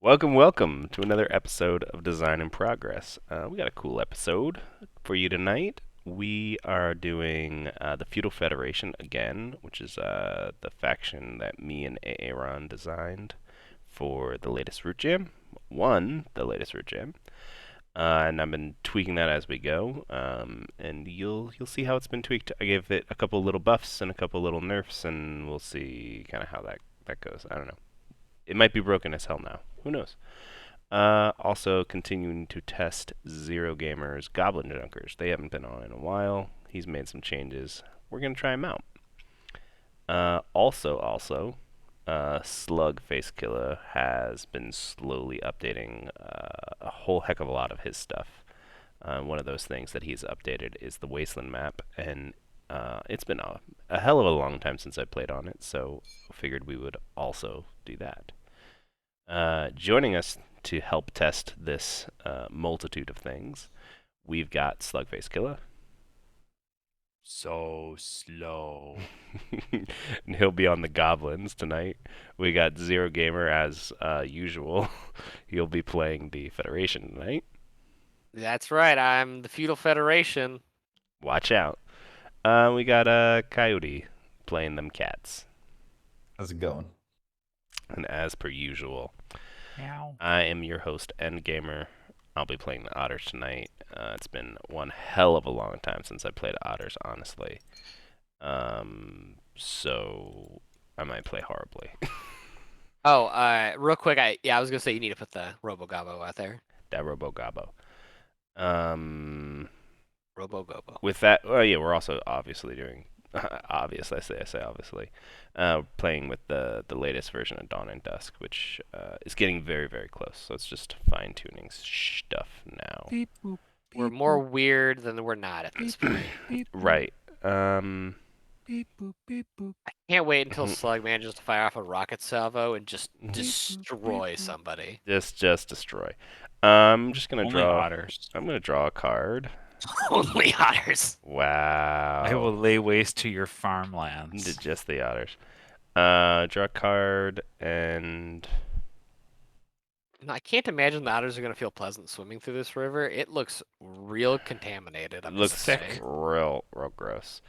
Welcome to another episode of Design in Progress. We got a cool episode for you tonight. We are doing the Feudal Federation again, which is the faction that me and Aaron designed for the latest Rootjam. Won the latest Rootjam, and I've been tweaking that as we go. And you'll see how it's been tweaked. I gave it a couple little buffs and a couple little nerfs, and we'll see kind of how that goes. I don't know. It might be broken as hell now. Who knows? Also continuing to test Zerogamer's Goblin Junkers. They haven't been on in a while. He's made some changes. We're gonna try him out. Slugfacekillah has been slowly updating a whole heck of a lot of his stuff. One of those things that he's updated is the Wasteland map, and it's been a hell of a long time since I played on it, so figured we would also do that. Joining us to help test this multitude of things, we've got Slugfacekillah. So slow. And he'll be on the Goblins tonight. We got Zerogamer as usual. He'll be playing the Federation tonight. That's right. I'm the Feudal Federation. Watch out. We got Ccoyote playing them cats. How's it going? And as per usual, Meow. I am your host, Endgamer. I'll be playing the Otters tonight. It's been one hell of a long time since I played Otters, honestly. So I might play horribly. Oh, real quick, I was gonna say you need to put the Robo-Gobbo out there. That Robo Gobbo. Robo-Gobbo. With that, well, yeah, we're also obviously doing. Obvious, I say obviously. Playing with the latest version of Dawn and Dusk, which is getting very, very close. So it's just fine tuning stuff now. Beep, boop, We're beep, more boop, weird than we're not at this point. beep, boop, Right. beep, boop, beep, boop. I can't wait until Mhm. Slug manages to fire off a rocket salvo and just Mhm. destroy somebody. Just destroy. I'm just gonna Only draw. otters. I'm gonna draw a card. Only otters. Wow. I will lay waste to your farmlands. Just the otters. Draw a card and No, I can't imagine the otters are gonna feel pleasant swimming through this river. It looks real contaminated. I'm looks just saying. real gross.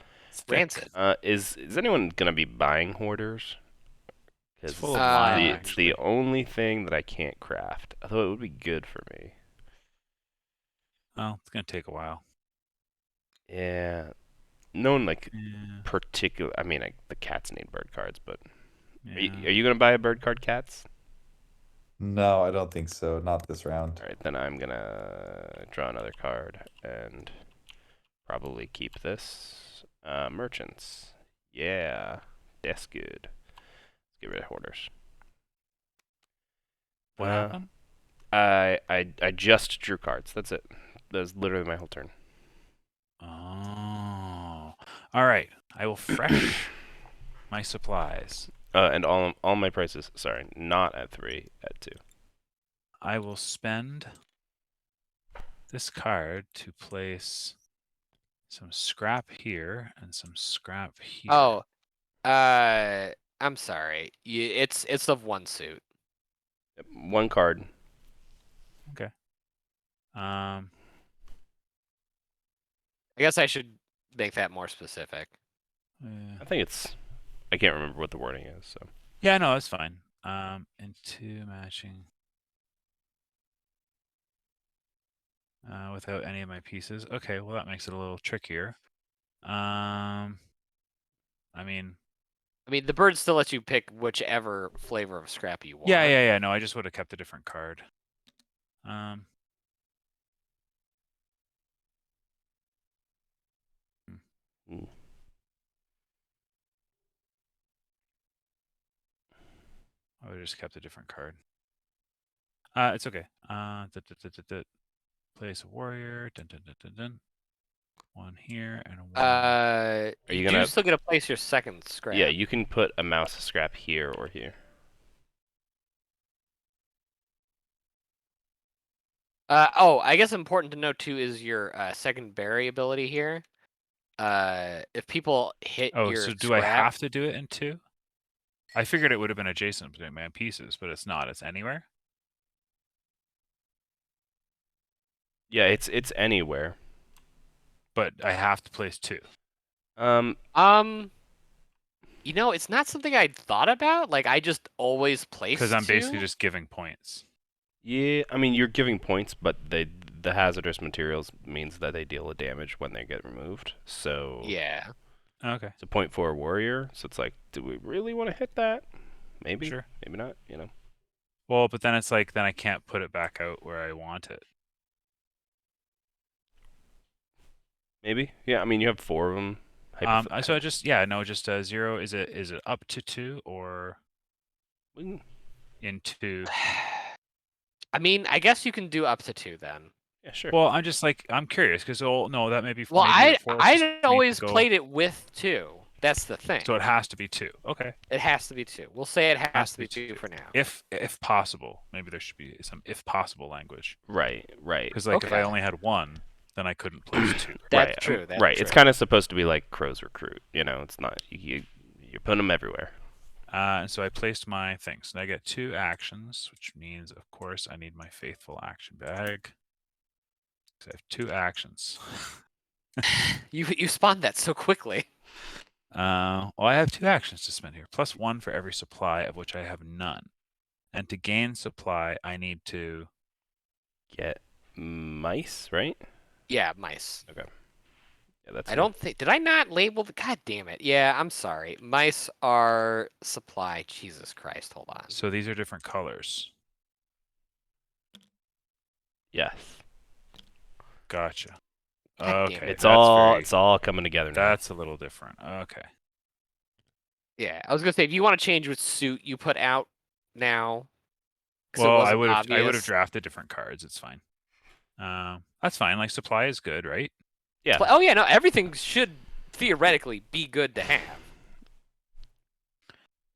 Rancid. Is anyone gonna be buying hoarders? It's 'Cause full of lime, it's actually. the only thing that I can't craft. Although it would be good for me. Well, it's gonna take a while. Yeah. No one like Yeah. particular. I mean, the cats need bird cards, but Yeah. are you gonna buy a bird card, cats? No, I don't think so. Not this round. All right, then I'm gonna draw another card and probably keep this. Merchants. Yeah, that's good. Let's get rid of hoarders. What happened? I just drew cards. That's it. That's literally my whole turn. Oh. All right. I will fresh my supplies. And all my prices. Sorry, not at 3, at 2. I will spend this card to place some scrap here and some scrap here. Oh, I'm sorry. It's of one suit. Yep, 1 card. Okay. I guess I should make that more specific. I think it's. I can't remember what the wording is. So. Yeah, no, it's fine. And 2 matching. Without any of my pieces. Okay, well that makes it a little trickier. I mean, the bird still lets you pick whichever flavor of scrap you want. yeah. No, I just would have kept a different card. Mm. I would have just kept a different card. It's okay. Place a warrior. Dun, dun, dun, dun, dun. 1 here and 1. Are you gonna still get to place your second scrap? Yeah, you can put a mouse scrap here or here. I guess important to note too is your second berry ability here. If people hit Oh, your so do scrap, I have to do it in 2? I figured it would have been adjacent between my pieces, but it's not. It's anywhere. Yeah, it's anywhere. but I have to place 2. Um, It's not something I'd thought about. Like, I just always place Because I'm 2. basically just giving points. yeah, I mean you're giving points, but the hazardous materials means that they deal a damage when they get removed. So Yeah. Okay, it's a point for a warrior. So it's like, do we really want to hit that? Maybe, sure. maybe not. You know. Well, but then it's like, then I can't put it back out where I want it. Maybe. Yeah. I mean you have 4 of them. So I just, yeah, no, just 0. Is it up to 2 or in 2? I mean, I guess you can do up to 2 then. Yeah, sure. Well, I'm just like, I'm curious because no, that may be. Well, maybe it forces I me always to go, played it with 2. That's the thing. so it has to be 2. Okay. It has to be 2. We'll say it has to be 2 for now. If possible, maybe there should be some if possible language. Right. Because like if I Okay. only had 1, then I couldn't place 2. That's right. true. That's right. true. It's kind of supposed to be like Crow's Recruit. You know, it's not you're putting them everywhere. And so I placed my things. And I get 2 actions, which means, of course, I need my faithful action bag. So I have 2 actions. You spawned that so quickly. Well, I have 2 actions to spend here, plus 1 for every supply of which I have none. And to gain supply, I need to Get mice, right? Yeah, mice. Okay. Yeah, that's. I don't think. Did I not label the? God damn it. Yeah, I'm sorry. Mice are supply. Jesus Christ. Hold on. So these are different colors. Yes. Gotcha. God damn Okay. it. It's all coming together now. That's a little different. Okay. Yeah, I was gonna say if you want to change which suit you put out now. 'Cause it Well, I wasn't would have obvious. drafted different cards. It's fine. That's fine. Like supply is good, right? Yeah. Oh yeah, no. Everything should theoretically be good to have.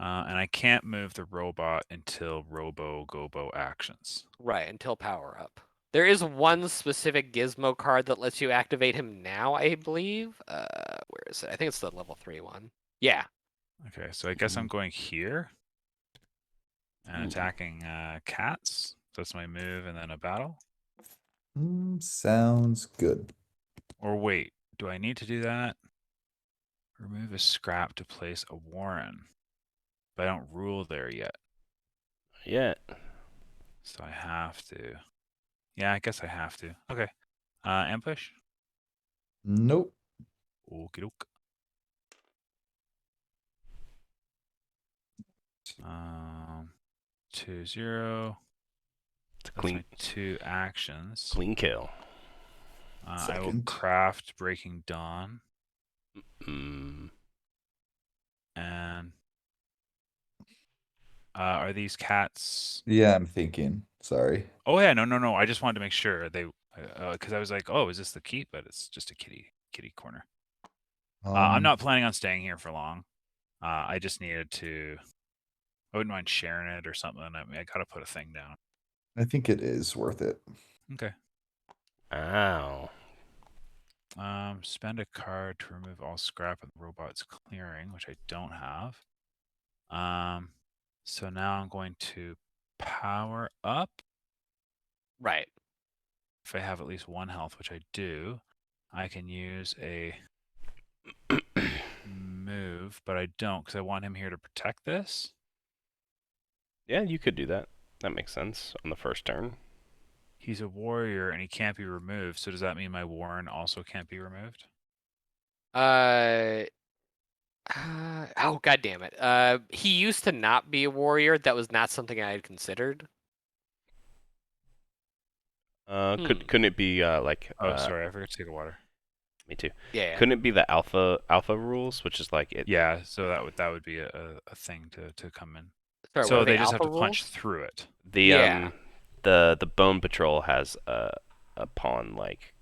And I can't move the robot until Robo Gobo actions. Right, until power up. There is one specific gizmo card that lets you activate him now, I believe. Where is it? I think it's the level 3 one. Yeah. Okay, so I guess I'm going here and Ooh. attacking cats. So that's my move and then a battle. Sounds good. Or wait, do I need to do that? Remove a scrap to place a warren. But I don't rule there yet. Yeah. So I have to. Yeah, I guess I have to. Okay. Ambush? Nope. Okie doke. 2-0. It's a That's clean my 2 actions. clean kill. I will Second. craft Breaking Dawn Mm. and are these cats? Yeah, I'm thinking. Sorry. Oh yeah, no. I just wanted to make sure they, because I was like, oh, is this the keep? But it's just a kitty corner. I'm not planning on staying here for long. I just needed to. I wouldn't mind sharing it or something. I mean, I gotta put a thing down. I think it is worth it. Okay. Ow. Spend a card to remove all scrap of the robot's clearing, which I don't have. So now I'm going to power up. Right. If I have at least 1 health, which I do, I can use a move, but I don't because I want him here to protect this. Yeah, you could do that. That makes sense on the first turn. He's a warrior and he can't be removed. So does that mean my warren also can't be removed? Oh god damn it. He used to not be a warrior. That was not something I had considered. Couldn't it be like? Oh, sorry, I forgot to take the water. Me too. Yeah. Couldn't it be the alpha rules, which is like it? Yeah, so that would be a thing to come in. Sorry, So what are they just have alpha to punch rules? through it. The Yeah. the Bone Patrol has a pawn like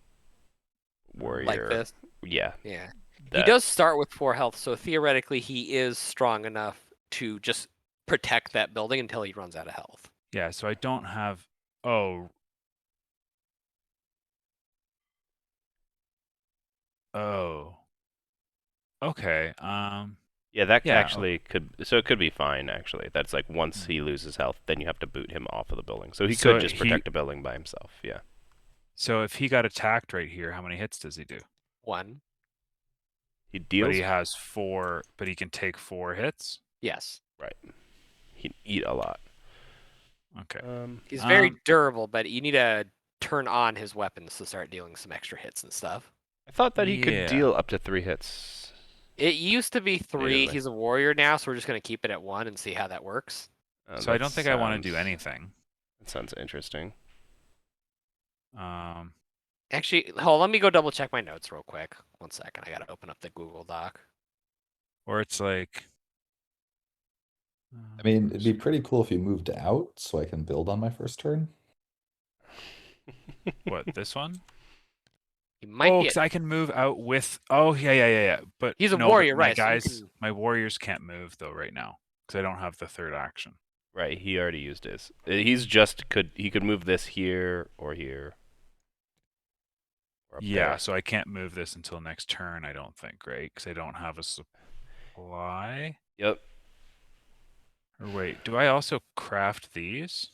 warrior. Like this? Yeah. Yeah. He that- does start with 4 health, so theoretically he is strong enough to just protect that building until he runs out of health. Yeah, so I don't have. Oh. Oh. Okay. Yeah, that Yeah, actually could. So it could be fine. Actually, that's like once he loses health, then you have to boot him off of the building. So he So could just he- protect a building by himself. Yeah. So if he got attacked right here, how many hits does he do? 1. He But deals. he has 4. But he can take 4 hits. Yes. Right. He'd eat a lot. Okay. He's very durable, but you need to turn on his weapons to start dealing some extra hits and stuff. I thought that he could Yeah. deal up to 3 hits. It used to be 3. Immediately. He's a warrior now, so we're just going to keep it at 1 and see how that works. So I don't think I want to do anything. That sounds interesting. Actually, hold on, let me go double check my notes real quick. 1 second. I got to open up the Google Doc. Or it's like. I mean, it'd be pretty cool if you moved out so I can build on my first turn. What, this one? He might Oh, be. because I can move out with. Oh, yeah. But He's a no, warrior, but my right? So you guys, can- my warriors can't move though right now because I don't have the 3rd action. Right, he already used his. He could move this here or here. Or up Yeah, there. so I can't move this until next turn. I don't think, right? Because I don't have a supply. Yep. Or wait, do I also craft these?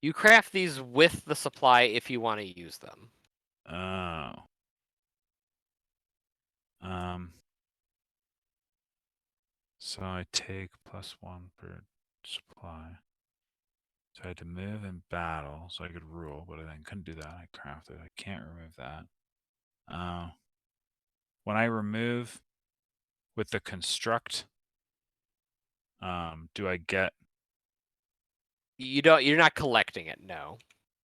You craft these with the supply if you want to use them. Oh. So I take +1 per supply. So I had to move in battle, so I could rule, but I then couldn't do that. I crafted. I can't remove that. When I remove with the construct, do I get? You don't. You're not collecting it. No.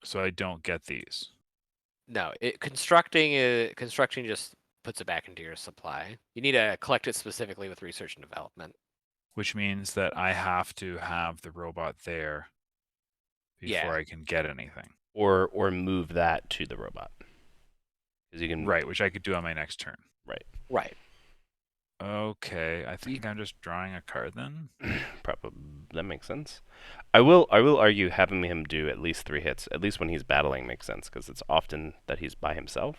So I don't get these. No. Constructing just puts it back into your supply. You need to collect it specifically with research and development. Which means that I have to have the robot there before I can get anything. Or move that to the robot. Because you can. Right, which I could do on my next turn. Right. Okay, I think I'm just drawing a card then. Probably that makes sense. I will argue having him do at least 3 hits, at least when he's battling, makes sense because it's often that he's by himself.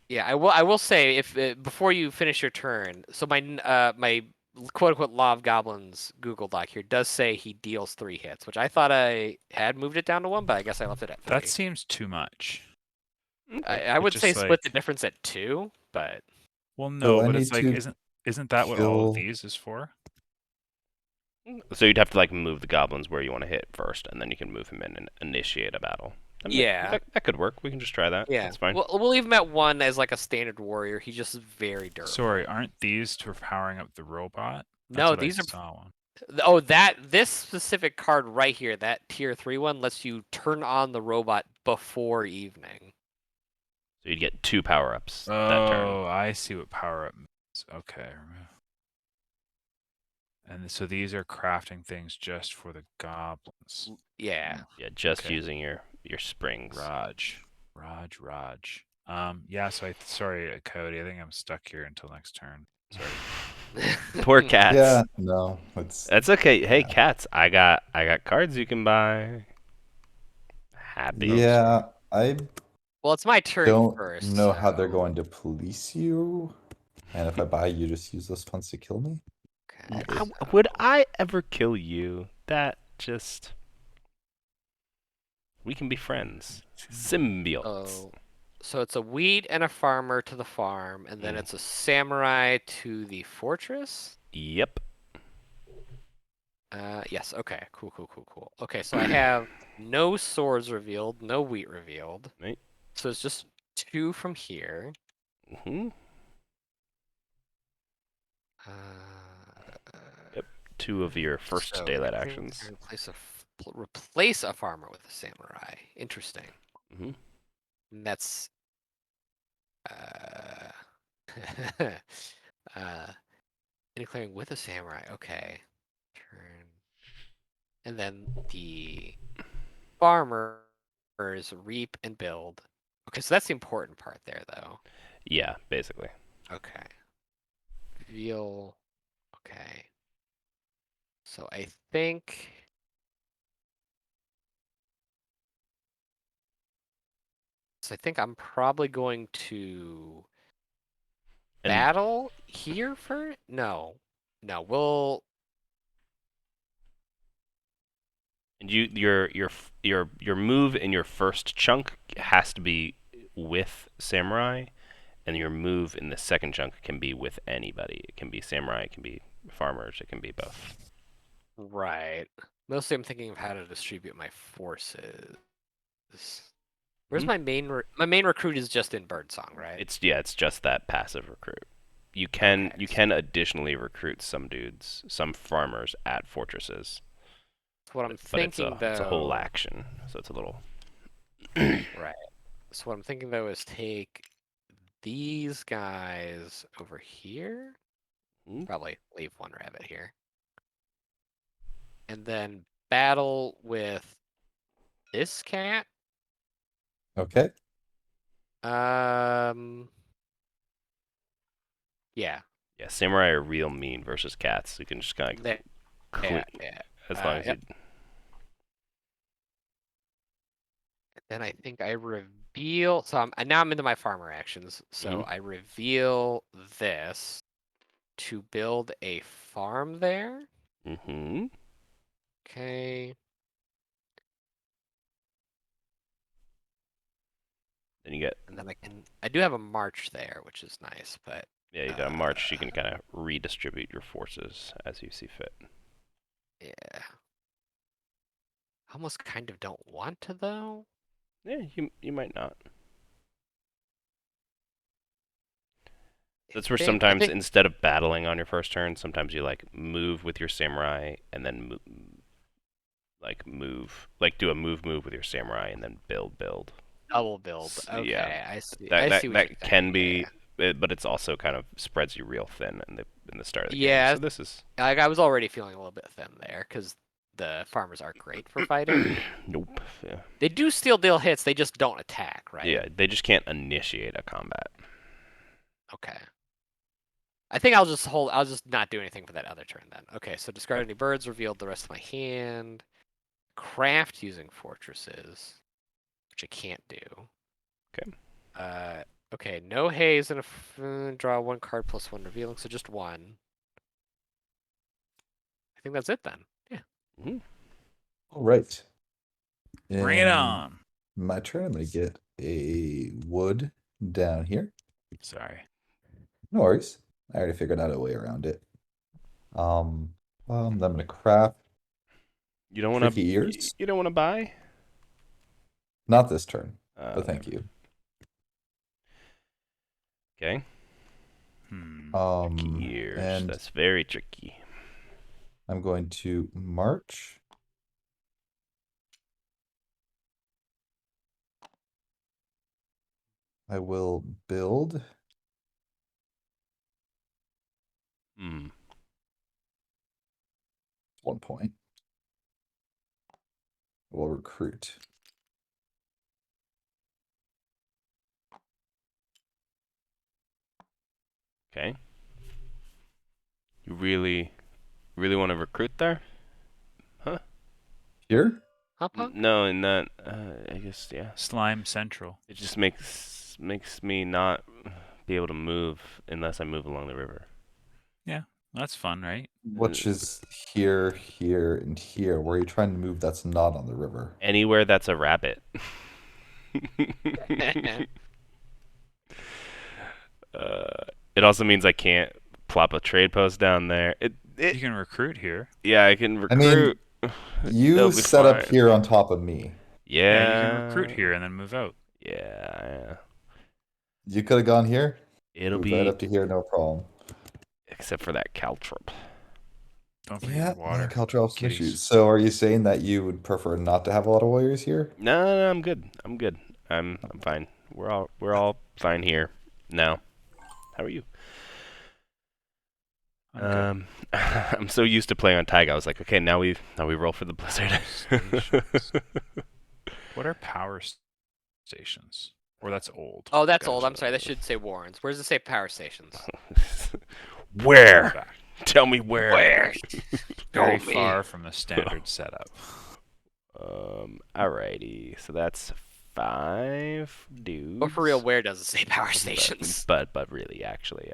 Yeah. I will say if before you finish your turn. So my quote unquote Law of Goblins Google Doc here does say he deals 3 hits, which I thought I had moved it down to 1, but I guess I left it at 3. That seems too much. I would just say split like- the difference at 2, but Well, no, I but need it's like to isn't that what all of kill- these is for? So you'd have to like move the goblins where you want to hit first, and then you can move him in and initiate a battle. Yeah. That could work. We can just try that. yeah, That's fine. We'll leave him at 1 as like a standard warrior. He's just very durable. Sorry, aren't these for powering up the robot? That's No, what these I are. saw one. Oh, this specific card right here, that tier 3 one, lets you turn on the robot before evening. So you'd get 2 power-ups that turn. Oh, I see what power up means. Okay, remove. And so these are crafting things just for the goblins. Yeah. Yeah, just Okay. using your springs. Raj. Yeah, so sorry, Coyote, I think I'm stuck here until next turn. Sorry. Poor cats. Yeah, no, it's That's okay. Hey, Yeah. cats, I got cards you can buy. Happy. yeah. I Well, it's my turn don't first. know how they're so- going to police you, and if I buy you, just use those funds to kill me. Okay. Would I ever kill you? That just. We can be friends. Symbiotes. Oh, so it's a wheat and a farmer to the farm, and then Mm. it's a samurai to the fortress. Yep. Yes. Okay. Cool. Okay, so I have no swords revealed, no wheat revealed. Right. So it's just 2 from here. hmm Uh, 2 of your first so daylight I think actions. replace a farmer with a samurai. Interesting. hmm And that's declaring with a samurai. Okay. Turn. And then the farmers reap and build. Okay, so that's the important part there, though. Yeah, basically. Okay. Reveal. Okay. So I think. So I think I'm probably going to And- battle here for no. We'll And your move in your first chunk has to be with samurai, and your move in the second chunk can be with anybody. It can be samurai, it can be farmers, it can be both. Right. Mostly I'm thinking of how to distribute my forces. Where's Hmm? my main my main recruit is just in Birdsong, right? It's just that passive recruit. You Okay. can additionally recruit some dudes, some farmers at fortresses, So what I'm but it's thinking a whole though, action, so it's a little. right. So what I'm thinking though is take these guys over here. Hmm? Probably leave one rabbit here. And then battle with this cat. Okay. Yeah. Yeah, samurai are real mean versus cats. You can just kind of There. clean Yeah. as long as Yep. you. Then I think I reveal. So now I'm into my farmer actions. So Mhm. I reveal this to build a farm there. Mm-hmm. Okay. Then you get And then I do have a march there, which is nice, but yeah, you got a march. You can kind of redistribute your forces as you see fit. yeah. Almost kind of don't want to though. Yeah, you might not. That's where I sometimes think instead of battling on your first turn, sometimes you like move with your samurai and then like do a move with your samurai and then build. double build. Yeah, Okay, I see. that I that see what you're that saying. can be, but it's also kind of spreads you real thin in the start of the game. Yeah. So this is Like I was already feeling a little bit thin there because the farmers are great for fighting. nope. Yeah. They do steal deal hits. They just don't attack, right? Yeah, they just can't initiate a combat. Okay. I think I'll just hold. I'll just not do anything for that other turn then. Okay, so discard Okay. any birds, revealed the rest of my hand. Craft using fortresses, which I can't do. Okay. Okay, no haze and draw one card plus one revealing, so just one. I think that's it then. Yeah. Mm-hmm. All right. Bring it on. My turn. I'm gonna get a wood down here. Sorry. No worries. I already figured out a way around it. Well, I'm gonna craft You don't want tricky to. ears. You don't want to buy. Not this turn, but Okay. thank you. Okay. Um, Years. and That's very tricky. I'm going to march. I will build. Hmm. 1 point. We'll recruit. Okay. You really want to recruit there? Huh? Here? Huh, Punk? No, in that. I guess yeah. Slime Central. It just makes me not be able to move unless I move along the river. Yeah, that's fun, right? Which is here, here, and here. Where are you trying to move that's not on the river? Anywhere that's a rabbit. It also means I can't plop a trade post down there. You can recruit here. Yeah, I can I mean, recruit. you It'll be set up fine. here on top of me. Yeah, you can recruit Yeah. here and then move out. Yeah. You could have gone here. It'll Moved be right up to here, no problem. except for that caltrop. Don't forget Yeah, your water. Caltrops kitties. issues. So are you saying that you would prefer not to have a lot of warriors here? No, I'm good. I'm good. I'm fine. We're all fine here now. How are you? I'm I'm so used to playing on Taiga. I was like, okay, now we roll for the blizzard. Stations. What are power stations? Or that's old. Oh, that's old. I'm Gotcha. sorry. That should say Warrens. Where does it say power stations? Where? Back. Tell me where. Where? Very Show me. far from the standard setup. Alrighty. So that's 5 dudes. But for real, where does it say power stations? But really, actually,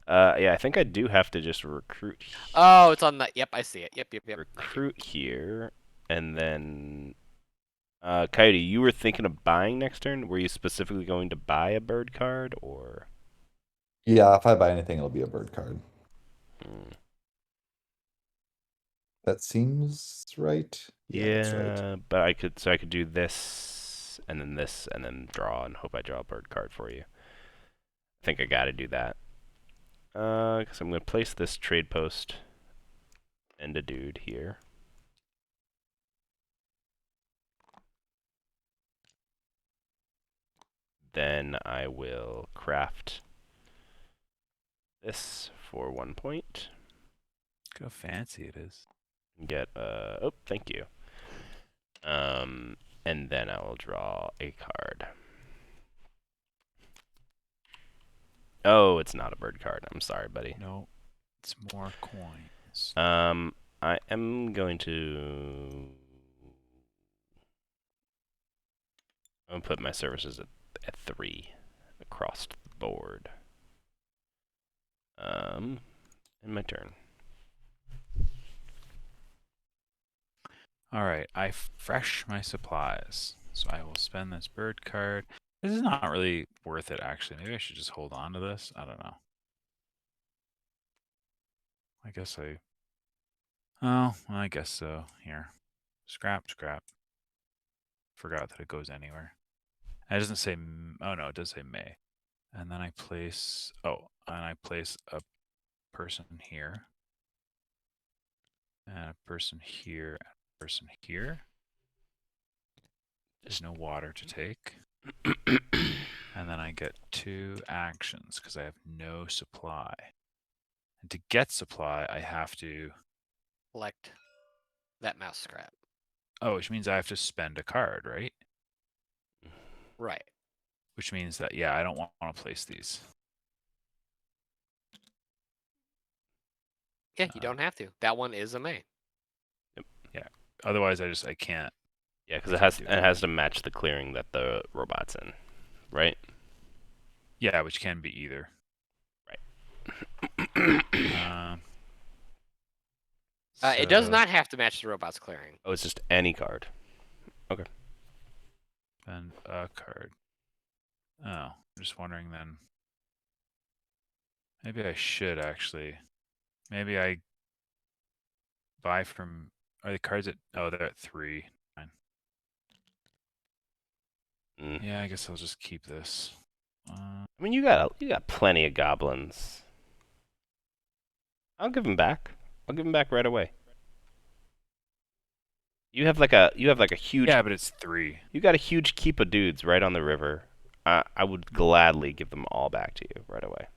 yeah. Yeah, I think I do have to just recruit. Oh, it's on the. Yep, I see it. Yep. Nice. Recruit here, and then Coyote, you were thinking of buying next turn? Were you specifically going to buy a bird card, or? Yeah, if I buy anything, it'll be a bird card. Hmm. That seems right. Yeah, that's right. Yeah, but I could do this, and then draw, and hope I draw a bird card for you. I think I gotta do that. Because I'm gonna place this trade post and a dude here. Then I will craft this for 1 point. Look how fancy it is. Get oh, thank you. And then I will draw a card. Oh, it's not a bird card. I'm sorry, buddy. No, it's more coins. I am going to. I'm gonna put my services at 3 across the board. In my turn. All right, I fresh my supplies, so I will spend this bird card. This is not really worth it, actually. Maybe I should just hold on to this. I don't know. I guess I. Oh, well, I guess so. Here, scrap, scrap. Forgot that it goes anywhere. It doesn't say. Oh no, it does say May. And then I place. Oh, and I place a person here, and a person here, and a person here. There's no water to take. And then I get 2 actions because I have no supply. And to get supply, I have to. Collect that mouse scrap. Oh, which means I have to spend a card, right? Right. Which means that, yeah, I don't want to place these. Yeah, you don't have to. That one is a May. Yeah. Otherwise, I can't. Yeah, because it has to match the clearing that the robot's in, right? Yeah, which can be either. Right. It does So- not have to match the robot's clearing. Oh, it's just any card. Okay. Spend a card. Oh, I'm just wondering then. Maybe I should actually. Maybe I buy from. Are the cards at. Oh, they're at 3. Fine. Mm. Yeah, I guess I'll just keep this. I mean, you got plenty of goblins. I'll give them back. I'll give them back right away. You have like a huge. Yeah, but it's 3. You got a huge keep of dudes right on the river. I would gladly give them all back to you right away.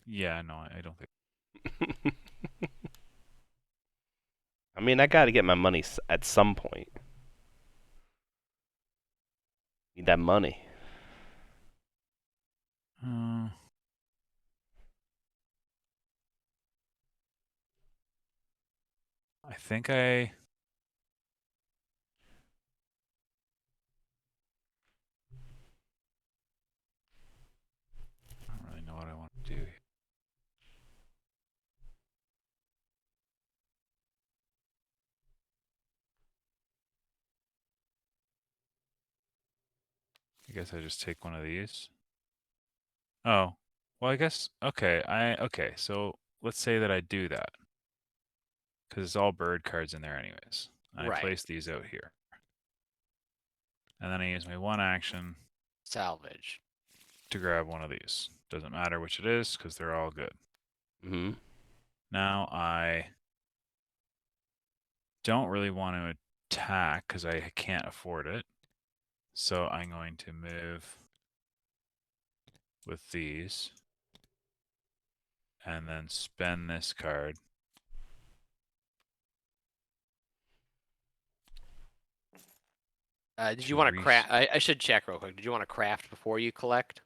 Yeah, no, I don't think. I mean, I got to get my money at some point. Need that money. I think I don't really know what I want to do here. I guess I just take one of these. Oh, well, I guess okay. Okay. So let's say that I do that because it's all bird cards in there, anyways. And Right. I place these out here, and then I use my 1 action Salvage. to grab one of these. Doesn't matter which it is because they're all good. Mm-hmm. Now I don't really want to attack because I can't afford it. So I'm going to move with these and then spend this card. Did you want to craft? I should check real quick. Did you want to craft before you collect?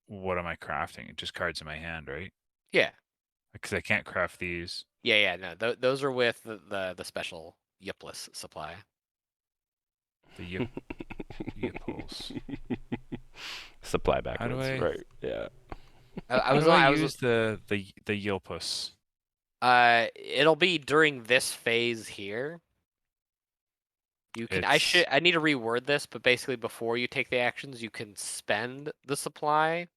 What am I crafting? Just cards in my hand, right? Yeah. Because I can't craft these. Yeah. No, those are with the special yipless supply. The yipples. Supply backwards, I- right? Yeah. I was How do I use was the yilpus. it'll be during this phase here. You can. It's I need to reword this, but basically, before you take the actions, you can spend the supply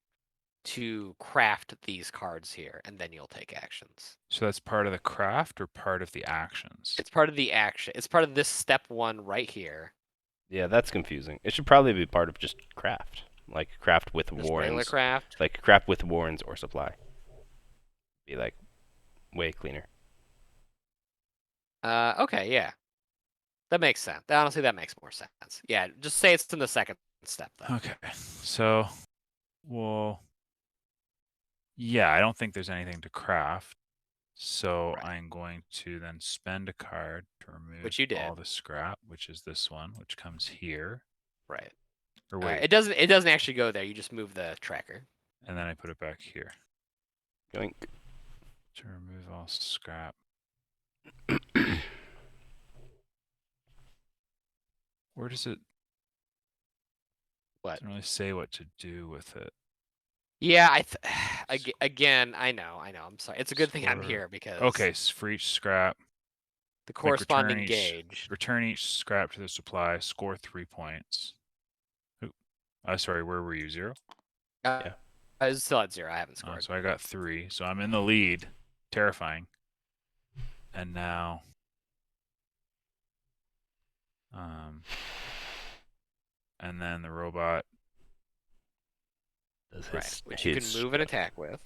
to craft these cards here, and then you'll take actions. so that's part of the craft or part of the actions. It's part of the action. It's part of this step 1 right here. Yeah, that's confusing. It should probably be part of just craft. Like craft with Just regular warrens. craft. Like craft with warrens or supply. Be like way cleaner. Okay, yeah. That makes sense. Honestly, that makes more sense. Yeah, just say it's in the second step, though. Okay, so well, yeah, I don't think there's anything to craft. So Right. I'm going to then spend a card to remove Which you did. all the scrap, which is this one, which comes here. Right. Or wait, It doesn't actually go there. You just move the tracker. and then I put it back here Yoink. to remove all scrap. Where does it? What? Doesn't really say what to do with it. Yeah, again, I know. I'm sorry. It's a good thing I'm Score. here because Okay, for each scrap, the like corresponding gauge. return each scrap to the supply. Score 3 points. Sorry, where were you? 0? Yeah. I was still at 0. I haven't Oh, scored. so I got 3. So I'm in the lead. Terrifying. And now, and then the robot. Does Right, his, which you can his move and attack with.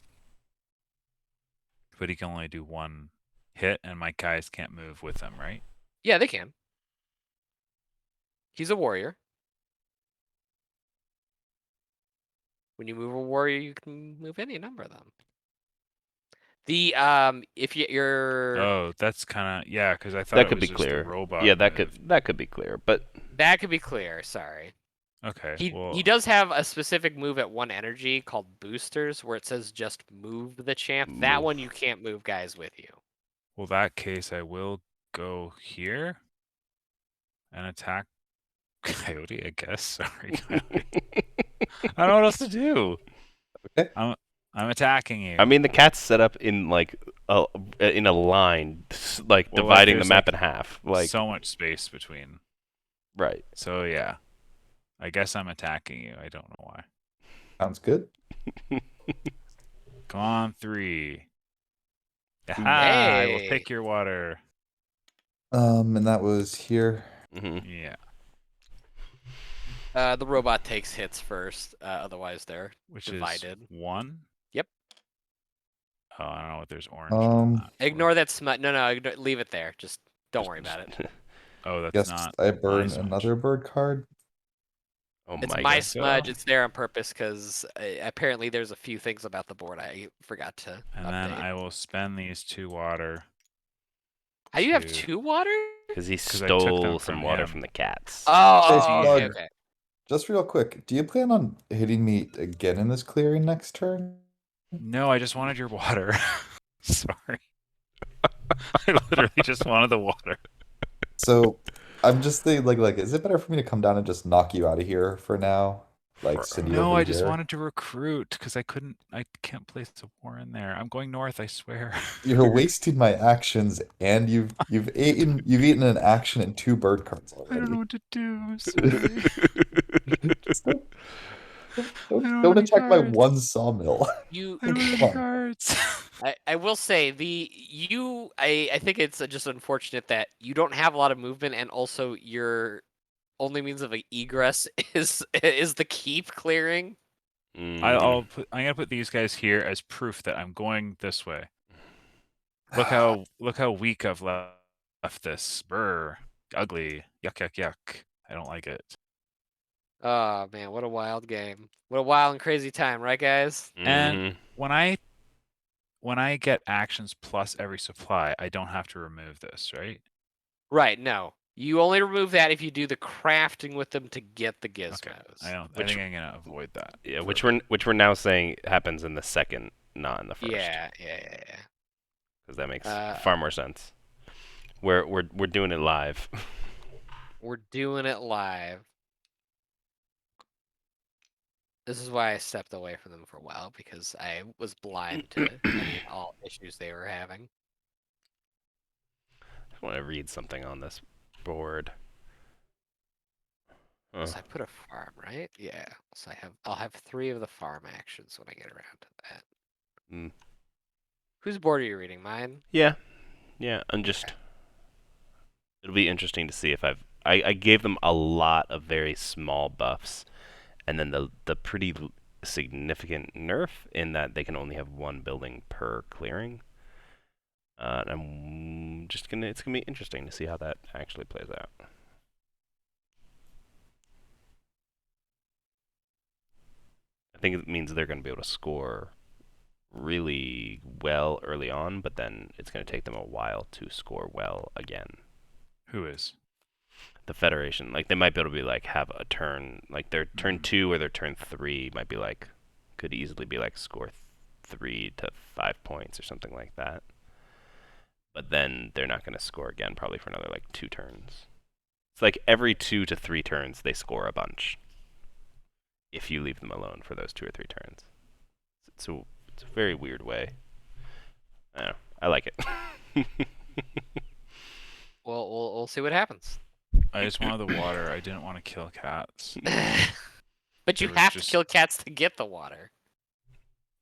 But he can only do 1 hit, and my guys can't move with him, right? Yeah, they can. He's a warrior. When you move a warrior, you can move any number of them. The if you're Oh, that's kind of yeah, because I thought that it could was be just clear. the robot. Yeah, that move. could be clear. But that could be clear. Sorry. Okay. He does have a specific move at 1 energy called boosters, where it says just move the champ. That Move. one you can't move guys with you. Well, that case, I will go here and attack Coyote, I guess. Sorry, Coyote. I don't know what else to do. Okay. I'm attacking you. I mean, the cat's set up in like in a line, like Well, dividing the there's, map like, in half. Like so much space between. right. So yeah, I guess I'm attacking you. I don't know why. Sounds good. Come on, 3. Aha! I will Hey. take your water. And that was here. Hmm. Yeah. The robot takes hits first. Otherwise, they're Which divided. is 1. Yep. Oh, I don't know what there's orange on that. for. Ignore that smut. No, leave it there. Just don't worry about it. Oh, that's Guess not. I burn smudge. another bird card. Oh It's my my god. smudge. So- It's there on purpose because apparently there's a few things about the board I forgot to And update. then I will spend these 2 water. How do you have to- 2 water? Because he 'Cause I took them stole some from water him. from the cats. Oh, Hey, okay, Slug. okay. Just real quick, do you plan on hitting me again in this clearing next turn? No, I just wanted your water. Sorry. I literally just wanted the water. So I'm just thinking, like, is it better for me to come down and just knock you out of here for now? Like, send you No, over I just here? wanted to recruit because I can't place a war in there. I'm going north, I swear. You're wasting my actions, and you've eaten an action and 2 bird cards I don't know already. what to do. I'm sorry. Just don't don't have don't any attack my cards. 1 sawmill. You, I don't have Come any on. cards. I will say I think it's just unfortunate that you don't have a lot of movement, and also your only means of egress is the keep clearing. Mm. I'm gonna put these guys here as proof that I'm going this way. Look how weak I've left this. Brr. Ugly. Yuck, yuck, yuck. I don't like it. Oh man, what a wild game! What a wild and crazy time, right, guys? And Mhm. when I get actions plus every supply, I don't have to remove this, right? Right. No, you only remove that if you do the crafting with them to get the gizmos. Okay. I Which- think I'm gonna avoid that. Yeah, for- which we're now saying happens in the second, not in the first. Yeah. Because that makes Uh, far more sense. We're doing it live. We're doing it live. This is why I stepped away from them for a while, because I was blind to any and all issues they were having. I want to read something on this board. Huh. So I put a farm, right? Yeah. So I'll have 3 of the farm actions when I get around to that. Mm. Whose board are you reading? Mine? Yeah, yeah. I'm just. It'll be interesting to see if I gave them a lot of very small buffs, and then the pretty significant nerf in that they can only have 1 building per clearing. And I'm just gonna. It's gonna be interesting to see how that actually plays out. I think it means they're gonna be able to score really well early on, but then it's gonna take them a while to score well again. Who is? The Federation, like they might be able to be like have a turn, like their turn 2 or their turn 3 might be like, could easily be like score 3 to 5 points or something like that. But then they're not going to score again probably for another like 2 turns. It's like every 2 to 3 turns they score a bunch. If you leave them alone for those 2 or 3 turns, it's a very weird way. I don't know. I like it. Well, we'll see what happens. I just wanted the water. I didn't want to kill cats. But you It was have to just- kill cats to get the water.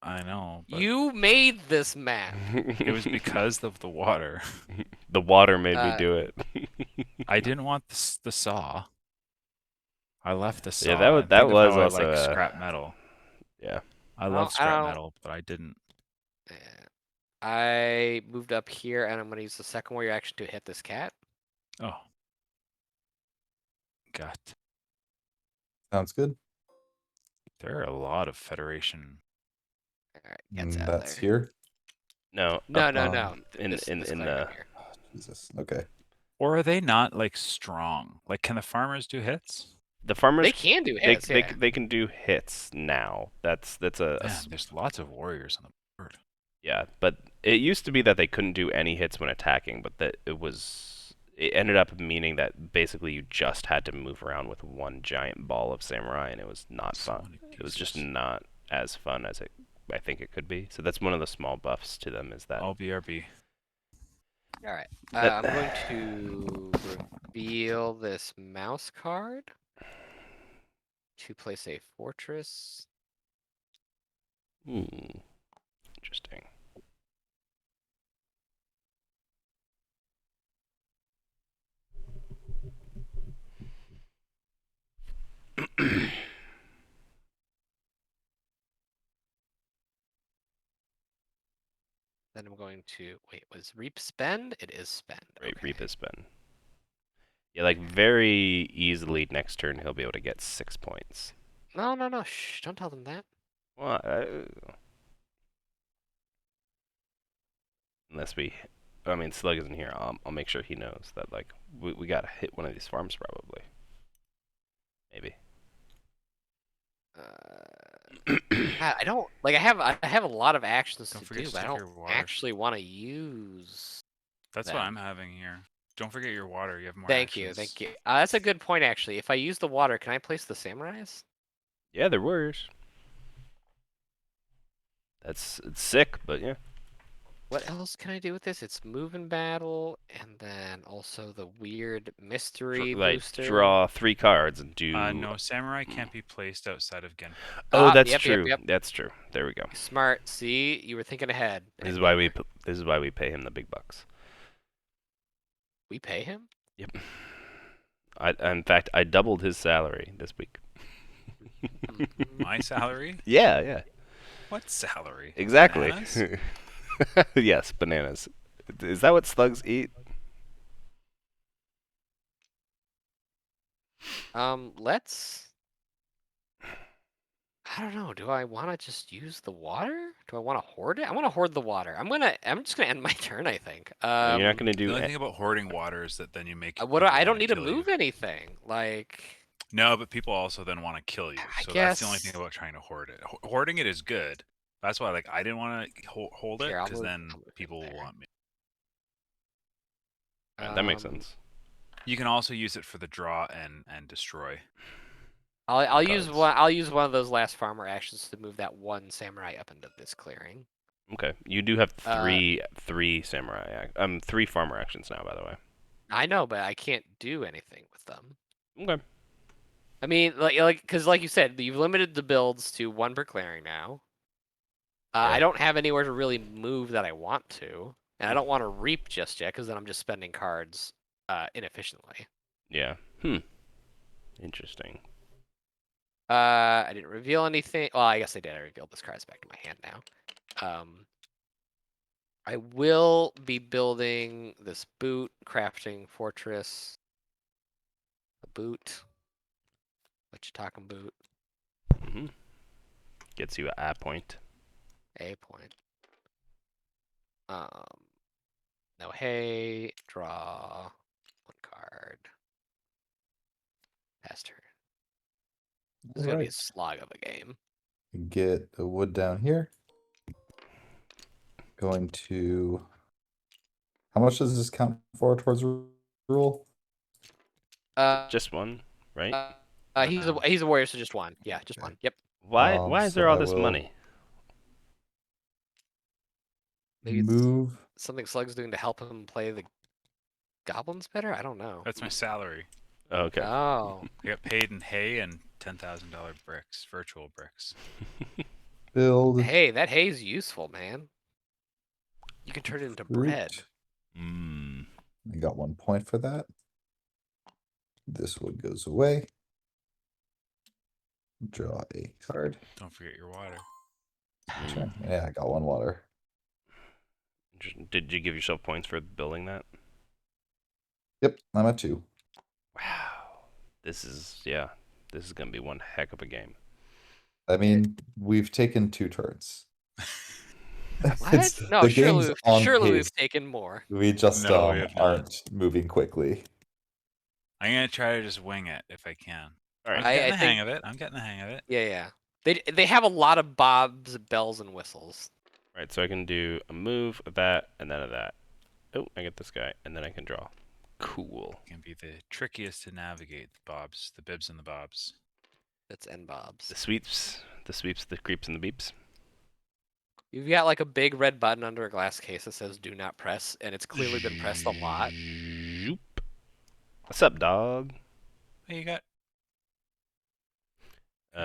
I know, but You made this map. it was because of the water. The water made me do it. I didn't want the saw. I left the saw. Yeah, that was and think of was how I also like scrap metal. yeah. I Well, love scrap don't- metal, but I didn't. I moved up here, and I'm going to use the second warrior action to hit this cat. Oh. God. Sounds good. There are a lot of Federation. All right, cat's And out that's there. here. No, up, no. in This in cleric the up here. Jesus. Okay. Or are they not like strong? Like, can the farmers do hits? the farmers They can do hits, yeah. they can do hits now. That's a Man, there's lots of warriors on the board. yeah, but it used to be that they couldn't do any hits when attacking, but that it ended up meaning that basically you just had to move around with 1 giant ball of samurai, and it was not fun. Someone It was just uses- not as fun as I think it could be. So that's one of the small buffs to them is that All BRB. All right. That- I'm going to reveal this mouse card to place a fortress. Interesting. Then I'm going to wait. Was reap spend? It is spend. Right, Okay. reap is spend. Yeah, like very easily next turn he'll be able to get 6 points. No, no, no. Shh! Don't tell them that. Well, unless I mean, Slug isn't here. I'll make sure he knows that like we gotta hit one of these farms probably. Maybe. God, I don't like. I have a lot of actions Don't to forget do, to but I check don't your water. actually want to use. That's That. what I'm having here. Don't forget your water. You have more Thank you, actions. thank you. That's a good point, actually. If I use the water, can I place the samurais? Yeah, they're warriors. It's sick, but yeah. What else can I do with this? It's move in battle, and then also the weird mystery Like booster. draw 3 cards and do. No, samurai can't be placed outside of Gen. Oh, Ah, that's yep, true. yep. That's true. There we go. Smart. See, you were thinking ahead. This is and why never. this is why we pay him the big bucks. We pay him. Yep. In fact, I doubled his salary this week. My salary? Yeah, yeah. What salary? Exactly. Bananas? Yes, bananas. Is that what slugs eat? Let's. I don't know. Do I want to just use the water? Do I want to hoard it? I want to hoard the water. I'm just gonna end my turn. I think. You're not gonna The do. only thing about hoarding water is that then you make. What? I people don't wanna need to kill you. move anything. Like. No, but people also then want to kill you. I So that's the only guess- thing about trying to hoard it. Hoarding it is good. That's why, like, I didn't want to hold it Here, I'll because move- then I'll move it people will there. want me. That makes sense. You can also use it for the draw and destroy. I'll use cards. one. I'll use one of those last farmer actions to move that 1 samurai up into this clearing. Okay, you do have three samurai. 3 farmer actions now, by the way. I know, but I can't do anything with them. Okay. I mean, because like you said, you've limited the builds to 1 per clearing now. I Yeah. don't have anywhere to really move that I want to, and I don't want to reap just yet, because then I'm just spending cards inefficiently. Yeah. Interesting. I didn't reveal anything. Well, I guess I did. I revealed this card's back to my hand now. I will be building this boot, crafting fortress. A boot. What you talking boot? Hmm. Gets you a point. A point. No hay. Draw 1 card. Pass turn. This is gonna be a Alright. slog of a game. Get the wood down here. Going to. How much does this count for towards rule? Just 1, right? He's a warrior, so just 1. Yeah, just Okay. 1. Yep. Why is So there all I this will money? Maybe it's move. something Slug's doing to help him play the goblins better. I don't know. That's my salary. Okay. Oh. I got paid in hay and $10,000 bricks, virtual bricks. Build. Hey, that hay's useful, man. You can turn it into bread. Mm. I got 1 point for that. This wood goes away. Draw a card. Don't forget your water. Sure. Yeah, I got 1 water. Did you give yourself points for building that? Yep, I'm at 2. Wow. This is gonna be one heck of a game. I mean, we've taken 2 turns. What? No, the game's on surely pace. we've taken more. We just No, we have not. aren't moving quickly. I'm gonna try to just wing it if I can. All right. I'm getting I the hang of it. I'm getting the hang of it. Yeah. They have a lot of bobs, bells, and whistles. Right, so I can do a move, of that, and then of that. Oh, I get this guy, and then I can draw. Cool. It can be the trickiest to navigate. The bobs, the bibs, and the bobs. That's N bobs. The sweeps, the creeps, and the beeps. You've got like a big red button under a glass case that says "Do not press," and it's clearly been pressed a lot. Zoop. What's up, dog? Hey, you got.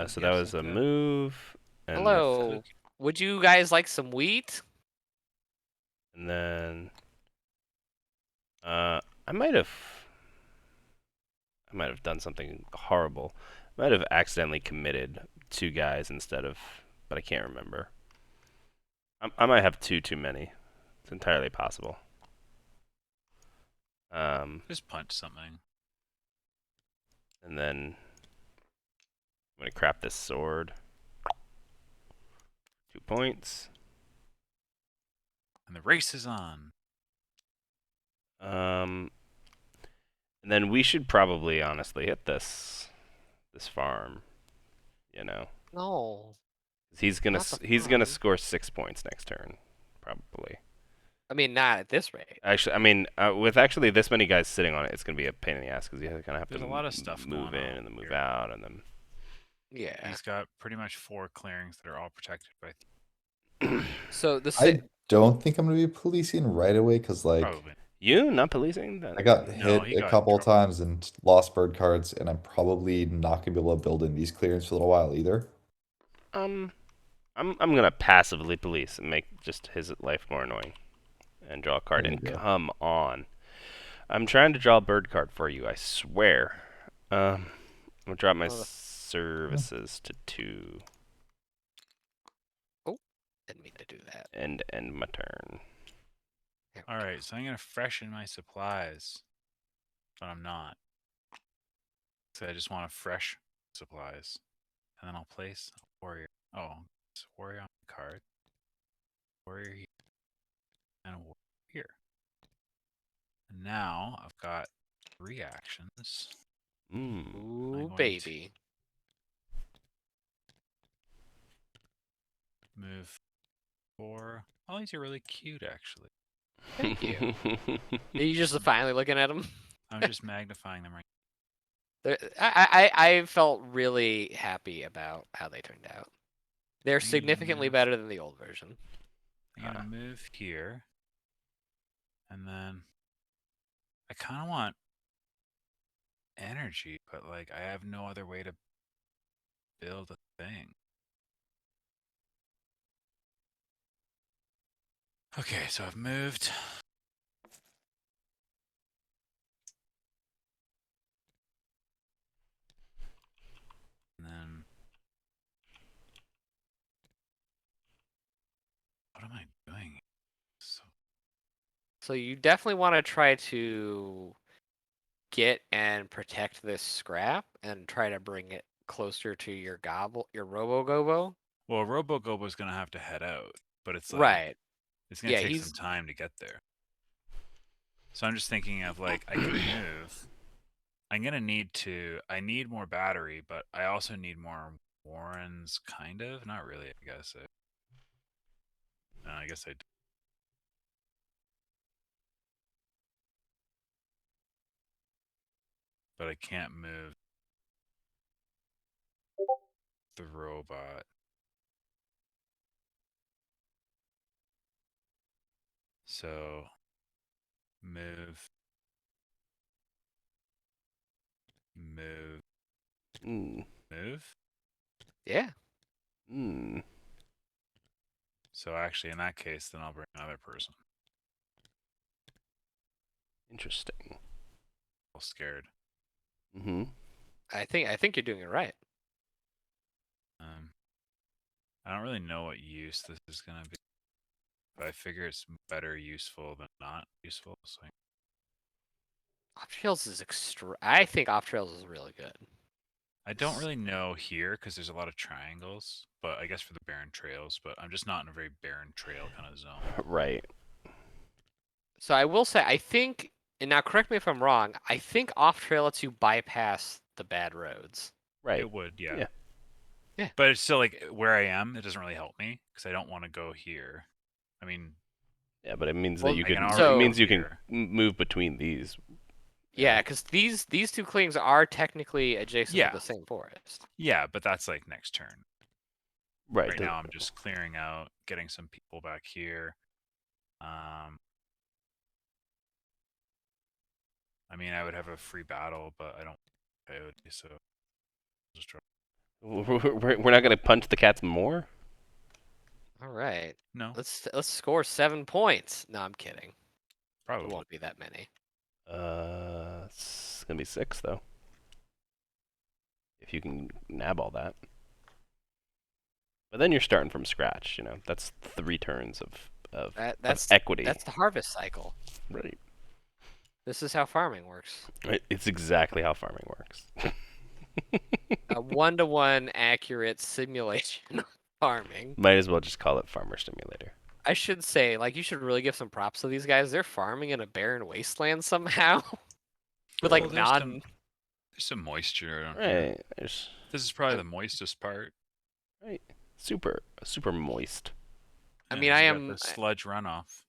So that was a move. And Hello. Would you guys like some wheat? And then I might have done something horrible. I might have accidentally committed 2 guys instead of, but I can't remember. I might have too many. It's entirely possible. Just punch something. And then I'm gonna craft this sword. 2 points. And the race is on. And then we should probably honestly hit this farm. You know, No. he's gonna Not the gonna farm. score 6 points next turn, probably. I mean, not at this rate. Actually, I mean, with actually this many guys sitting on it, it's gonna be a pain in the ass because you kind of have There's to a lot of stuff move going in on and then move here. out, and then. Yeah. He's got pretty much 4 clearings that are all protected by. So the I don't think I'm gonna be policing right away because, like, Probably. You not policing? That I got No, hit he a got couple in of trouble. times and lost bird cards, and I'm probably not gonna be able to build in these clearings for a little while either. I'm gonna passively police and make just his life more annoying, and draw a card. There And you go. come on, I'm trying to draw a bird card for you. I swear. I'm gonna drop my services to 2 didn't mean to do that. and end my turn. There we All go. right, so I'm gonna freshen my supplies, but I'm not. So I just want fresh supplies, and then I'll place a warrior. Oh, it's a warrior on the card. Warrior here, and a warrior here. And now I've got 3 actions. Mm. Ooh, going to- baby. Move 4. All these are really cute, actually. Thank you. Are you just finally looking at them? I'm just magnifying them right. I felt really happy about how they turned out. They're significantly move. better than the old version. I'm gonna move here, and then I kind of want energy, but like I have no other way to build a thing. Okay, so I've moved. And then what am I doing? So you definitely want to try to get and protect this scrap and try to bring it closer to your Robo-Gobo. Well, Robo-Gobo's gonna have to head out, but it's like Right. it's gonna Yeah, take some he's time to get there. So I'm just thinking of like I can move. I'm gonna need to. I need more battery, but I also need more Warrens. Kind of, not really. I guess. I guess I. But I can't move the robot. So move, move, Mm. move. yeah. Mm. So actually, in that case, then I'll bring another person. Interesting. I'm scared. Mm-hmm. I think you're doing it right. I don't really know what use this is gonna be, but I figure it's better useful than not useful. So Off Trails is I think Off Trails is really good. I don't really know here because there's a lot of triangles, but I guess for the barren trails. But I'm just not in a very barren trail kind of zone. Right. So I will say, I think, and now correct me if I'm wrong, I think Off Trail lets you bypass the bad roads. Right. It would, yeah. Yeah. Yeah. But it's still like where I am. It doesn't really help me because I don't want to go here. I mean, Yeah, but it means Well, that you I can can. already It so- means go you can here. move between these. Yeah, because these two clings are technically adjacent Yeah. to the same forest. Yeah, but that's like next turn. Right. Right now, I'm just clearing out, getting some people back here. I mean, I would have a free battle, but I don't coyote, so I'll just try. We're not gonna punch the cats more. All right, No, let's score 7 points. No, I'm kidding. It probably. won't be that many. It's gonna be 6 though. If you can nab all that. But then you're starting from scratch. You know, that's 3 turns of That's equity. That's the harvest cycle. Right. This is how farming works. It's exactly how farming works. A 1-to-1 accurate simulation of farming. Might as well just call it Farmer Simulator. I should say, like, you should really give some props to these guys. They're farming in a barren wasteland somehow. With like Well, non. There's some moisture around here. Right. There's This is probably the moistest part. super moist. I Yeah, mean, 'cause I you got am. the sludge runoff.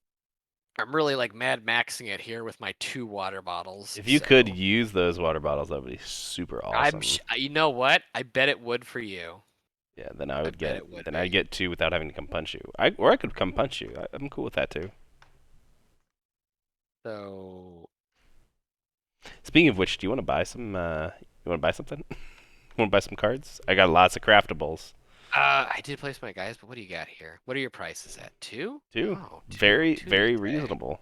I'm really like Mad Maxing it here with my 2 water bottles. If you could so- use those water bottles, that would be super awesome. You know what? I bet it would for you. Yeah, then I would bet get it would then be. I'd get 2 without having to come punch you. Or I could come punch you. I'm cool with that too. So Speaking of which, do you want to buy some? You want to buy something? Want to buy some cards? I got lots of craftables. I did place my guys, but what do you got here? What are your prices at? 2? 2. Oh, Very two very you say. reasonable.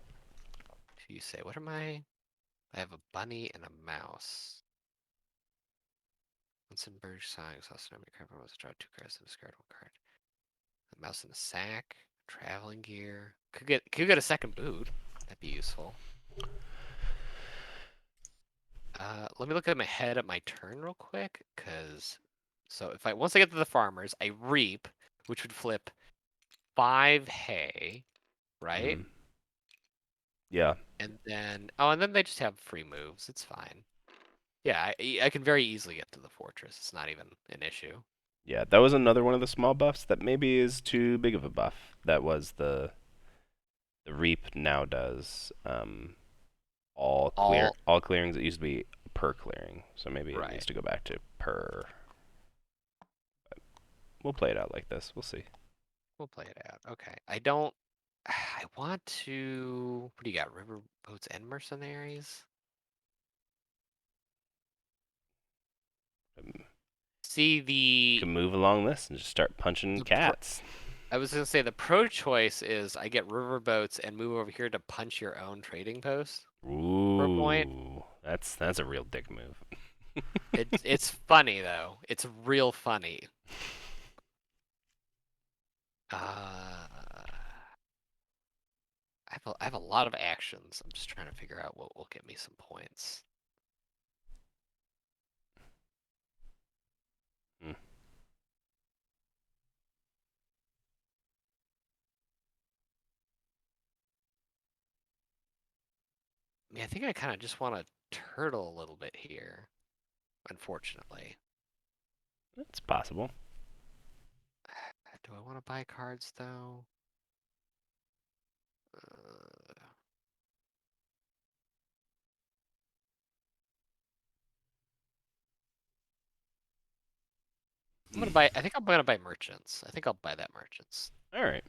2 you say. What am I? I have a bunny and a mouse. Once in bird songs, also number card. I was draw 2 cards and discard 1 card. A mouse in a sack, traveling gear. Could get a second boot. That'd be useful. Let me look at my head at my turn real quick, cause once I get to the farmers, I reap, which would flip 5 hay, right? Mhm. Yeah. And then they just have free moves. It's fine. Yeah, I can very easily get to the fortress. It's not even an issue. Yeah, that was another one of the small buffs that maybe is too big of a buff. That was the reap now does all clearings. It used to be per clearing, so maybe it Right. needs to go back to per. But we'll play it out like this. We'll see. We'll play it out. Okay. I want to. What do you got? River boats and mercenaries. See, You can move along this and just start punching cats. I was gonna say the pro choice is I get riverboats and move over here to punch your own trading post. For a point. Ooh, that's a real dick move. It's funny though. It's real funny. I have a lot of actions. I'm just trying to figure out what will get me some points. Hmm. I mean, I think I kind of just want to turtle a little bit here, unfortunately. It's possible. Do I want to buy cards though? I'm gonna buy. I think I'm gonna buy merchants. I think I'll buy that merchants. All right.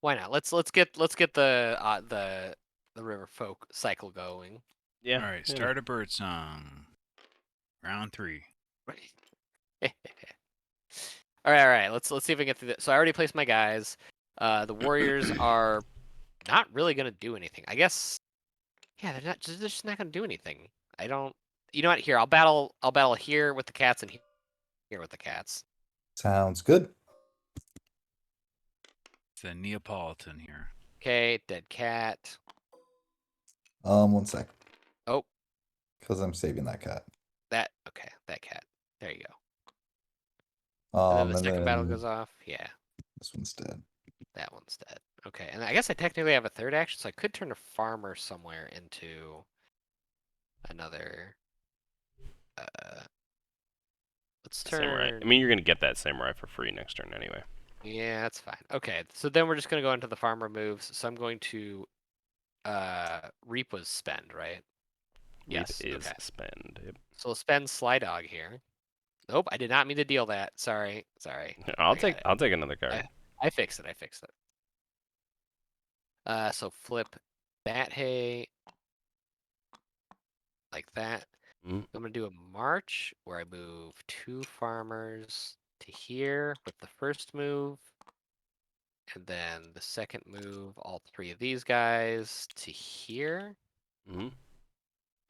Why not? Let's get the river folk cycle going. Yeah. All right, yeah. start a bird song. Round 3. All right. Let's see if we can get through this. So I already placed my guys. The warriors are not really gonna do anything. I guess. Yeah, they're not. They're just not gonna do anything. I don't. You know what? Here, I'll battle. I'll battle here with the cats and here with the cats. Sounds good. It's a Neapolitan here. Okay, dead cat. 1 sec. Oh, Because I'm saving that cat. okay, that cat. There you go. And then the second battle goes off. Yeah, this one's dead. that one's dead. Okay, and I guess I technically have a third action, so I could turn a farmer somewhere into another. Let's Samurai. turn. I mean, you're gonna get that samurai for free next turn anyway. Yeah, that's fine. Okay, so then we're just gonna go into the farmer moves. So I'm going to. Reap was spend, right? Reap Yes. is Okay. spend. Yep. So we'll spend Sly Dog here. Nope, I did not mean to deal that. Sorry. I'll take another card. I fixed it. So flip Bat Hay like that. Mhm. I'm gonna do a march where I move 2 farmers to here with the first move. And then the second move, all 3 of these guys to here. Mhm.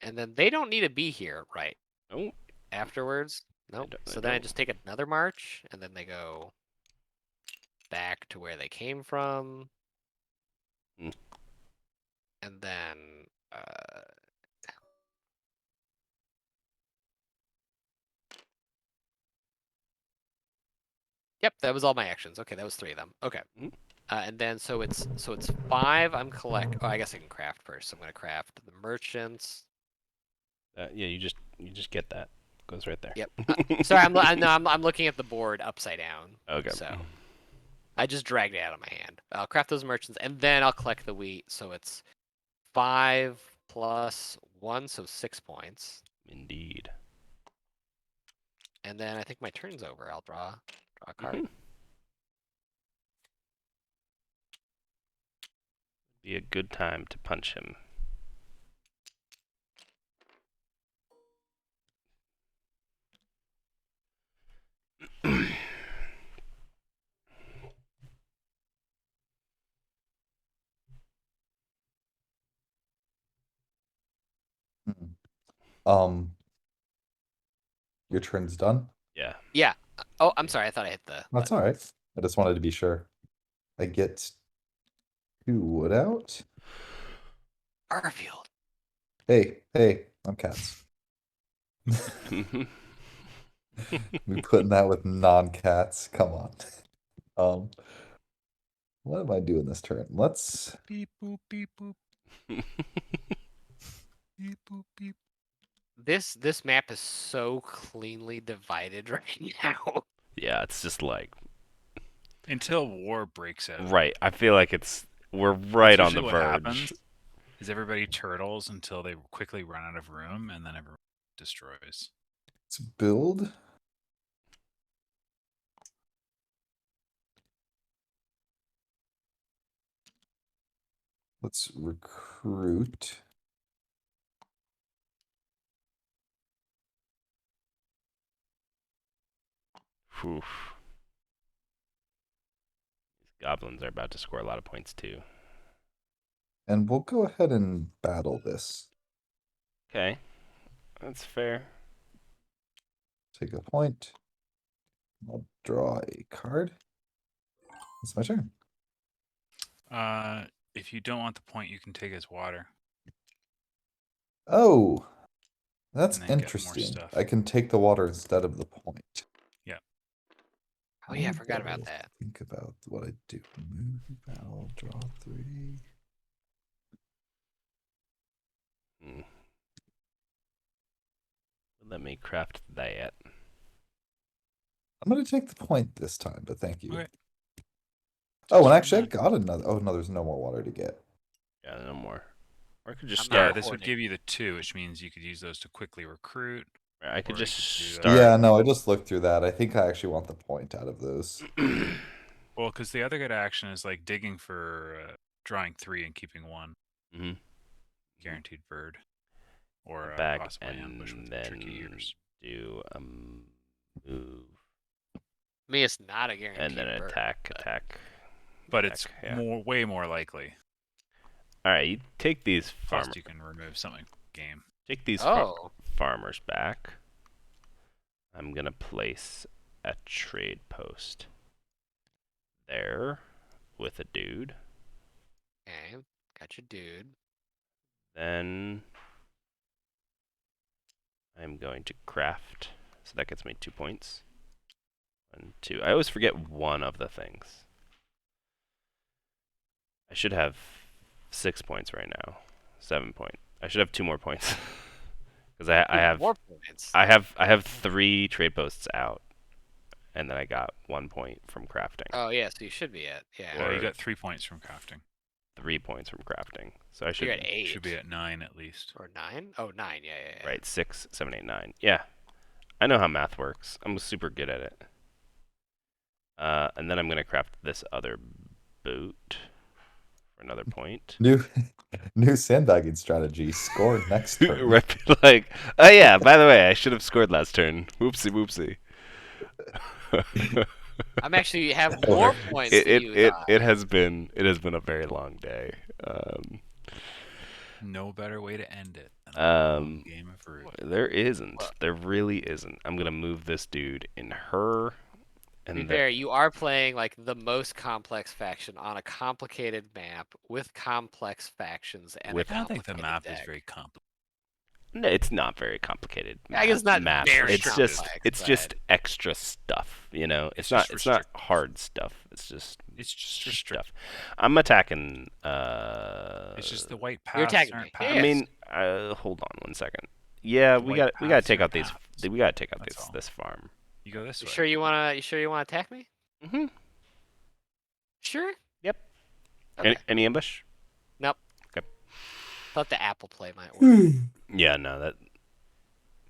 And then they don't need to be here, right? Oh, Afterwards. Nope. They So then I don't. just take another march, and then they go back to where they came from. Hmm. And then yep, that was all my actions. Okay, that was 3 of them. Okay. Mhm. And then so it's 5 I'm collect. Oh, I guess I can craft first. I'm gonna craft the merchants. Yeah, you just get that. Goes right there. Yep. Sorry, I'm looking at the board upside down. Okay. So I just dragged it out of my hand. I'll craft those merchants, and then I'll collect the wheat. So it's 5 plus 1, so 6 points. Indeed. And then I think my turn's over. I'll draw a card. Mhm. Be a good time to punch him. Um, your turn's done? Yeah. Yeah. Oh, I'm sorry. I thought I hit the. That's all right. I just wanted to be sure. I get 2 wood out. Garfield. Hey, I'm cats. We putting that with non-cats. Come on. What am I doing this turn? Let's Beep boop beep boop beep boop beep. This map is so cleanly divided right now. Yeah, it's just like Until war breaks out. right. I feel like we're right on the Usually what verge. happens is everybody turtles until they quickly run out of room, and then everyone destroys. build. Let's recruit. Oof. These goblins are about to score a lot of points too. And we'll go ahead and battle this. Okay, that's fair. Take a point. I'll draw a card. It's my turn. If you don't want the point, you can take his water. Oh, that's And then get more interesting. stuff. I can take the water instead of the point. Yeah. Oh yeah, I Wonder forgot what about I'll that. Think about what I do. Move, battle, draw 3. Hmm. Let me craft that. I'm gonna take the point this time, but thank you. Okay. Oh, and Just actually, I remember- got another. Oh no, there's no more water to get. Yeah, no more. Or I could just I'm not Yeah, start. this would recording. give you the 2, which means you could use those to quickly recruit. I could or you just could do, start. Yeah, no, I just looked through that. I think I actually want the point out of those. Well, because the other good action is like digging for drawing 3 and keeping 1. Mm-hmm. Guaranteed bird. Or Back possibly ambush and with tricky then ears. do a move Me, it's not a guarantee. and then attack. But it's attack, yeah. way more likely. All right, you take these Plus, you can remove something game. Take these Oh, farmers back. I'm gonna place a trade post there with a dude. okay. Got your dude. Then I'm going to craft. So that gets me 2 points. 1, 2. I always forget one of the things. I should have 6 points right now. 7 points. I should have 2 more points. Because I have more points. I have 3 trade posts out, and then I got 1 point from crafting. Oh yeah, so you should be at Well, you Or- got 3 points from crafting. 3 points from crafting. So I You're at should 8 Should be at 9 at least. or 9. Oh, 9. Yeah. right 6, 7, 8, 9. Yeah, I know how math works. I'm super good at it. And then I'm gonna craft this other boot for another point. New sandbagging strategy. Score next turn. Right, like, oh yeah. By the way, I should have scored last turn. Whoopsie. I'm actually have more points than you. It has been a very long day. No better way to end it than Um, a game of Root. There isn't. There really isn't. I'm gonna move this dude in her. To be And fair, you are playing like the most complex faction on a complicated map with complex factions and With- a I don't think the complicated map deck. is very complicated. no, it's not very complicated. I guess not map. very It's just complex, just but- extra stuff. You know, It's it's just not restrictive. hard stuff. It's just Restrictive. stuff. I'm attacking. It's just the white You're paths attacking aren't me. paths. I mean, hold on one second. Yeah, The we white gotta paths take are out these. paths. We gotta take out That's all. this farm. You go this You way. sure you wanna attack me? Mm-hmm. Sure. Yep. Okay. Any ambush? Nope. Okay. Thought the apple play might work. Yeah, no, that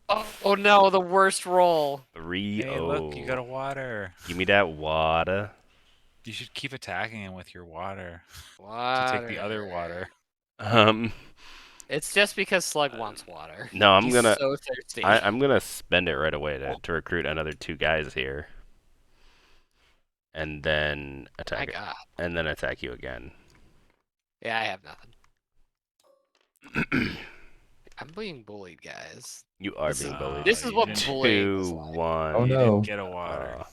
Oh no, the worst roll. 3-0. Hey, look, you got a water. Give me that water. You should keep attacking him with your water to Water. take the other water. It's just because Slug wants water. No, I'm He's gonna. so thirsty. I'm gonna spend it right away to recruit another 2 guys here, and then My attack it, God. and then attack you again. Yeah, I have nothing. I'm being bullied, guys. You are This being is- bullied. This is you what didn't- bullying is 2, like. 1. Oh, You no. didn't get a water.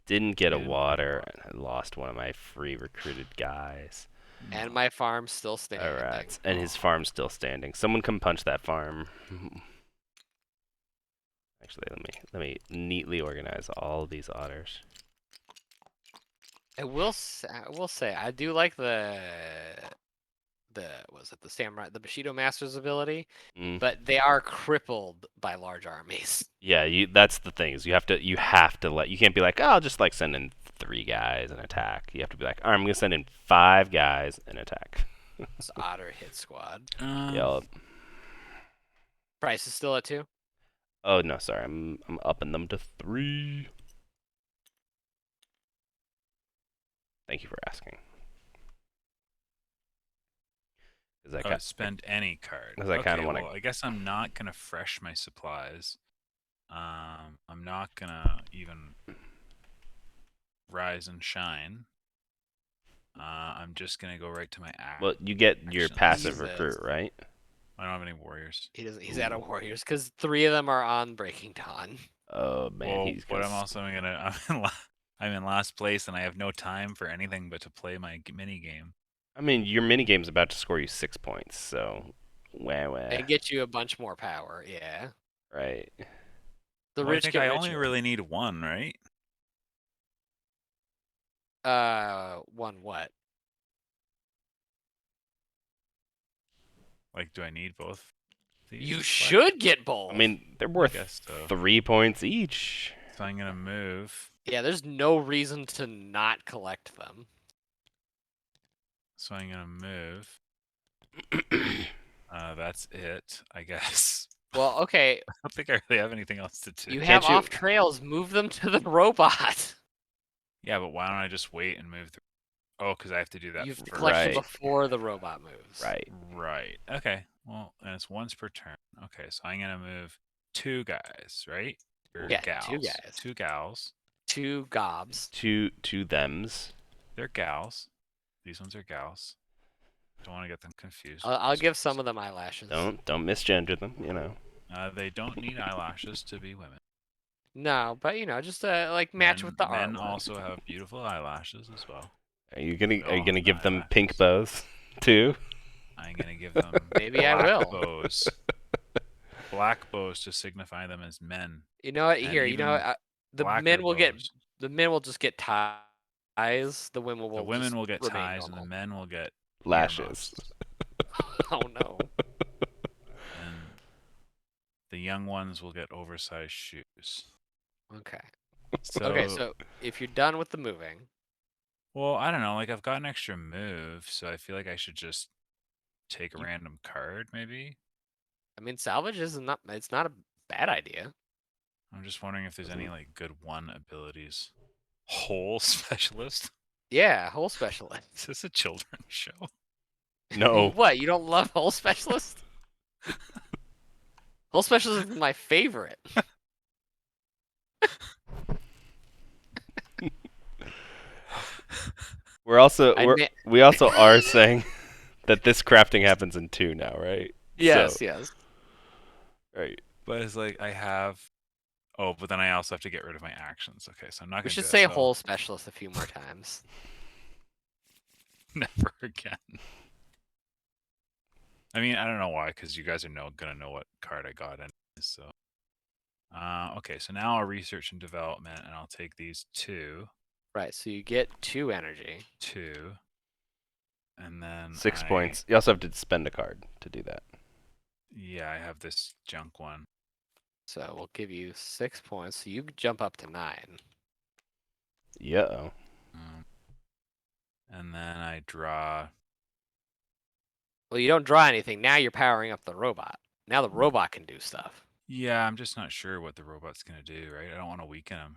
Didn't get a You didn't get a water. water. I lost one of my free recruited guys. And my farm's still standing. Alright, and his farm's still standing. Someone come punch that farm. Actually, let me neatly organize all of these otters. I will say I do like the samurai, the Bushido Master's ability, Mm. but they are crippled by large armies. Yeah, that's the thing is you have to you can't be like, oh, I'll just like send in 3 guys and attack. You have to be like, all right, I'm gonna send in 5 guys and attack. This otter hit squad. Yup. Price is still at 2. Oh no, sorry, I'm upping them to 3. Thank you for asking. Because Spend any card. 'Cause I kinda wanna- well, I guess I'm not gonna fresh my supplies. I'm not gonna even rise and shine. I'm just gonna go right to my act. Well, you get your Actions. passive Jesus. recruit, right? I don't have any warriors. He doesn't. He's out of warriors because 3 of them are on Breaking Dawn. Oh man, Well, he's but gonna. I'm also gonna. I'm in last place, and I have no time for anything but to play my mini game. I mean, your minigame's about to score you 6 points, so wah. And get you a bunch more power. Yeah. Right. The Well, I rich think get I richer. only really need 1, right? One what? Like, do I need both? These? You What? should get both. I mean, they're I worth guess so. 3 points each. So I'm gonna move. Yeah, there's no reason to not collect them. So I'm gonna move. That's it, I guess. Well, okay, I don't think I really have anything else to do. you Can't have you- off trails. Move them to the robot. Yeah, but why don't I just wait and move through? Oh, because I have to do that You have to first. collect Right. them before the robot moves. Right. Right. Okay. Well, and it's once per turn. Okay, so I'm gonna move 2 guys, right? Or Yeah, gals. 2 guys. 2 gals. 2 gobs. Two thems. They're gals. These ones are gals. Don't want to get them confused. I'll give some of them eyelashes. Don't misgender them, you know. They don't need eyelashes to be women. No, but just like match with the men artwork. also have beautiful eyelashes as well. Are you gonna Oh, give them eyelashes. pink bows too? I'm gonna give them Maybe I black will. bows. Black bows to signify them as men. You know what? And Here, even the blacker men will get bows. the men will just get ties. The women will. The women just will get remain ties, and the normal. men will get Lashes. earmuffs. Oh no. And the young ones will get oversized shoes. Okay. So, Okay, so if you're done with the moving, well, I don't know. Like, I've got an extra move, so I feel like I should just take a You- random card, maybe. I mean, salvage it's not a bad idea. I'm just wondering if there's any like good 1 abilities. Hole specialist. Yeah, hole specialist. Is this a children's show? No. What? You don't love hole specialist? Hole specialist is my favorite. We're also I we're, ma- we also are saying that this crafting happens in 2 now, right? Yes, So, yes. right. But it's like I have. Oh, but then I also have to get rid of my actions. Okay, so I'm not We gonna should do say that, so hole specialist a few more times. never again. I mean, I don't know why, because you guys are gonna know what card I got in. So, okay, so now I'll research and development, and I'll take these 2, Right, so you get 2 energy. 2, and then 6 points. You also have to spend a card to do that. Yeah, I have this junk one. So we'll give you 6 points. So you jump up to 9. Yeah. And then I draw. Well, you don't draw anything. Now you're powering up the robot. Now the robot can do stuff. Yeah, I'm just not sure what the robot's gonna do. Right? I don't want to weaken him.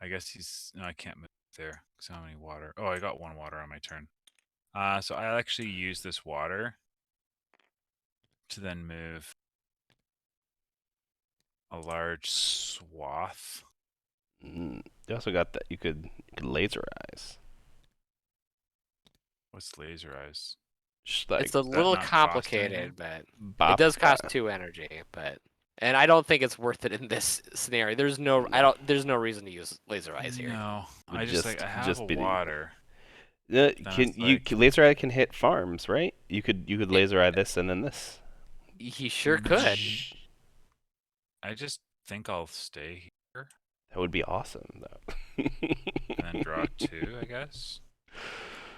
I guess he's. No, I can't move there because I don't have any water. Oh, I got 1 water on my turn. So I'll actually use this water to then move a large swath. You also got that. You could laser eyes. What's laser eyes? Just like It's a that little not cost complicated, anything? but bop it does cost that. 2 energy. And I don't think it's worth it in this scenario. There's no reason to use laser eyes here. No, Would I just like I have just a be the- water. Can it's you like- laser eye can hit farms, right? You could laser eye this and then this. He sure could. I just think I'll stay here That would be awesome, though. and then draw 2, I guess.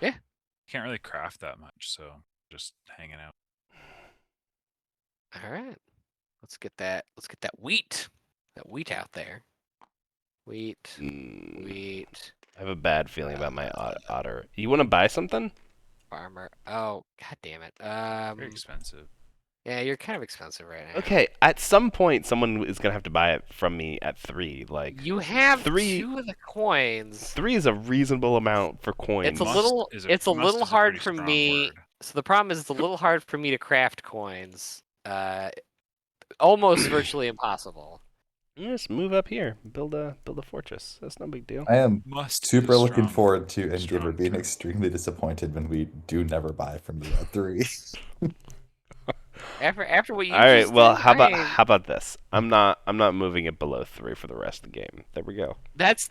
Yeah. Can't really craft that much, so just hanging out. All right. Let's get that wheat. That wheat out there. Wheat. Wheat. I have a bad feeling about my otter. You want to buy something? Farmer. Oh, god damn it. Very expensive. Yeah, you're kind of expensive right now. Okay, at some point, someone is gonna have to buy it from me at 3. Like You have 3 2 of the coins. 3 is a reasonable amount for coins. It's a little Must is hard pretty for strong me. word. So the problem is it's a little hard for me to craft coins. Almost virtually impossible. Just move up here, build a fortress. That's no big deal. I am Must is super a looking strong, forward to Endgamer strong being term. extremely disappointed when we do never buy from you at 3. After what you All right. just Well, did, I ain't. how about this? I'm not moving it below 3 for the rest of the game. There we go. That's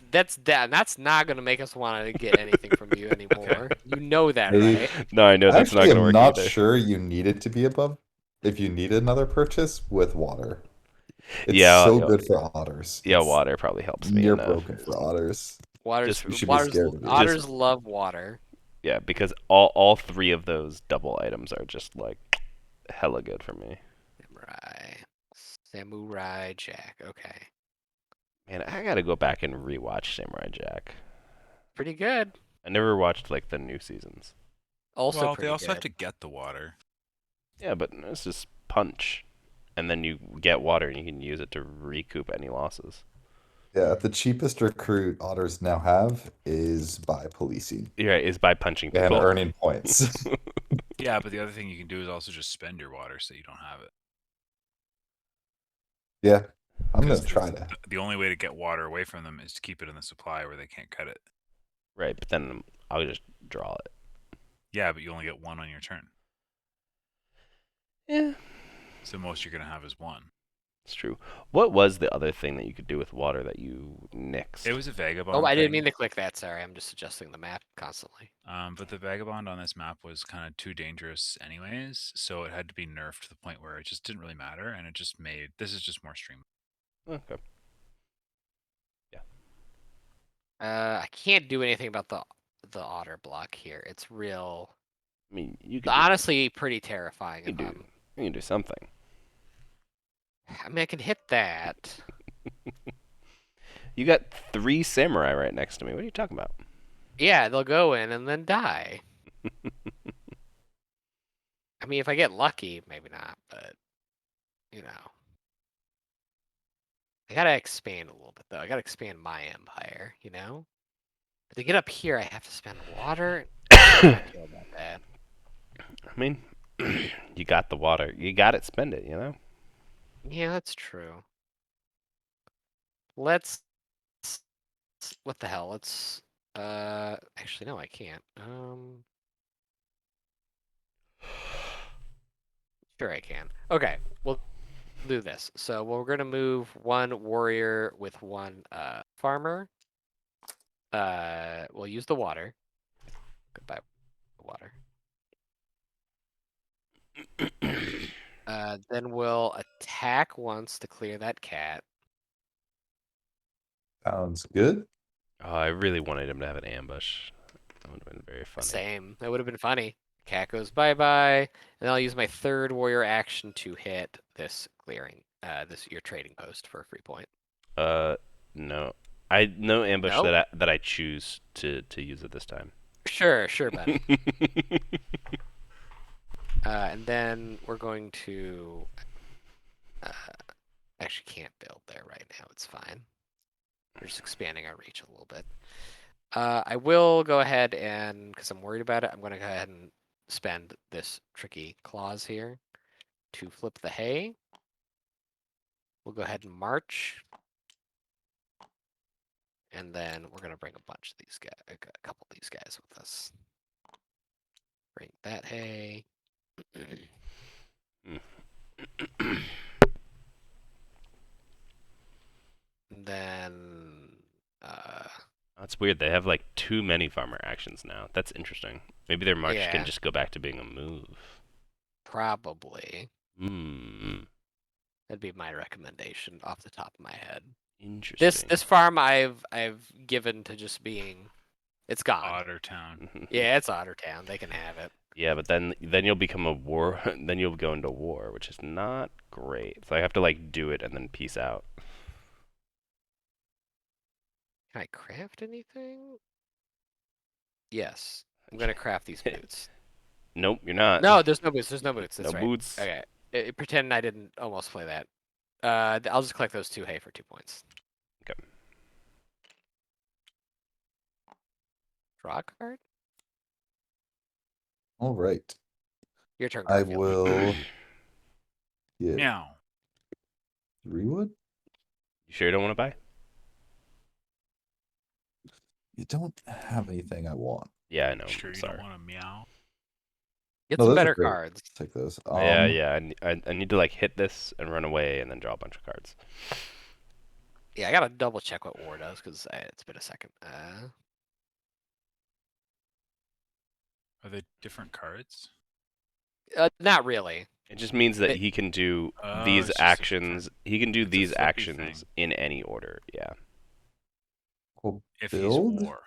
not gonna make us want to get anything from you anymore. You know that, I right? No, I know I that's not actually gonna am work not either. sure you need it to be above if you need another purchase with water. It's Yeah, so good for otters. yeah. It's Water probably helps me near enough. broken for otters. Waters, Just You should be waters, scared of it. otters love water. yeah, because all 3 of those double items are just like hella good for me. Samurai Jack. Okay, Man, I gotta go back and rewatch Samurai Jack. pretty good. I never watched like the new seasons. Also Well, they pretty also have good. to get the water. Yeah, but it's just punch, and then you get water and you can use it to recoup any losses. Yeah, the cheapest recruit otters now have is by policing Yeah, is by punching and people. earning points. Yeah, but the other thing you can do is also just spend your water so you don't have it. Yeah, I'm gonna 'Cause try to. the only way to get water away from them is to keep it in the supply where they can't cut it. Right, but then I'll just draw it. Yeah, but you only get 1 on your turn. Yeah, So most you're gonna have is 1. it's true. What was the other thing that you could do with water that you nixed? It was a vagabond. Oh, I didn't thing. mean to click that. Sorry, I'm just adjusting the map constantly. But the vagabond on this map was kind of too dangerous, anyways. So it had to be nerfed to the point where it just didn't really matter, and it just made this is just more streamlined. Okay. I can't do anything about the otter block here. It's real. I mean, you could Honestly, pretty terrifying. you can do something. I mean, I can hit that. You got 3 samurai right next to me. What are you talking about? Yeah, they'll go in and then die. I mean, if I get lucky, maybe not, but you know. I gotta expand a little bit though. I gotta expand my empire, you know? But to get up here, I have to spend water. I feel about that. I mean, you got the water. You got it. Spend it. You know. Yeah, that's true. Let's. What the hell? Let's. Actually, no, I can't. Sure, I can. Okay, we'll do this. So we're gonna move 1 warrior with 1 farmer. We'll use the water. Goodbye, water. Then we'll attack once to clear that cat. Sounds good. Oh, I really wanted him to have an ambush. That would have been very funny. Same. That would have been funny. Cat goes bye-bye. And I'll use my 3rd warrior action to hit this clearing. Your trading post for a free point. No. No ambush No? that I choose to use it this time. Sure, buddy. And then we're going to actually can't build there right now. It's fine. We're just expanding our reach a little bit. I will go ahead and, because I'm worried about it, I'm going to go ahead and spend this tricky clause here to flip the hay. We'll go ahead and march. And then we're going to bring a bunch of these guys, a couple of these guys with us. Bring that hay. And then, That's weird. They have like too many farmer actions now. That's interesting. Maybe their march Yeah. can just go back to being a move. probably. Hmm. That'd be my recommendation off the top of my head. Interesting. This farm I've given to just being, it's gone. Ottertown. Yeah, it's Ottertown. They can have it. Yeah, but then you'll become a war. Then you'll go into war, which is not great. So I have to like do it and then peace out. Can I craft anything? Yes. I'm gonna craft these boots. Nope, you're not. No, there's no boots. There's no boots. That's No right. boots. Okay. Pretend I didn't almost play that. I'll just collect those 2 hay for 2 points. Okay. Draw a card? All right. Your turn, I Garfield. will get Meow. 3 wood. You sure you don't want to buy? You don't have anything I want. Yeah, I know. Sure, I'm you sorry. don't want to meow. Get No, some those are better great. cards. Take those. Yeah. I need to like hit this and run away and then draw a bunch of cards. Yeah, I gotta double check what war does because it's been a second. Are they different cards? Not really. It just means that It- he can do Oh, these it's just a actions. different- He can do it's a these flippy actions thing. in any order. Yeah, We'll If build he's war.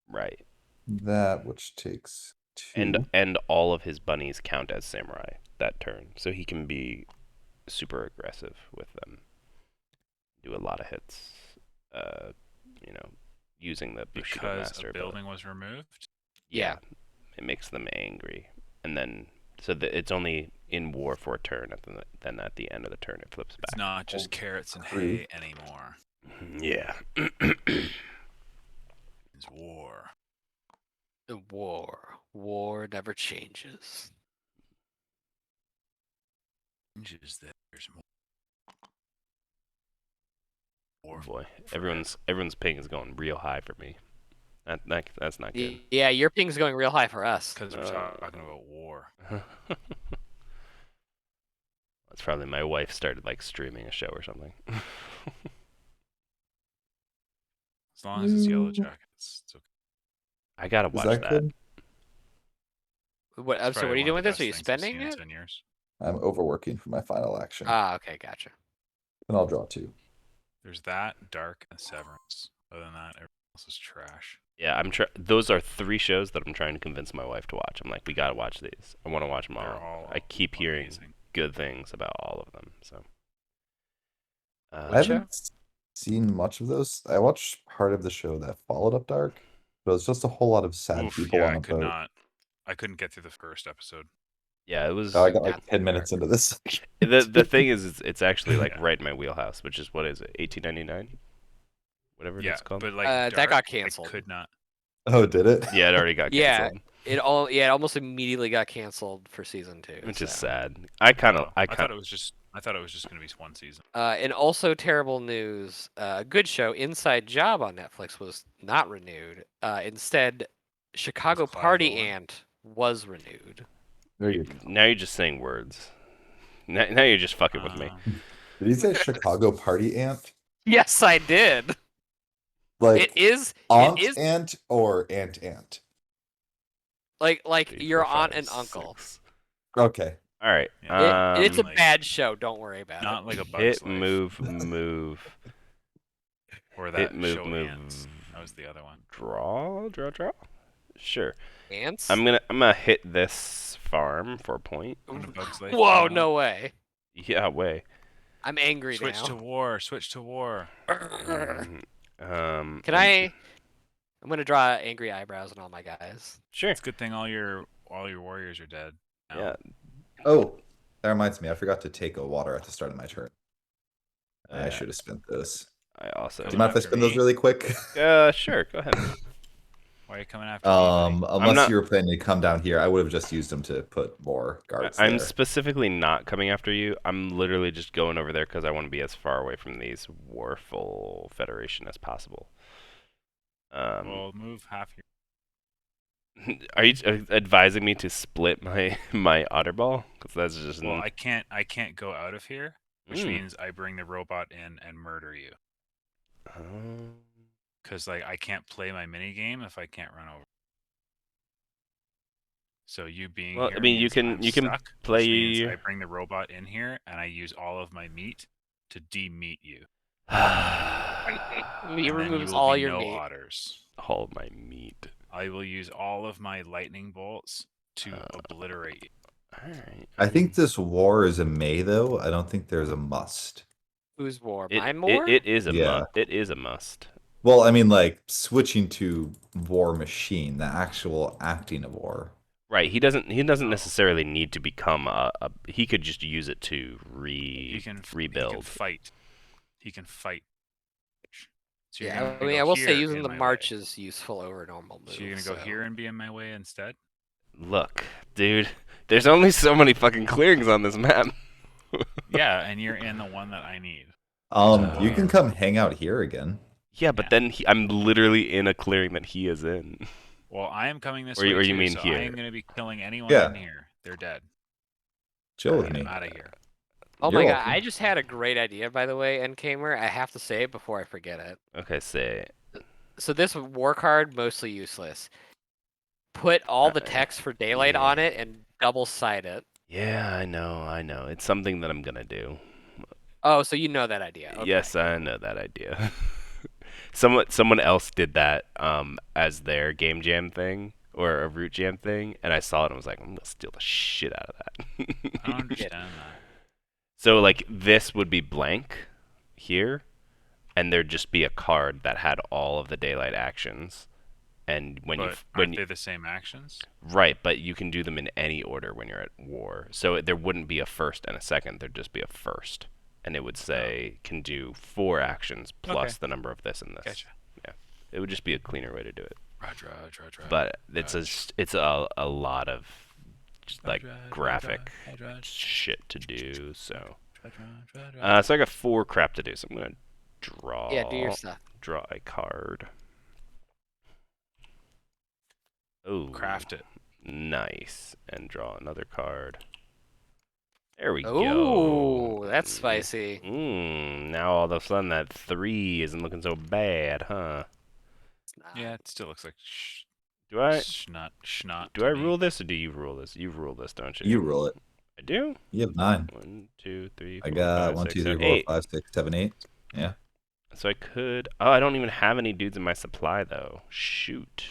right. that, which takes 2. And all of his bunnies count as samurai that turn, so he can be super aggressive with them. Do a lot of hits. You know, using the Bushido Because Master a ability. building was removed? Yeah. It makes them angry, and then so that it's only in war for a turn, then at the end of the turn it flips It's back. not just Oh, carrots and true. hay anymore. Yeah. It's war. The war. War never changes. Changes that there's more. War Boy, forever. everyone's ping is going real high for me. That's not good. Yeah, your ping's going real high for us. Because we're talking about war. That's probably my wife started like streaming a show or something. As long as it's Yellow Jackets, it's okay. I gotta Is watch that that. good? What? It's So what are probably you one doing of with the this? Are you best things I've spending seen in it? 10 years. I'm overworking for my final action. Ah, okay, gotcha. And I'll draw 2. There's that, Dark, and Severance. Other than that, everything else is trash. Yeah, those are 3 shows that I'm trying to convince my wife to watch. I'm like, we gotta watch these. I want to watch them They're all. all I keep hearing amazing. good things about all of them. So. I haven't seen much of those. I watched part of the show that followed up Dark, but it was just a whole lot of sad Oof, people yeah, on I a could boat. not. I couldn't get through the first episode. Yeah, it was. So I got like That's 10 minutes dark. into this. The thing is, it's actually like Yeah. right in my wheelhouse, which is what is it, 1899, whatever Yeah, it's called. but like That Dark, got canceled. I could not. Oh, did it? Yeah, it already got Yeah, canceled, it almost immediately got canceled for season 2. which is so. sad. I Oh, I thought it was just gonna be one season. And also terrible news. A good show, Inside Job on Netflix, was not renewed. Instead, Chicago Clive Party Owen? Ant was renewed. There you go. Now you're just saying words. Now you're just fucking with me. Did you say Chicago Party Ant? Yes, I did. Like It is. Aunt It is Ant or Ant Ant? like 3, your 4, aunt 5, and uncle. 6. Okay. All right. Yeah. It's a like- bad show. Don't worry about Not it. like a Bug's hit, Life move. or Hit, that move, show move. Ants. That was the other one. Draw. Sure. Ants. I'm gonna hit this farm for a point. When a Bug's Life Whoa! came out. No way. Yeah, way. I'm angry Switch to now. war. Switch to war. Can I? I'm gonna draw angry eyebrows on all my guys. Sure. It's a good thing all your warriors are dead. now. Yeah. Oh, that reminds me. I forgot to take a water at the start of my turn. I Uh, should have spent those. I also. Do you mind if I after spend those me? really quick? Sure. Go ahead. Why are you coming after me? buddy? Unless not- you were planning to come down here, I would have just used them to put more guards I'm there. specifically not coming after you. I'm literally just going over there because I want to be as far away from these Warful Federation as possible. Well, move half your. Are you advising me to split my Otterball? Because that's just. Well, I can't go out of here, which Mm. means I bring the robot in and murder you. Because like I can't play my mini game if I can't run over. So you being Well, here I mean, you means can- I'm you can stuck, play which means your- I bring the robot in here and I use all of my meat to de-meat you. He And then you removes will all be your no meat. otters. all of my meat. I will use all of my lightning bolts to obliterate you. All right. I think this war is a may, though. I don't think there's a must. Who's war? it, My it, more? it is a Yeah. it is a must. Well, I mean, like switching to war machine, the actual acting of war. Right. He doesn't Oh. necessarily need to become a. He could just use it to He can rebuild. He can fight. He can fight. So you're Yeah, gonna I mean, go I will say here using in the my march way. is useful over normal moves. So you're gonna go here and be in my way instead? Look, dude. There's only so many fucking clearings on this map. Yeah, and you're in the one that I need. You can come hang out here again. Yeah, but then I'm literally in a clearing that he is in. Well, I am coming this Or way you too, mean so I here? am going to be killing anyone Yeah. in here. They're dead. Chill with me. I'm out of here. Oh You're my god, welcome. I just had a great idea, by the way, Nkamer. I have to say it before I forget it. Okay, say it. So this war card, mostly useless. Put all the text for daylight yeah. on it and double-side it. Yeah, I know. It's something that I'm gonna do. Oh, so you know that idea. Okay. Yes, I know that idea. Someone else did that as their game jam thing or a root jam thing, and I saw it and was like, I'm gonna steal the shit out of that. I don't understand that. So like this would be blank here, and there'd just be a card that had all of the daylight actions. And when But aren't they the same actions? Right, but you can do them in any order when you're at war. So there wouldn't be a first and a second. There'd just be a first, and it would say can do 4 actions plus the number of this and this. Gotcha. Yeah, it would just be a cleaner way to do it. Roger. But it's a lot of just like graphic shit to do. So so I got 4 crap to do. So I'm gonna draw. Yeah, do your stuff. Draw a card. Oh, Craft it. Nice. And draw another card. There we go. Ooh, that's spicy. Now all of a sudden that 3 isn't looking so bad, huh? Yeah, it still looks like Do I schnot. do I rule this or do you rule this? You rule this, don't you? You rule it. I do? You have 9. 1, 2, 3, 4, I got 5, 1, 6, 2, 3, 7, 4, 8. 5, 6, 7, 8. Yeah. So I could. Oh, I don't even have any dudes in my supply though. Shoot.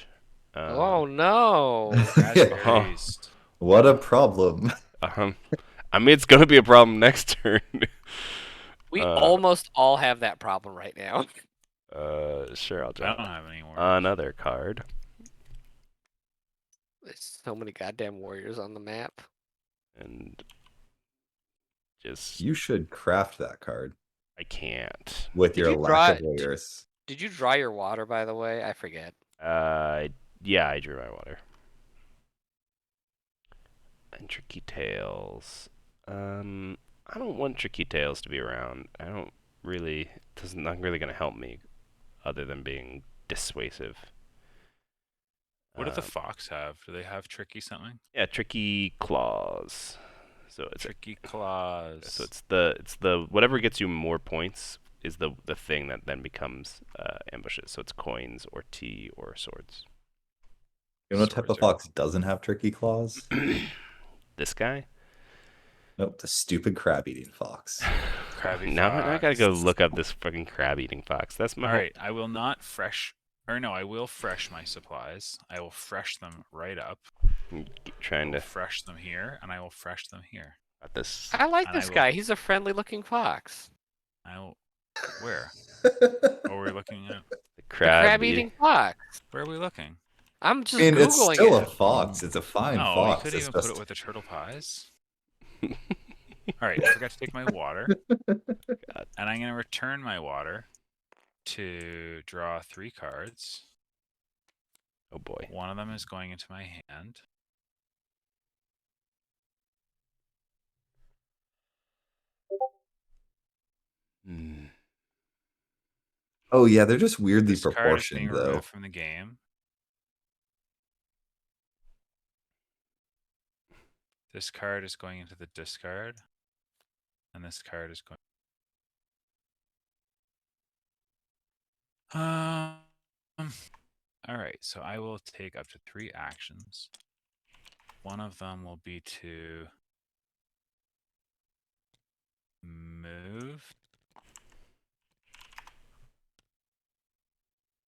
Oh no. Raspberries. What a problem. I mean, it's gonna be a problem next turn. We almost all have that problem right now. Sure, I'll I draw don't have any more. another card. There's so many goddamn warriors on the map. And just You should craft that card I can't. with Did your you lack of draw- warriors. Did you draw your water, by the way? I forget. Yeah, I drew my water. And Tricky Tails. I don't want Tricky Tails to be around. I don't really. It's not really gonna help me, other than being dissuasive. What do the fox have? Do they have tricky something? Yeah, Tricky Claws. So it's Tricky claws. So it's the whatever gets you more points is the thing that then becomes ambushes. So it's coins or tea or swords. You know what type of fox doesn't have tricky claws? This guy? Nope, the stupid crab-eating fox. Crabby Now fox. I gotta go look up this fucking crab-eating fox. That's my. All right, I will not fresh. Or no, I will fresh my supplies. I will fresh them right up. Trying to fresh them here, and I will fresh them here. got this. I like And this I guy. He's a friendly-looking fox. I will. Where? What are we looking at? The Crab-eating fox. Where are we looking? I'm just I mean, it's googling still it. a fox. It's a fine No, fox. we could It's even put just- it with the turtle pies. All right, I forgot to take my water, and I'm gonna return my water to draw 3 cards. Oh boy. One of them is going into my hand. Oh yeah, they're just weirdly This card is being proportioned though. removed from the game. This card is going into the discard, and this card is going. All right, so I will take up to 3 actions. One of them will be to move.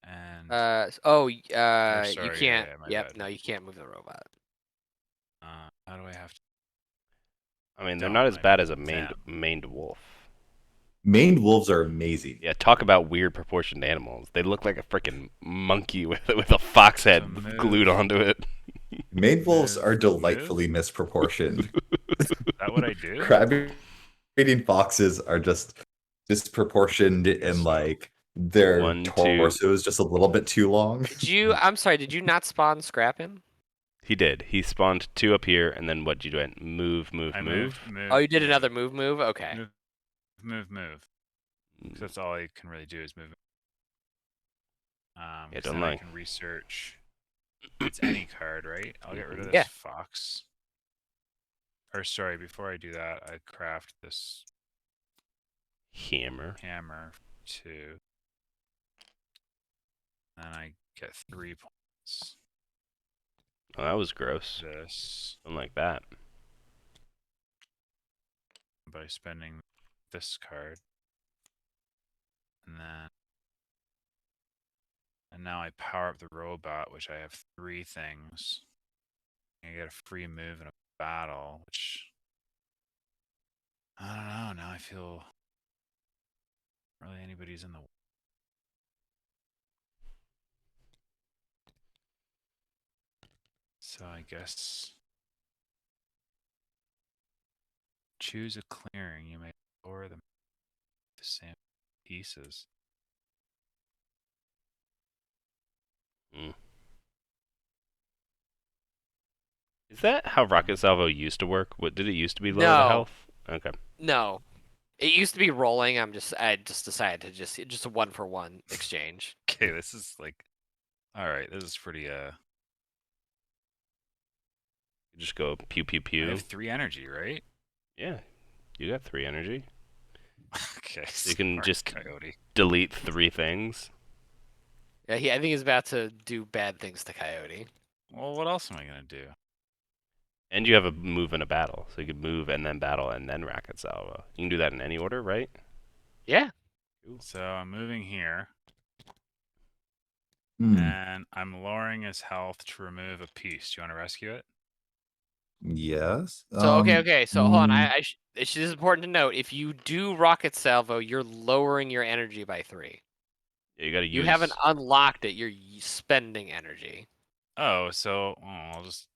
And You sorry, can't. yeah, my Yep, bad. no, you can't move the robot. how do I have to? I mean, they're Don't not as I bad as a damn. maned wolf. Maned wolves are amazing. Yeah, talk about weird proportioned animals. They look like a freaking monkey with a fox head So glued move. onto it. Maned wolves Move, are move. delightfully misproportioned. Is that what I do? Crab-eating foxes are just disproportioned and like their 1, 2. torso is just a little bit too long. Did you? I'm sorry. Did you not spawn Scrappin? He did. He spawned 2 up here, and then what did you do? Move, I move. moved. Oh, you did another move. Okay. Move. 'Cause that's all I can really do is move. Yeah, 'Cause don't then I lie. can research. It's any card, right? I'll get rid of this Yeah. fox. Or sorry, before I do that, I craft this Hammer. hammer 2. Then I get 3 points. Oh, that was gross. This Don't like that. by spending this card. And now I power up the robot, which I have 3 things. I get a free move in a battle, which I don't know. Now I feel really anybody's in the. So I guess choose a clearing. You may lower them the same pieces. Mm. Is that how Rocket Salvo used to work? What did it used to be lower the No. health? Okay. No. It used to be rolling. I just decided to just a 1-for-1 exchange. Okay, this is like, all right, this is pretty. You just go pew pew I pew. have 3 energy, right? Yeah, you got 3 energy. Okay, You can smart just Coyote. delete 3 things. Yeah, I think he's about to do bad things to Coyote. Well, what else am I gonna do? And you have a move in a battle, so you could move and then battle and then Rocket Salvo. You can do that in any order, right? Yeah. So I'm moving here, Hmm. and I'm lowering his health to remove a piece. Do you want to rescue it? Yes. So okay. So hold on. mm, It's just important to note: if you do Rocket Salvo, you're lowering your energy by 3. Yeah, you got to use. You haven't unlocked it. You're spending energy. Oh, so I'll just.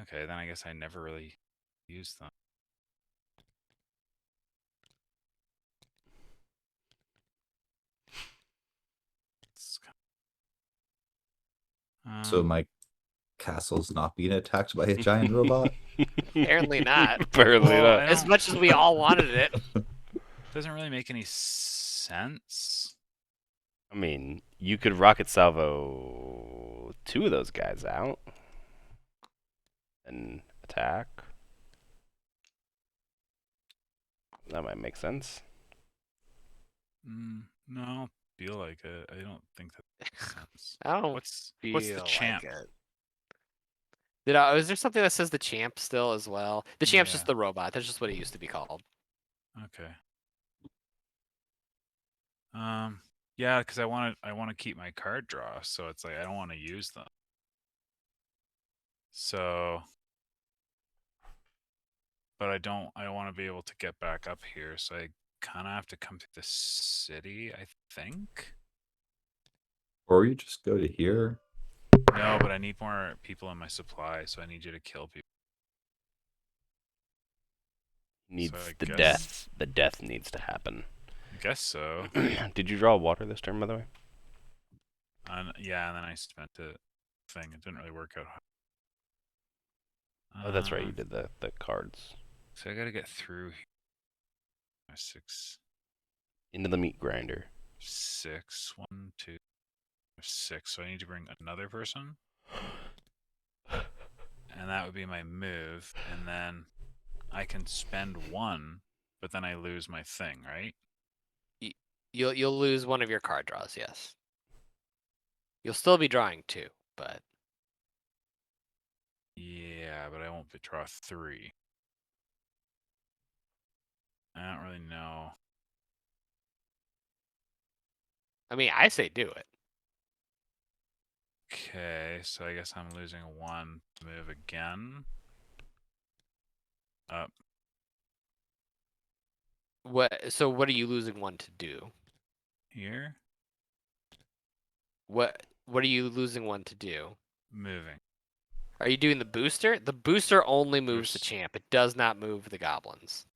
Okay, then I guess I never really used them. So my castle's not being attacked by a giant robot? Apparently not. Apparently Well, not. As much as we all wanted it. doesn't really make any sense. I mean, you could Rocket Salvo 2 of those guys out and attack. That might make sense. No, I don't feel like it. I don't think that makes sense. I don't What's feel the champ? like it. Is there something that says the champ still as well? The champ's Yeah. just the robot. That's just what it used to be called. Okay. Yeah, because I want to keep my card draw, so it's like I don't want to use them. So, but I don't. I want to be able to get back up here, so I kind of have to come to the city, I think. Or you just go to here? No, but I need more people in my supply, so I need you to kill people. Needs So I the guess- death. The death needs to happen. I guess so. Did you draw water this turn, by the way? Yeah, and then I spent a thing. It didn't really work out. Oh, that's right. You did the cards. So I gotta get through here. 6, Into the meat grinder. 6, 1, 2, 6. So I need to bring another person, and that would be my move. And then I can spend 1, but then I lose my thing, right? You'll lose one of your card draws, yes. You'll still be drawing 2, but Yeah, but I won't draw 3. I don't really know. I mean, I say do it. Okay, so I guess I'm losing 1 to move again. Up. So what are you losing 1 to do? Here? What are you losing 1 to do? Moving. Are you doing the booster? The booster only moves the Boost. champ. It does not move the goblins.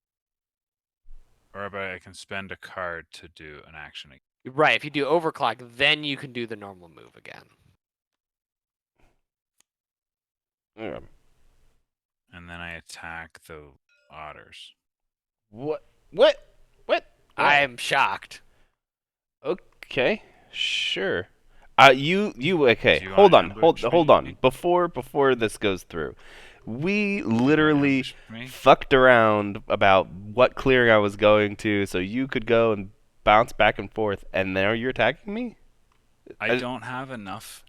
Or but I can spend a card to do an action. Right, if you do overclock, then you can do the normal move again. Okay. And then I attack the otters. What? What? What? I'm shocked. Okay, sure. You okay? Do you Hold wanna on, ambush hold me? on. Before this goes through, we You wanna literally ambush me? fucked around about what clearing I was going to, so you could go and bounce back and forth, and now you're attacking me. I don't have enough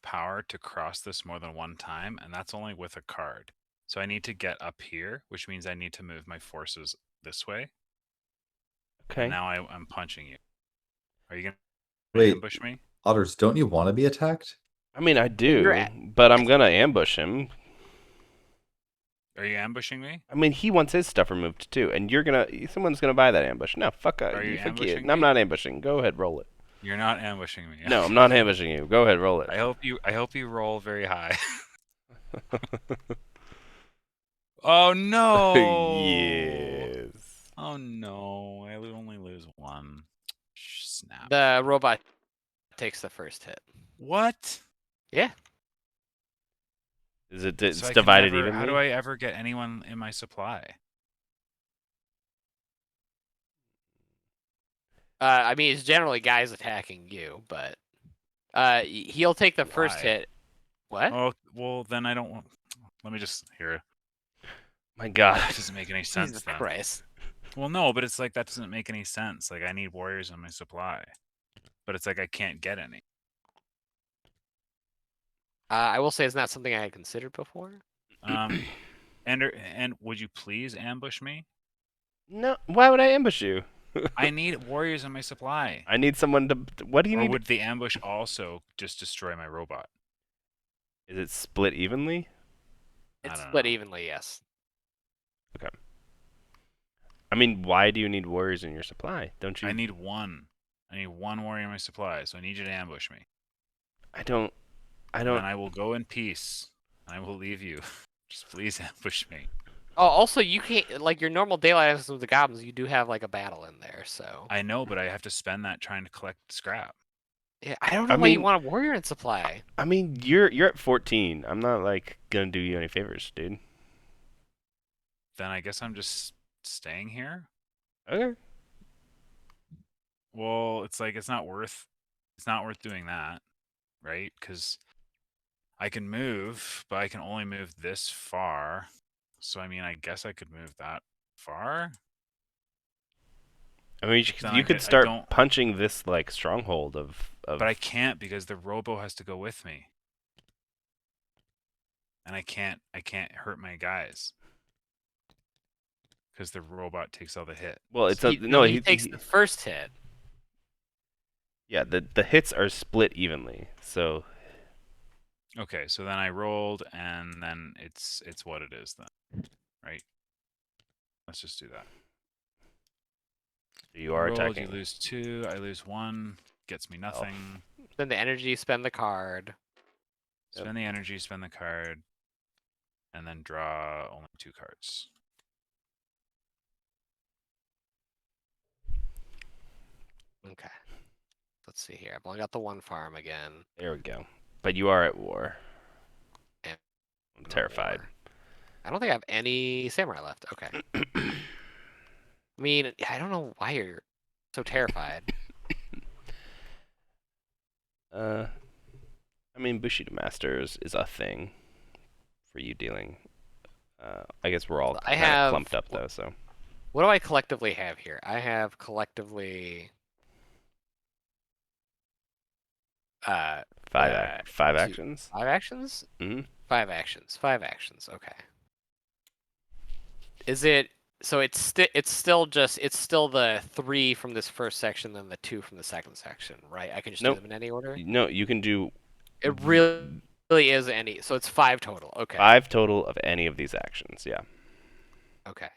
power to cross this more than one time, and that's only with a card. So I need to get up here, which means I need to move my forces this way. Okay. And now I'm punching you. Are you gonna Wait, ambush me? Otters, don't you want to be attacked? I mean, I You're do, at- but I'm gonna ambush him. Are you ambushing me? I mean, he wants his stuff removed too, and someone's gonna buy that ambush. No, fuck Are you fuck you. ambushing No, I'm me? not ambushing. Go ahead, roll it. You're not ambushing me. No, I'm not ambushing you. Go ahead, roll it. I hope you roll very high. Oh no! Yes. Oh no! I only lose one. Snap. The robot takes the first hit. What? Yeah. Is it's So I can divided never- evenly? How do I ever get anyone in my supply? I mean, it's generally guys attacking you, but he'll take the first Why? hit. What? Oh well, then I don't want. Let me just hear. My God. That doesn't make any sense. Jesus Then. Christ. Well, no, but it's like that doesn't make any sense. Like I need warriors in my supply, but it's like I can't get any. I will say it's not something I had considered before. And would you please ambush me? No, why would I ambush you? I need warriors in my supply. I need someone to. What do you Or need? would the ambush also just destroy my robot? Is it split evenly? I It's don't split know. evenly, yes. I mean, why do you need warriors in your supply? Don't you? I need one. I need one warrior in my supply, so I need you to ambush me. I don't. Then I will go in peace. I will leave you. Just please ambush me. Oh, also, you can't, like, your normal daylight access with the goblins, you do have, like, a battle in there, so. I know, but I have to spend that trying to collect scrap. Yeah, I don't know I why you mean- want a warrior in supply. I mean, you're at 14. I'm not like gonna do you any favors, dude. Then I guess I'm just staying here. Okay. Well, it's like it's not worth doing that, right? Because I can move, but I can only move this far. So I mean, I guess I could move that far. I mean, Then you I could get- I start don't- punching this like stronghold of. But I can't because the robo has to go with me. And I can't hurt my guys. Because the robot takes all the hit. Well, it's He takes the first hit. Yeah, the hits are split evenly. So Okay, so then I rolled and then it's what it is then. Right? Let's just do that. you are Rolled, attacking. You lose 2, I lose 1, gets me nothing. Spend the energy, spend the card. Spend the energy, spend the card, and then draw only 2 cards. Okay. Let's see here. I've only got the one farm again. There we go. But you are at war. And I'm terrified. I don't think I have any samurai left. Okay. I mean, I don't know why you're so terrified. I mean, Bushido Masters is a thing for you dealing. I guess we're all I kind of have- clumped up though, so What do I collectively have here? I have collectively five Uh, five two- actions. 5 actions? Mhm. 5 actions. 5 actions. Okay. Is it so it's still the 3 from this first section then the 2 from the second section, right? I can just Nope. do them in any order? No, you can do It really is any. So it's 5 total. Okay. 5 total of any of these actions. Yeah, Okay.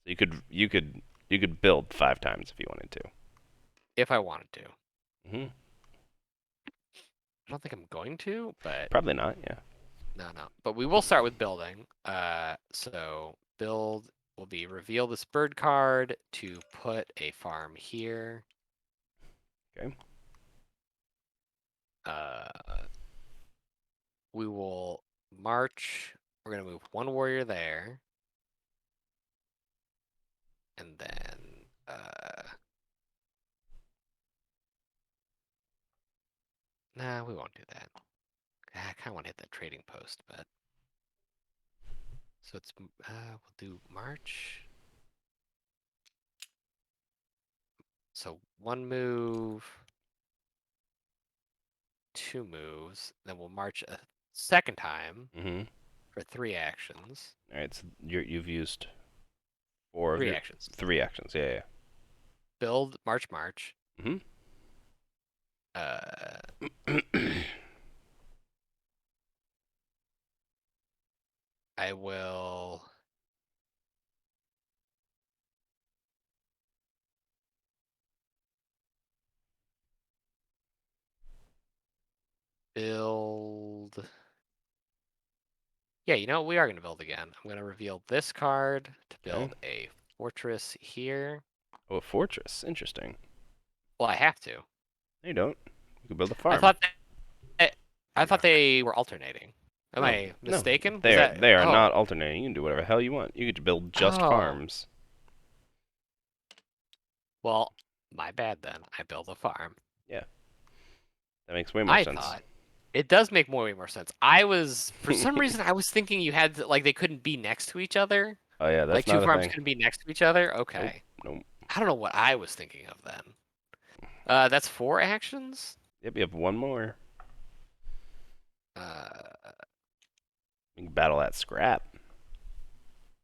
you could build 5 times if you wanted to. If I wanted to. hmm I don't think I'm going to, but Probably not. Yeah. no. But we will start with building. So build will be reveal this bird card to put a farm here. Okay. We will march. We're gonna move 1 warrior there. And then Nah, we won't do that. I kind of want to hit that trading post, but so it's we'll do March. So 1 move, 2 moves, then we'll march a second time Mm-hmm. for 3 actions. All right, so you've used 4 of 3 your actions. 3 actions. Yeah, Build, march, march. yeah. I will build. Yeah, you know what? We are going to build again. I'm going to reveal this card to Okay. build a fortress here. Oh, a fortress. Interesting. Well, I have to. No, you don't. You can build a farm. I thought they were alternating. Am No, I no, mistaken? They are Oh. not alternating. You can do whatever the hell you want. You could build just Oh. farms. Well, my bad then. I build a farm. Yeah. That makes way more I sense. thought it does make way more sense. I was for some reason I was thinking you had to, like they couldn't be next to each other. Oh yeah, that's Like 2 not a farms thing. couldn't be next to each other. Okay. Nope. I don't know what I was thinking of then. That's 4 actions. Yep, you have 1 more. Uh, You can battle that scrap.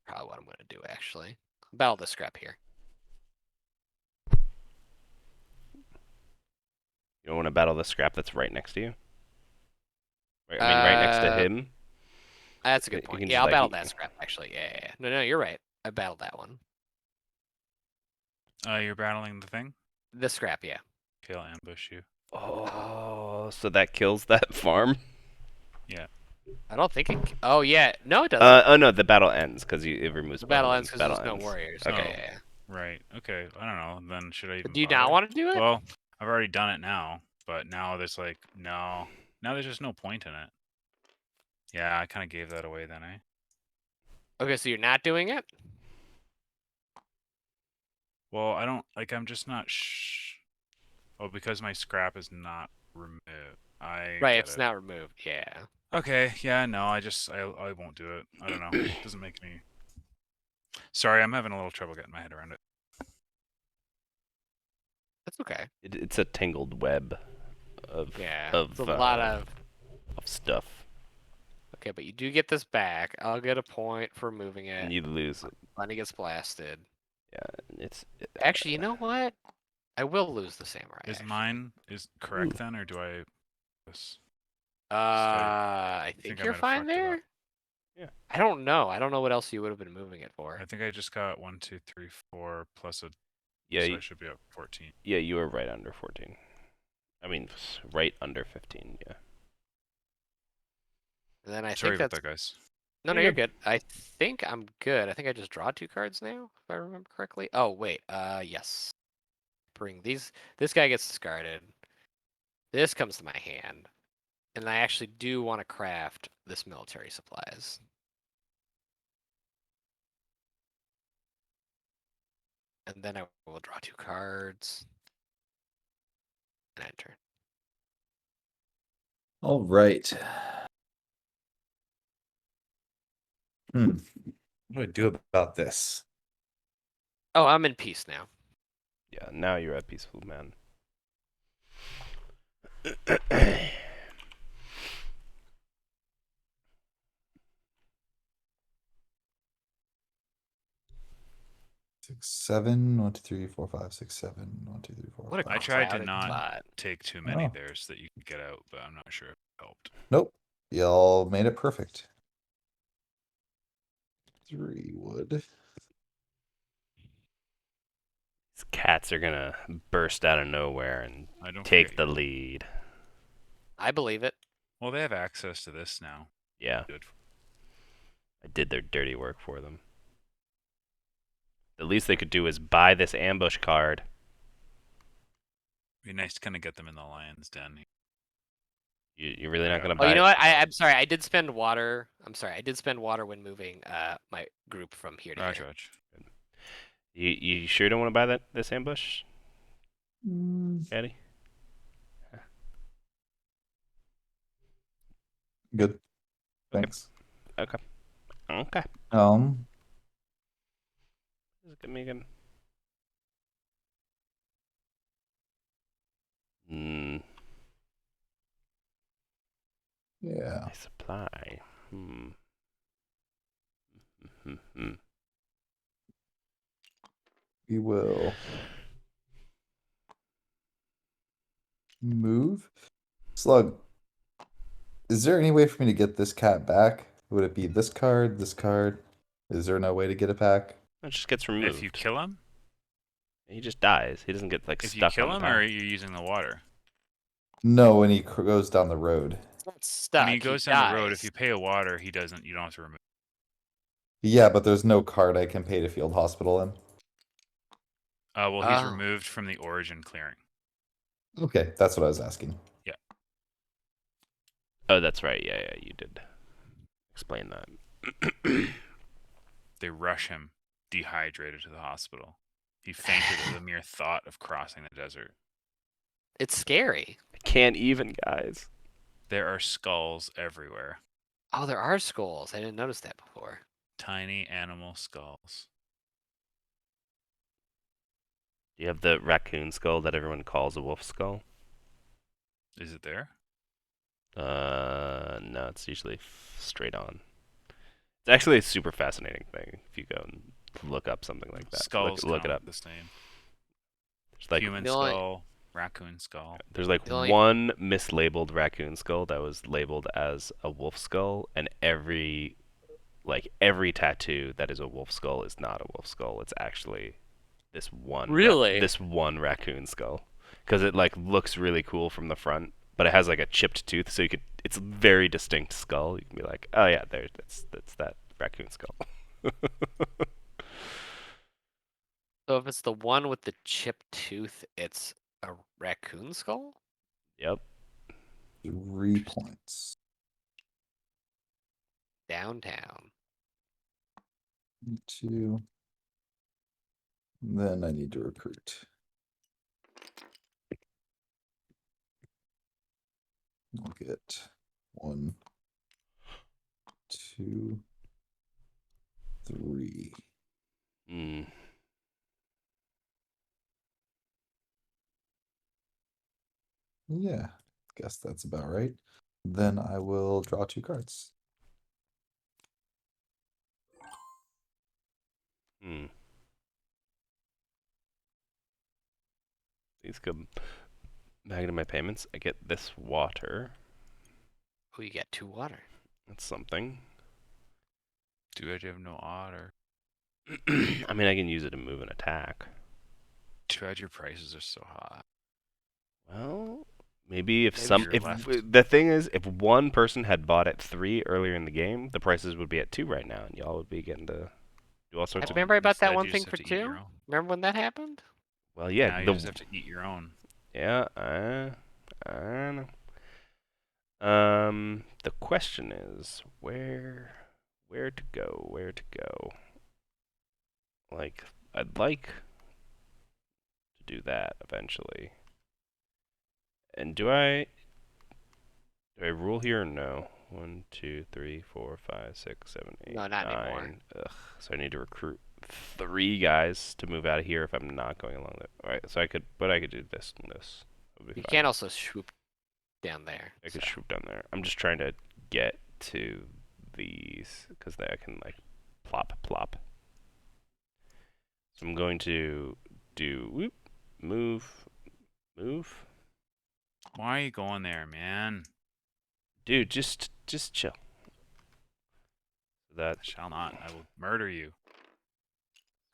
Probably what I'm gonna do actually. Battle the scrap here. You don't want to battle the scrap that's right next to you? Right, I mean, right next to him? That's a You good can point. just, Yeah, I'll like, battle that scrap actually. Yeah. No, you're right. I battled that one. You're battling the thing? The scrap, yeah. Okay, I'll ambush you. Oh, so that kills that farm? Yeah. I don't think it. Oh yeah, no, it doesn't. Oh no, the battle ends because it removes The battle one. ends because there's no warriors. Okay. Okay, yeah. Right. Okay. I don't know. Then should I even Do you bother? not want to do it? Well, I've already done it now, but now there's like no. Now there's just no point in it. Yeah, I kind of gave that away then, eh? Okay, so you're not doing it? Well, I don't like. I'm just not. Oh, because my scrap is not removed. Right, get it's it. not removed. Yeah. Okay. Yeah. No, I won't do it. I don't know. It doesn't make any. Sorry, I'm having a little trouble getting my head around it. That's okay. It's a tangled web of It's a lot of stuff. Okay, but you do get this back. I'll get a point for moving it. And you lose it. Money gets blasted. Yeah, Actually, you know what? I will lose the samurai. Is actually. mine correct then, or do I? I think I you're might have fine fucked it up. there. Yeah. I don't know. I don't know what else you would have been moving it for. I think I just got 1, 2, 3, 4 plus a. Yeah, so I should be at 14. Yeah, you were right under 14. I mean, right under 15. Yeah. And then I Sorry think about that's that, guys. No, You're you're good. I think I'm good. I think I just draw 2 cards now, if I remember correctly. Oh, wait. Yes. Bring these. This guy gets discarded. This comes to my hand. And I actually do want to craft this military supplies. And then I will draw 2 cards. And enter. All right. What do I do about this? Oh, I'm in peace now. Yeah, now you're a peaceful man. Six, 7, 1, 2, 3, 4, 5, 6, 7, 1, 2, 3, 4, What a 5. I tried to crowded not spot. take too many Oh. there so that you could get out, but I'm not sure if it helped. Nope. Y'all made it perfect. 3 wood. These cats are gonna burst out of nowhere and I don't take forget the you. lead. I believe it. Well, they have access to this now. Yeah, Good. I did their dirty work for them. The least they could do is buy this ambush card. Be nice to kind of get them in the lion's den. You're really not Yeah. gonna Oh, buy you know it? what? I'm sorry. I did spend water. I'm sorry. I did spend water when moving my group from here to here. Raj. You sure don't want to buy this ambush, Mm, Eddie? good. Okay. Thanks. Okay. Okay. Just give me again. Yeah. My supply. We will move. Slug, is there any way for me to get this cat back? Would it be this card, this card? Is there no way to get it back? It just gets removed. If you kill him? He just dies. He doesn't get like If you stuck kill on the him, path. or are you using the water? No, when he goes down the road. It's not stuck. When he goes down the road, if dies. you pay a water, he doesn't. You don't have to remove. Yeah, but there's no card I can pay to Field Hospital in. Well, he's Oh. removed from the origin clearing. Okay, that's what I was asking. Yeah. Oh, that's right. Yeah, you did explain that. They rush him, dehydrated, to the hospital. He fainted at the mere thought of crossing the desert. It's scary. I can't even, guys. There are skulls everywhere. Oh, there are skulls. I didn't notice that before. Tiny animal skulls. Do you have the raccoon skull that everyone calls a wolf skull? Is it there? No, it's usually straight on. It's actually a super fascinating thing if you go and look up something like that. Skulls look it count up. the same. There's like Human The only- skull, raccoon skull. there's like the only- one mislabeled raccoon skull that was labeled as a wolf skull, and every tattoo that is a wolf skull is not a wolf skull. It's actually this one this one raccoon skull, because it like looks really cool from the front, but it has like a chipped tooth, so it's a very distinct skull. You can be like, oh yeah, that's that raccoon skull. So if it's the one with the chipped tooth, it's a raccoon skull? Yep. 3 points. Downtown. 2. Then I need to recruit. I'll get 1, 2, 3. Yeah, guess that's about right. Then I will draw 2 cards. These come back into my payments. I get this water. Oh, you get 2 water. That's something. Too bad you have no otter. I mean, I can use it to move an attack. Too bad your prices are so high. Well, maybe if Maybe you're left. the thing is, if one person had bought at 3 earlier in the game, the prices would be at 2 right now, and y'all would be getting to do all sorts of. Remember I bought that Instead, one you thing just for have to eat 2? your own. Remember when that happened? Well, Now yeah, you just have to eat your own. yeah, I don't know. The question is where to go? Where to go? Like, I'd like to do that eventually. And do I rule here or no? 1, 2, 3, 4, 5, 6, 7, 8, No, not 9. anymore. Ugh. So I need to recruit 3 guys to move out of here if I'm not going along there. All right. So I could do this and this. That would be You fine. can't also swoop down there. I could so. swoop down there. I'm just trying to get to these because I can like plop. So I'm going to do move. Why are you going there, man? Dude, just chill. That I shall not. I will murder you.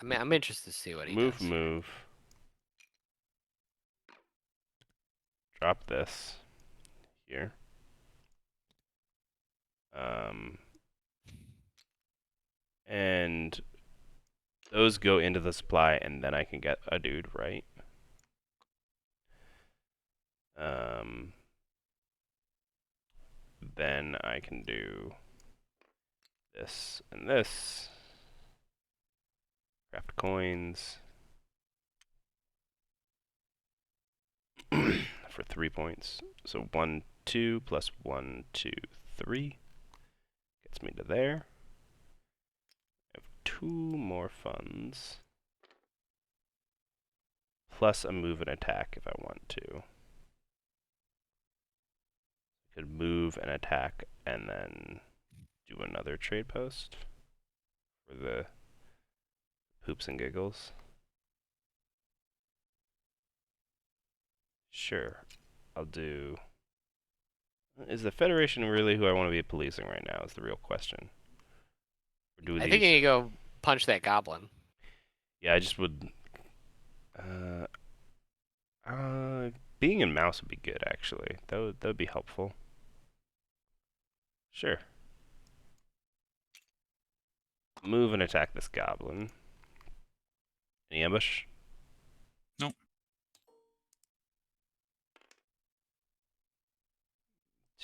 I mean, I'm interested to see what he does. move. Drop this here. And those go into the supply, and then I can get a dude, right? Then I can do this and this. Craft coins. For 3 points. So 1, 2 plus 1, 2, 3 gets me to there. I have 2 more funds. Plus a move and attack if I want to. I could move and attack and then do another trade post for the poops and giggles. Sure, I'll do. Is the Federation really who I want to be policing right now? Is the real question. Or do I these... think you need to go punch that goblin. Yeah, I just would. Being in mouse would be good actually. That would be helpful. Sure. Move and attack this goblin. Any ambush? Nope.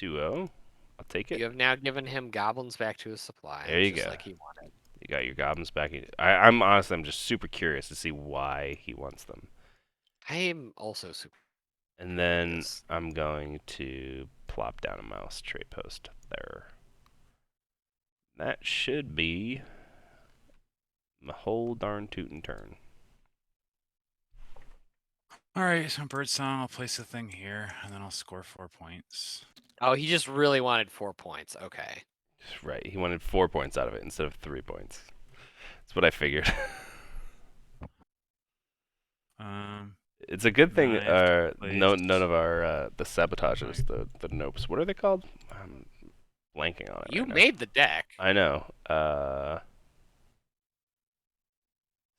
2-0. I'll take it. You have now given him goblins back to his supply. There you just go. like he wanted. You got your goblins back. I'm honestly, I'm just super curious to see why he wants them. I am also super. And then curious. I'm going to plop down a mouse trade post there. That should be the whole darn tootin' turn. Alright, so Birdsong, I'll place the thing here, and then I'll score 4 points. Oh, he just really wanted 4 points. Okay. Right, he wanted 4 points out of it instead of 3 points. That's what I figured. It's a good thing none of our the sabotagers, the nopes, what are they called? I'm blanking on it. You right now. made the deck. I know.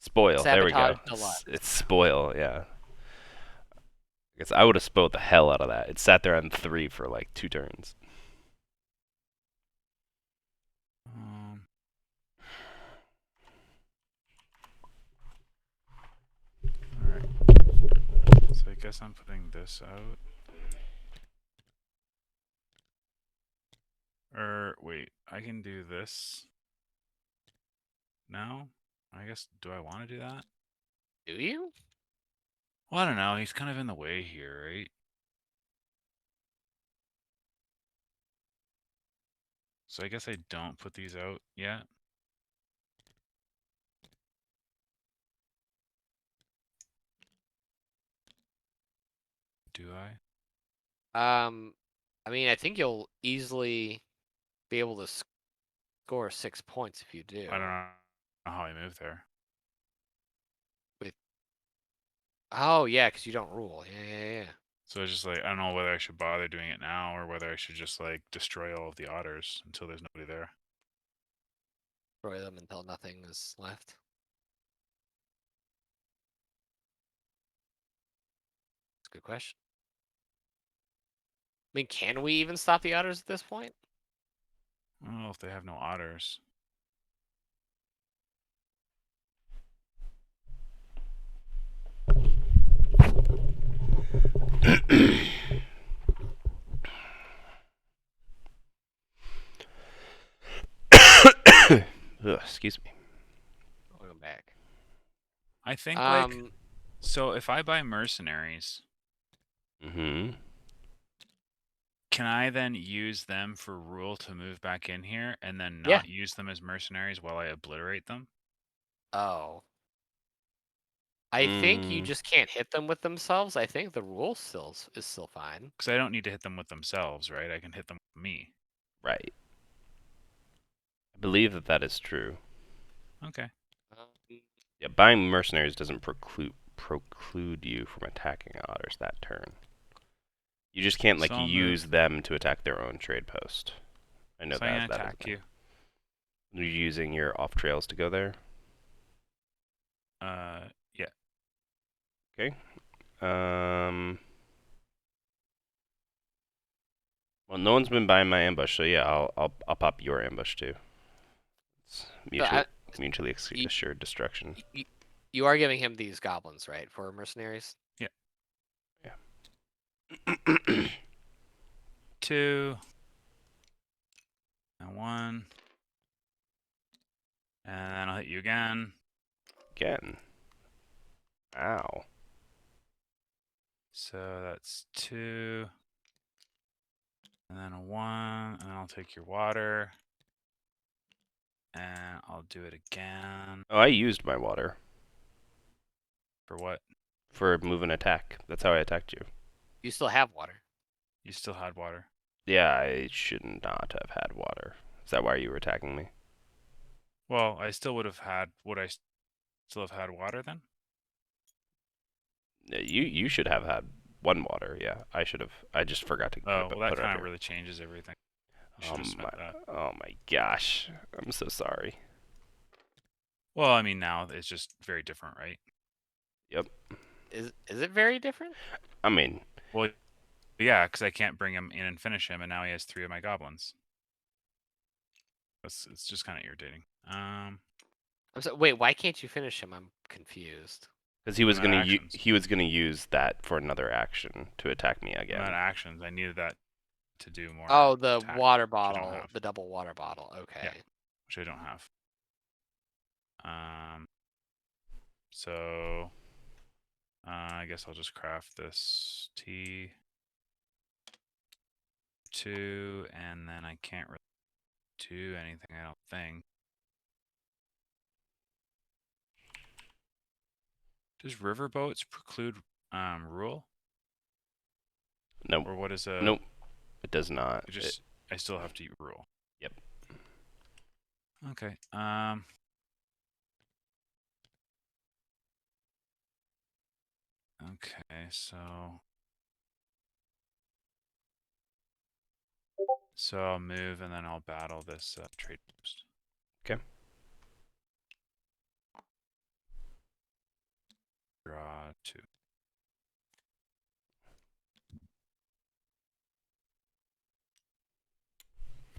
Spoil. There we go. Sabotage Deluxe. It's spoil. Yeah. I guess I would have spoiled the hell out of that. It sat there on 3 for like 2 turns. Alright. So I guess I'm putting this out. Wait, I can do this now? I guess, do I want to do that? Do you? Well, I don't know. He's kind of in the way here, right? So I guess I don't put these out yet. Do I? I mean, I think you'll easily be able to score 6 points if you do. I don't know how I move there. Oh, yeah, because you don't rule. Yeah. So it's just like, I don't know whether I should bother doing it now or whether I should just like destroy all of the otters until there's nobody there. Destroy them until nothing is left. That's a good question. I mean, can we even stop the otters at this point? I don't know if they have no otters. Ugh, excuse me. Welcome back. I think like, so if I buy mercenaries, Mm-hmm. can I then use them for rule to move back in here and then not use them as mercenaries while I obliterate them? Oh. I think you just can't hit them with themselves. I think the rule is still fine. Because I don't need to hit them with themselves, right? I can hit them with me. Right. I believe that is true. Okay. Yeah, buying mercenaries doesn't preclude you from attacking otters that turn. You just can't like So I'll use them to attack their own trade post. I know So I'm that. gonna attack you. You're using your off trails to go there. Yeah. Okay. Well, no one's been buying my ambush, so yeah, I'll pop your ambush too. It's mutually assured destruction. You are giving him these goblins, right, for mercenaries? Yeah. Yeah. 2 and 1, and then I'll hit you again. again. Ow. So that's 2. And then a 1. And I'll take your water. And I'll do it again. Oh, I used my water For what? for move and attack. That's how I attacked you. You still have water. You still had water. Yeah, I should not have had water. Is that why you were attacking me? Well, I still would have had. Would I still have had water then? Yeah, you should have had 1 water. Yeah, I should have. I just forgot to Oh, put well, that it up kind of here. really changes everything. You should Oh have spent that. my gosh. I'm so sorry. Well, I mean, now it's just very different, right? Yep. Is it very different? I mean, Well, yeah, because I can't bring him in and finish him, and now he has 3 of my goblins. It's just kind of irritating. Wait, why can't you finish him? I'm confused. because he was I'm out gonna of actions. he was gonna use that for another action to attack me again. Not actions. I needed that to do more. Oh, the attack, water which I don't bottle, have. the double water bottle. Okay. Which I don't have. So I guess I'll just craft this T2, and then I can't really do anything, I don't think. Does riverboats preclude rule? Nope. Or what is a? Nope. It does not. I still have to rule. Yep. Okay. Okay, so I'll move and then I'll battle this trade post. Okay. Draw 2.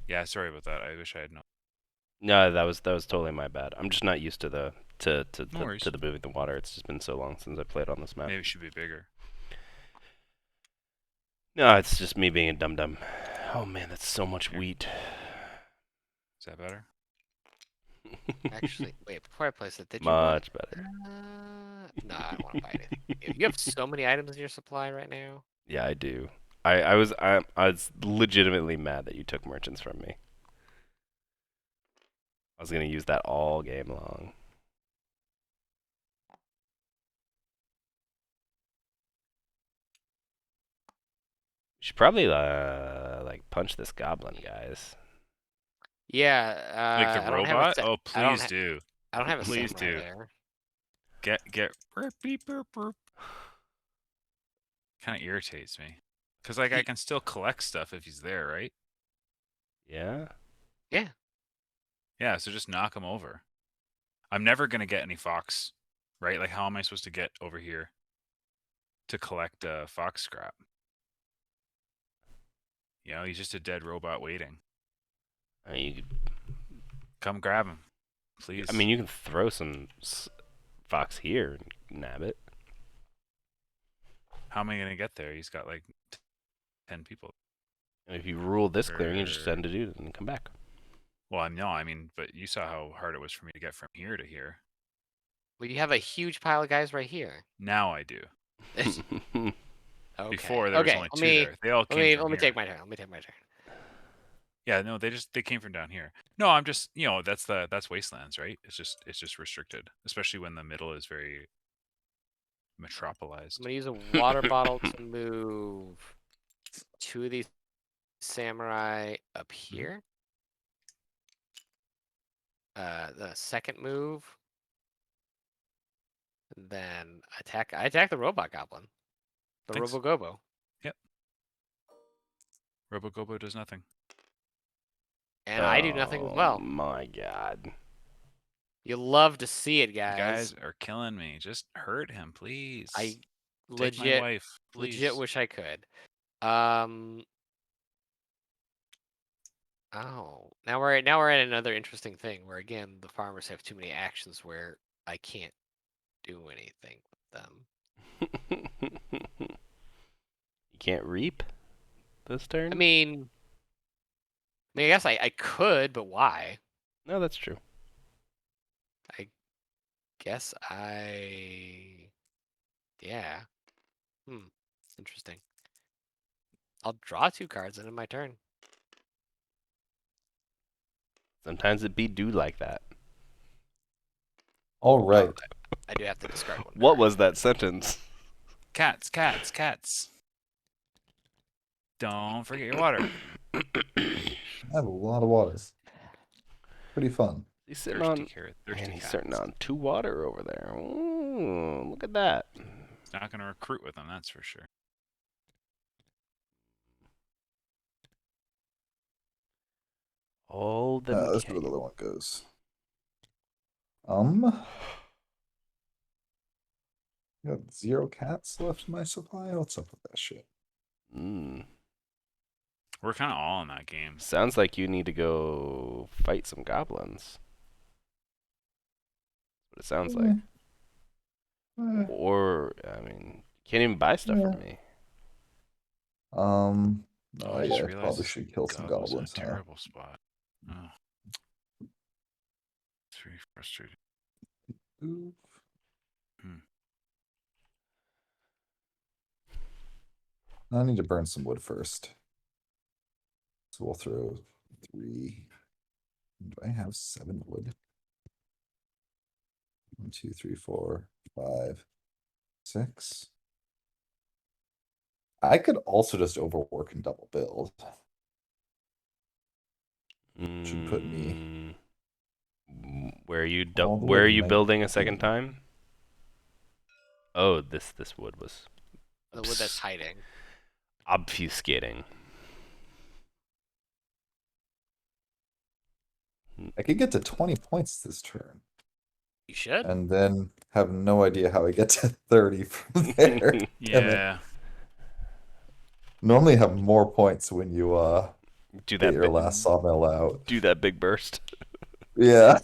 Yeah, sorry about that. I wish I had known. No, that was totally my bad. I'm just not used to the No worries. to the moving the water. It's just been so long since I played on this map. Maybe it should be bigger. No, it's just me being a dum dum. Oh man, that's so much Here. wheat. Is that better? Actually, wait, before I place it, did you much better. No, I don't want to buy anything. You have so many items in your supply right now. Yeah, I do. I was legitimately mad that you took merchants from me. I was gonna use that all game long. We should probably like punch this goblin, guys. Yeah, Like the I don't have a robot? sa- Oh, I don't please ha- do. I don't have a Please samurai do. there. Get burp beep burp burp. Kind of irritates me. Cause like I can still collect stuff if he's there, right? Yeah. Yeah. Yeah, so just knock him over. I'm never gonna get any fox, right? Like how am I supposed to get over here to collect fox scrap? You know, he's just a dead robot waiting. You could, Come grab him, please. I mean, you can throw some fox here and nab it. how am I gonna get there? He's got like 10 people. And if you rule this clearing, you just end it and come back. Well, I mean, but you saw how hard it was for me to get from here to here. Well, you have a huge pile of guys right here. Now I do. Okay. Before there was only 2 there. They all came from Let me here. take my turn. Let me take my turn. Yeah, no, they came from down here. No, I'm just, you know, that's wastelands, right? It's just restricted, especially when the middle is very metropolized. I'm gonna use a water bottle to move 2 of these samurai up here. The second move, then I attack the robot goblin, the Thanks. Robogobo. Yep. Robogobo does nothing. And I do nothing as well. Oh my god. You love to see it, You guys. guys are killing me. Just hurt him, please. I Take my wife, please. legit wish I could. Oh, now we're at another interesting thing where again the farmers have too many actions where I can't do anything with them. You can't reap this turn? I mean, I guess I could, but why? No, that's true. I guess yeah. Interesting. I'll draw 2 cards and end my turn. Sometimes it be do like that. All right. I do have to discard 1 What card. was that sentence? Cats, cats, cats. Don't forget your water. I have a lot of waters. Pretty fun. He's sitting Thirsty on, carrot, and thirsty he's cats. sitting on 2 water over there. Ooh, look at that. He's not going to recruit with them, that's for sure. All the Let's see where the other one goes. I got 0 cats left in my supply. What's up with that shit? We're kind of all in that game. Sounds like you need to go fight some goblins. What it sounds like. Or, I mean, you can't even buy stuff from me. Oh I yeah, just I realized probably should kill some Gob was in a goblins, huh? terrible spot. Oh. It's very frustrating. Oof. I need to burn some wood first. So we'll throw 3. Do I have 7 wood? 1, 2, 3, 4, 5, 6. I could also just overwork and double build. Should put me Where are you all the way where are to you building a 19. second time? Oh, this wood was The wood that's hiding. obfuscating. I could get to 20 points this turn. You should. And then have no idea how I get to 30 from there. Yeah. Normally have more points when you Do get that your last sawmill out. do that big burst. Yeah.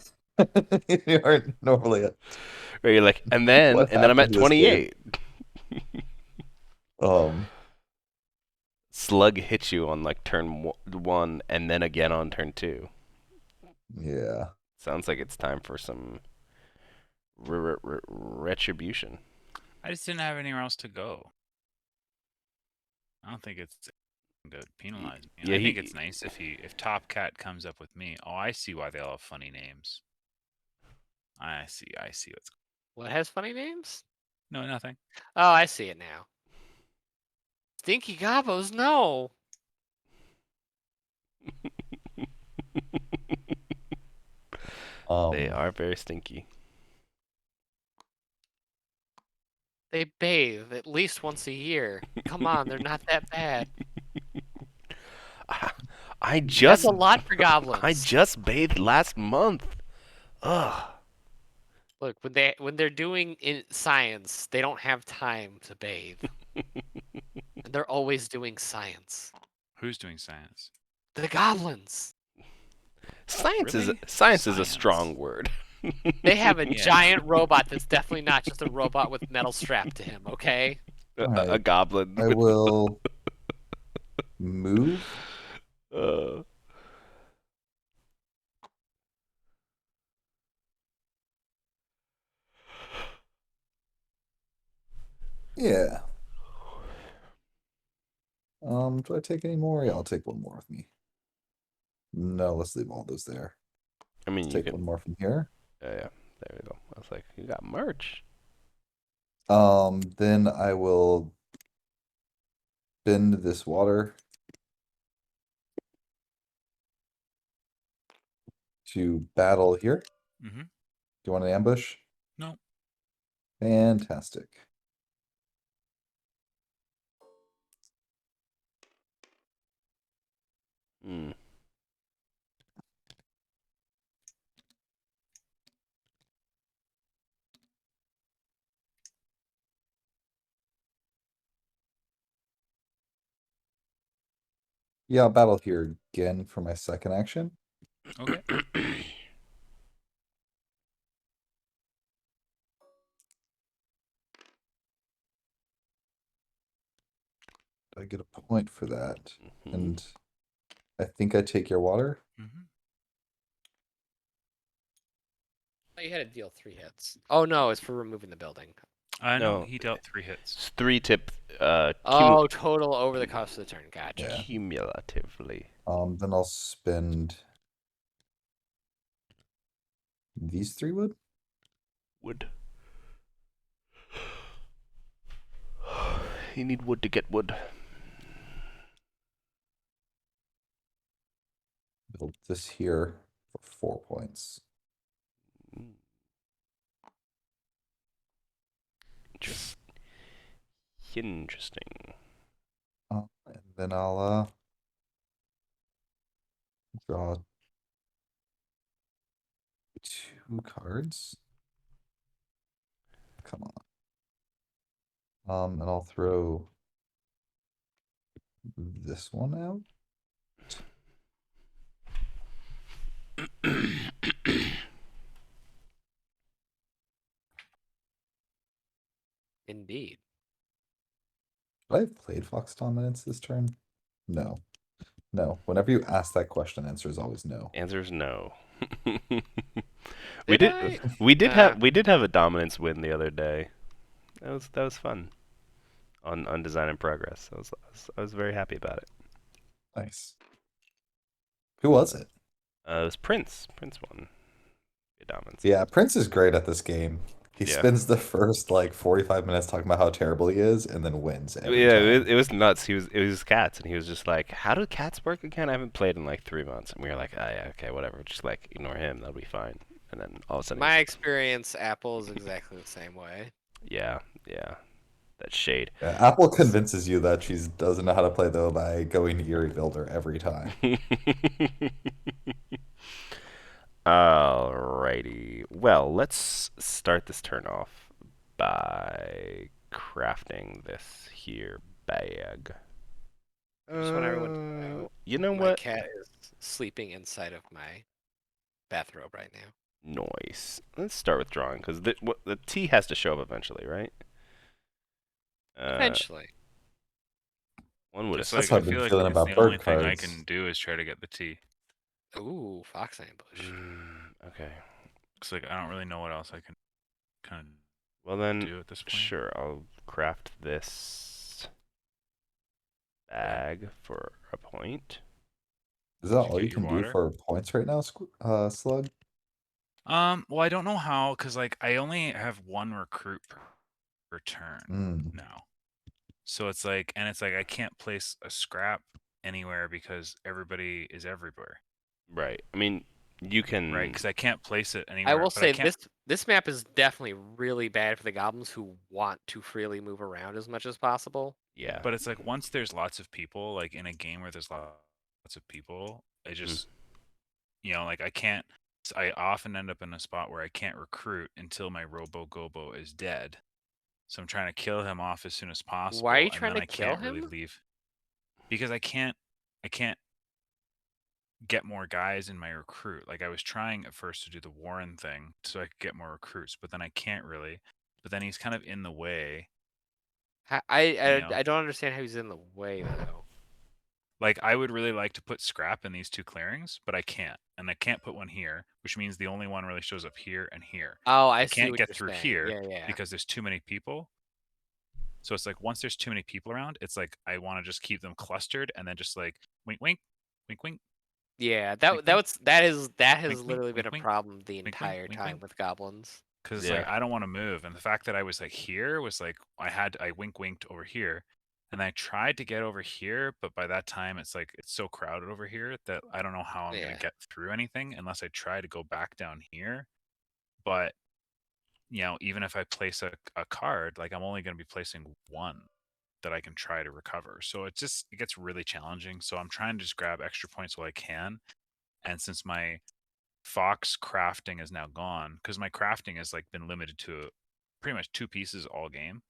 You aren't normally at Where you're like, and then What I'm at happened this game? 28. Slug hits you on like turn 1 and then again on turn 2. Yeah. Sounds like it's time for some retribution. I just didn't have anywhere else to go. I don't think it's to penalize me. Yeah, I think it's nice if Top Cat comes up with me. Oh, I see why they all have funny names. I see what's. What has funny names? No, nothing. Oh, I see it now. Stinky Gobos, no. They are very stinky. They bathe at least once a year. Come on, they're not that bad. That's a lot for goblins. I just bathed last month. Ugh. Look, when they're doing science, they don't have time to bathe. And they're always doing science. Who's doing science? The goblins. Science Really? is a strong word. They have a Yeah. giant robot that's definitely not just a robot with metal strapped to him, okay? A goblin. I will move. Yeah. Do I take any more? Yeah, I'll take 1 more with me. No, let's leave all those there. I mean, Let's you take can. 1 more from here. Yeah, there we go. I was like, you got merch. Then I will bend this water to battle here. Mm-hmm. Do you want an ambush? No. Fantastic. Yeah, I'll battle here again for my second action. Okay. I get a point for that. And I think I take your water. Mm-hmm. you had to deal 3 hits. Oh no, it's for removing the building. No, No. he dealt 3 hits. It's 3 tip. Oh, total over the cost of the turn. Gotcha. Yeah. Cumulatively. Then I'll spend these 3 wood. Wood. You need wood to get wood. Build this here for 4 points. Just interesting. And then I'll draw 2 cards. Come on. And I'll throw this one out. Indeed. Should I have played Fox Dominance this turn? No. No. Whenever you ask that question, answer is always no. Answer is no. Did I? we did have a dominance win the other day. That was fun. On Design in Progress. I was very happy about it. Nice. Who was it? It was Prince. Prince won. Dominance. Yeah, Prince is great at this game. He Yeah. spends the first like 45 minutes talking about how terrible he is, and then wins every Yeah, time. it was nuts. It was cats, and he was just like, "How do cats work again? I haven't played in like 3 months." And we were like, "Ah, yeah, okay, whatever. Just like ignore him. That'll be fine." And then all of a sudden, My experience, Apple is exactly the same way. yeah, that shade. Yeah, Apple convinces you that she doesn't know how to play though by going to Eerie Builder every time. Alrighty. Well, let's start this turn off by crafting this here bag. Just want everyone to know. You know My what? cat is sleeping inside of my bathrobe right now. Nice. Let's start with drawing because the T has to show up eventually, right? Eventually. One would Just assume. like, how I I've been feel like feeling it's about the bird only thing I cards. can do is try to get the T. Ooh, fox ambush. Okay. It's like I don't really know what else I can kind Well of then, do at this point. sure. I'll craft this bag for a point. Is that Did you all you get your can do water? for points right now, Slug? Well, I don't know how, because like I only have 1 recruit per turn Mm. now. So it's like, and it's like I can't place a scrap anywhere because everybody is everywhere, Right. I mean, you can. right? Because I can't place it anywhere. I will but say can't, this map is definitely really bad for the goblins who want to freely move around as much as possible. Yeah. But it's like once there's lots of people, like in a game where there's lots of people, I just, you know, like I can't. I often end up in a spot where I can't recruit until my Robo Gobo is dead. So I'm trying to kill him off as soon as possible. Why are you and trying then to I kill can't really him? leave because I can't get more guys in my recruit. Like I was trying at first to do the Warren thing so I could get more recruits, but then I can't really. But then he's kind of in the way. I don't understand how he's in the way though. Like I would really like to put scrap in these 2 clearings, but I can't. And I can't put one here, which means the only one really shows up here and here. Oh, I see can't what get you're through saying. here Yeah. because there's too many people. So it's like once there's too many people around, it's like I want to just keep them clustered and then just like wink wink, wink wink. Yeah, Wink, wink. that has Wink, literally wink, been a wink, problem the wink, entire wink, time wink. with goblins. Because Yeah. like I don't want to move, and the fact that I was like here was like I wink winked over here, and I tried to get over here, but by that time it's like it's so crowded over here that I don't know how I'm Yeah. gonna get through anything unless I try to go back down here. But you know, even if I place a card, like I'm only gonna be placing 1 that I can try to recover. So it gets really challenging. So I'm trying to just grab extra points while I can. And since my Fox crafting is now gone, because my crafting has like been limited to pretty much 2 pieces all game.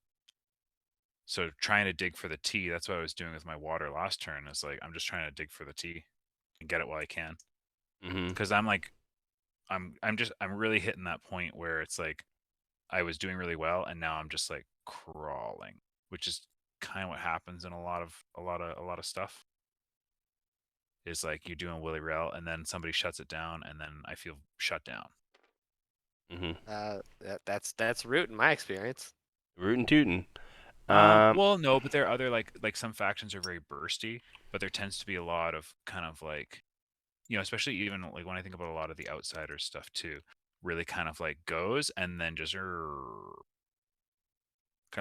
So trying to dig for the T, that's what I was doing with my water last turn. Is like I'm just trying to dig for the T and get it while I can. Because I'm like, I'm really hitting that point where it's like I was doing really well, and now I'm just like crawling, which is kind of what happens in a lot of stuff. Is like you're doing Willy Rel, and then somebody shuts it down, and then I feel shut down. Mm-hmm. That's root in my experience. Rootin' tootin'. Well, no, but there are other like some factions are very bursty, but there tends to be a lot of kind of like, especially even like when I think about a lot of the outsiders stuff too, really kind of like goes and then just kind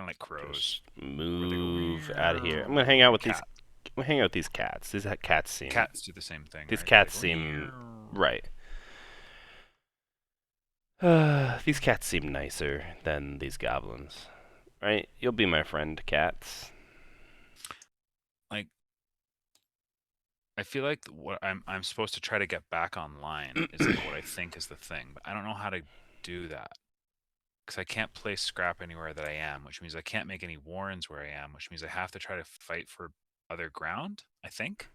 of like crows, just where they go move out of here. I'm gonna hang out with these. cat. I'm gonna hang out with these cats. These cats seem. Cats do the same thing, These right? cats They go, seem "Meow." right. These cats seem nicer than these goblins, right? You'll be my friend, cats. Like, I feel like what I'm supposed to try to get back online is like what I think is the thing, but I don't know how to do that. Because I can't place scrap anywhere that I am, which means I can't make any warrens where I am, which means I have to try to fight for other ground, I think.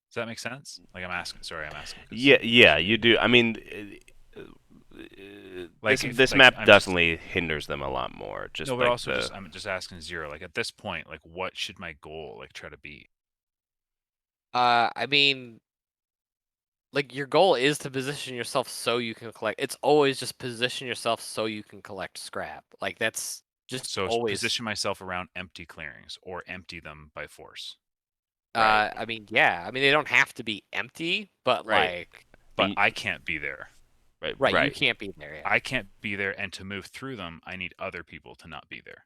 Does that make sense? Like I'm asking. Sorry, I'm asking. Yeah, you do. I mean, Like this like map I'm just definitely hinders them a lot more. Just no, but like also just I'm just asking Zero. Like at this point, like what should my goal like try to be? I mean, like your goal is to position yourself so you can collect. It's always just position yourself so you can collect scrap. Like that's just So always. position myself around empty clearings or empty them by force. Right. I mean, yeah. I mean, they don't have to be empty, but Right. like, But And I can't be there. right, you right. can't be there. Yeah. I can't be there, and to move through them, I need other people to not be there.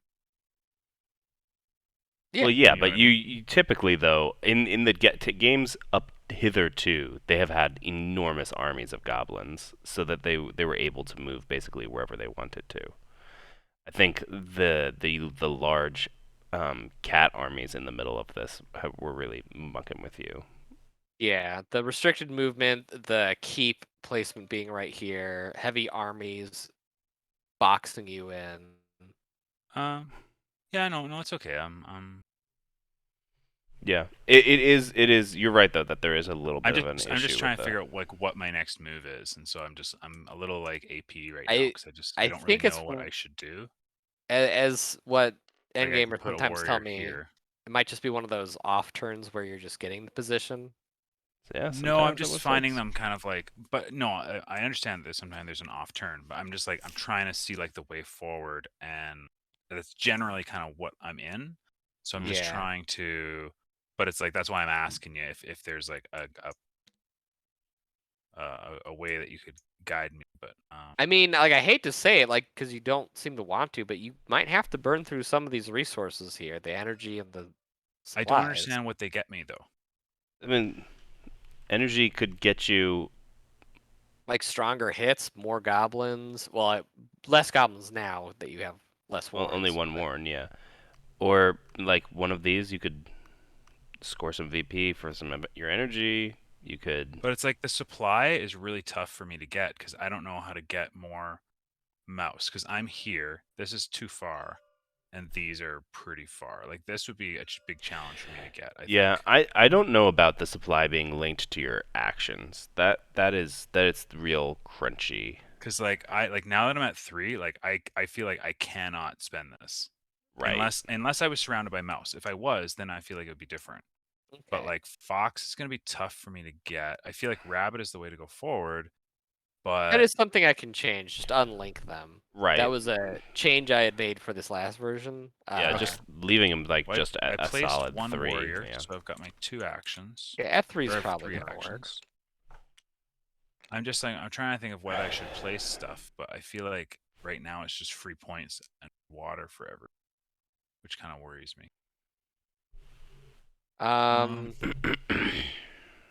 Yeah. Well, yeah, You know but what I mean? you typically though in the games up hitherto, they have had enormous armies of goblins, so that they were able to move basically wherever they wanted to. I think the large cat armies in the middle of this were really mucking with you. Yeah, the restricted movement, the keep placement being right here, heavy armies boxing you in. Yeah, no, it's okay. Yeah, it is. You're right though that there is a little bit of an I'm issue just with trying to the. figure out like what my next move is, and so I'm a little like AP right now I because I I don't really think it's know what I should do. as what Like I could endgamers put a sometimes tell warrior me. here. It might just be one of those off turns where you're just getting the position. Yeah, No, I'm sometimes it just looks finding like. them kind of like, but no, I understand that sometimes there's an off turn, but I'm just like I'm trying to see like the way forward, and that's generally kind of what I'm in. So I'm just Yeah. trying to, but it's like that's why I'm asking you if there's like a way that you could guide me, but I mean, like I hate to say it, like because you don't seem to want to, but you might have to burn through some of these resources here, the energy and the I don't supplies. understand what they get me though. I mean, energy could get you. Like stronger hits, more goblins. Well, less goblins now that you have less Well, only warrens. one but- warren, yeah. Or like one of these, you could score some VP for some of your energy. You could. But it's like the supply is really tough for me to get because I don't know how to get more mouse because I'm here. This is too far, and these are pretty far. Like this would be a big challenge for me to get. I Yeah, think. I don't know about the supply being linked to your actions. That is real crunchy. Because like now that I'm at 3, like I feel like I cannot spend this Right. unless I was surrounded by mouse. If I was, then I feel like it would be different. But Okay. like fox is gonna be tough for me to get. I feel like rabbit is the way to go forward. That But is something I can change. Just unlink them. That Right. was a change I had made for this last version. Yeah, Okay. just leaving him like well, just I a placed solid one 3. warrior, Yeah. so I've got my 2 actions. Yeah, F3 Or is I have probably 3 gonna work. actions. I'm just like I'm trying to think of whether I should place stuff, but I feel like right now it's just free points and water forever, which kind of worries me.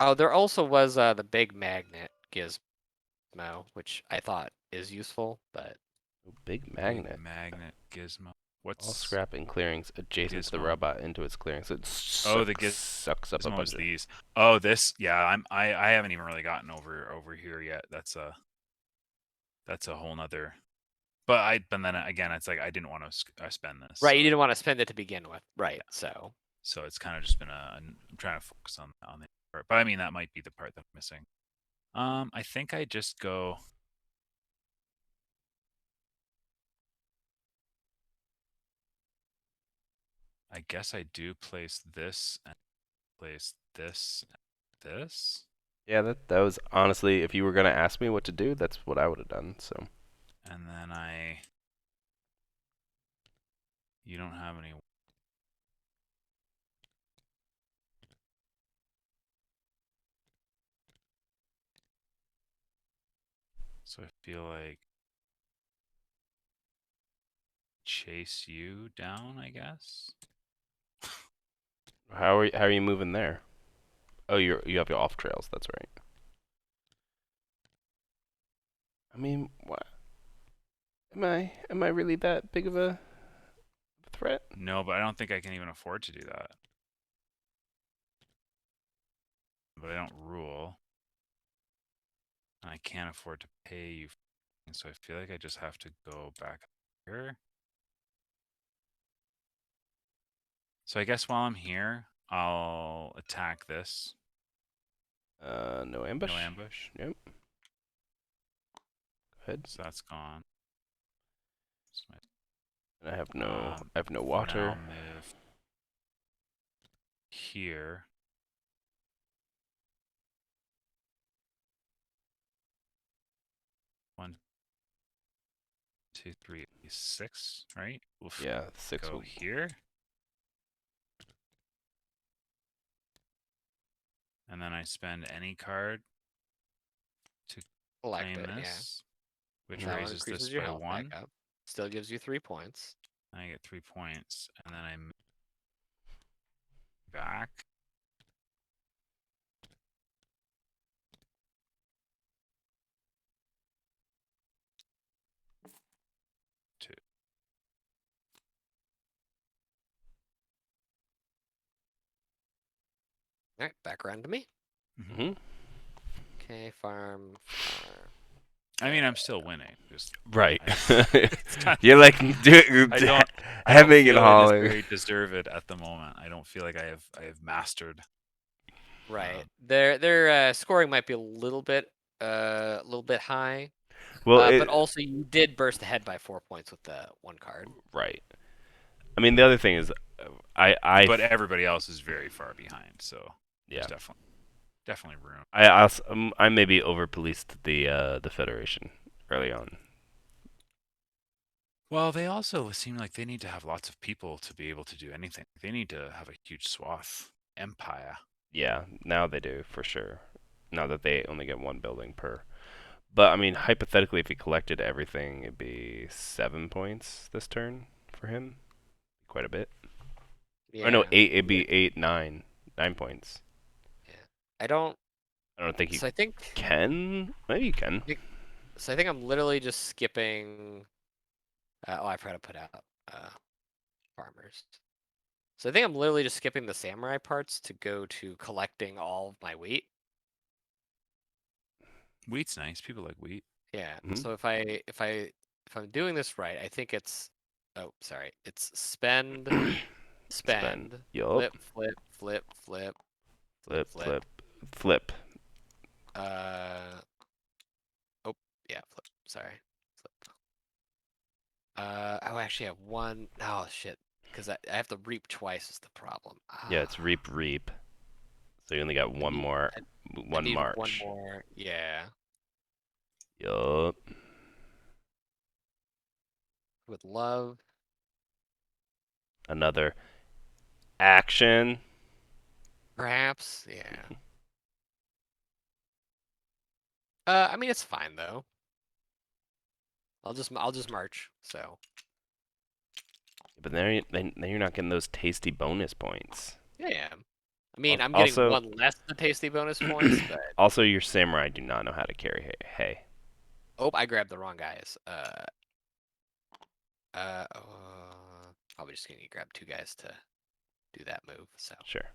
Oh, there also was the big magnet gizmo, which I thought is useful, but Big Big magnet. magnet gizmo. All What's scrap and clearings adjacent to the gizmo? robot into its clearings. It Oh, the sucks up a gizmo bunch is of. these. Oh, this. Yeah, I haven't even really gotten over here yet. That's a whole nother. But then again, it's like I didn't want to spend this. right, so you didn't want to spend it to begin with, right? So So it's kind of just been I'm trying to focus on the part, but I mean that might be the part that I'm missing. I think I just go. I guess I do place this and place this and this. Yeah, that was honestly, if you were gonna ask me what to do, that's what I would have done. So And then you don't have any. So I feel like chase you down, I guess. how are you moving there? Oh, you have your off trails. That's right. I mean, what? Am I really that big of a threat? No, but I don't think I can even afford to do that. But I don't rule. And I can't afford to pay you. So I feel like I just have to go back here. So I guess while I'm here, I'll attack this. No ambush. No ambush. Yep. Go ahead. So that's gone. So And I have no now I'll water. move here. One, two, three, 6, right? We'll Yeah, 6 go will. here. And then I spend any card to Collect claim it, yeah. this, which Mhm. That one raises this increases your by health 1. back up. Still gives you 3 points. I get 3 points, and then I move back. To Alright, back around to me. Mhm. Okay, farm. I mean, I'm still winning. Just Right. it's kind You're like I don't hemming and feel it is hawing. very deserved at the moment. I don't feel like I have mastered. Right. Their scoring might be a little bit high. Well, But also you did burst ahead by 4 points with the one card. right. I mean, the other thing is, But everybody else is very far behind, so yeah. there's definitely room. I maybe over policed the Federation early on. Well, they also seem like they need to have lots of people to be able to do anything. They need to have a huge swath empire. Yeah, now they do for sure. Now that they only get one building per. But I mean, hypothetically, if he collected everything, it'd be 7 points this turn for him. Quite a bit. Yeah. Or no, 8. It'd be 8, 9 points. Yeah. I don't think he So I think can. Maybe he can. So I think I'm literally just skipping I forgot to put out farmers. So I think I'm literally just skipping the samurai parts to go to collecting all of my wheat. Wheat's nice. People like wheat. Yeah. Mhm. So if I'm doing this right, I think it's it's spend, spend, Yup. flip, flip, flip, flip, Flip, flip. flip, flip. Oh yeah, flip. Sorry, flip. I actually have one. Oh shit, because I have to reap twice is the problem. Yeah, it's reap, reap. So you only got one more, I one need march. one more. Yeah, Yup. with love. Another action. Perhaps, yeah. I mean it's fine though. I'll just march. So But then you're not getting those tasty bonus points. yeah. I mean I'm getting Also, one less than tasty bonus points, but also your samurai do not know how to carry hay. oh, I grabbed the wrong guys. Probably just gonna grab 2 guys to do that move. So Sure.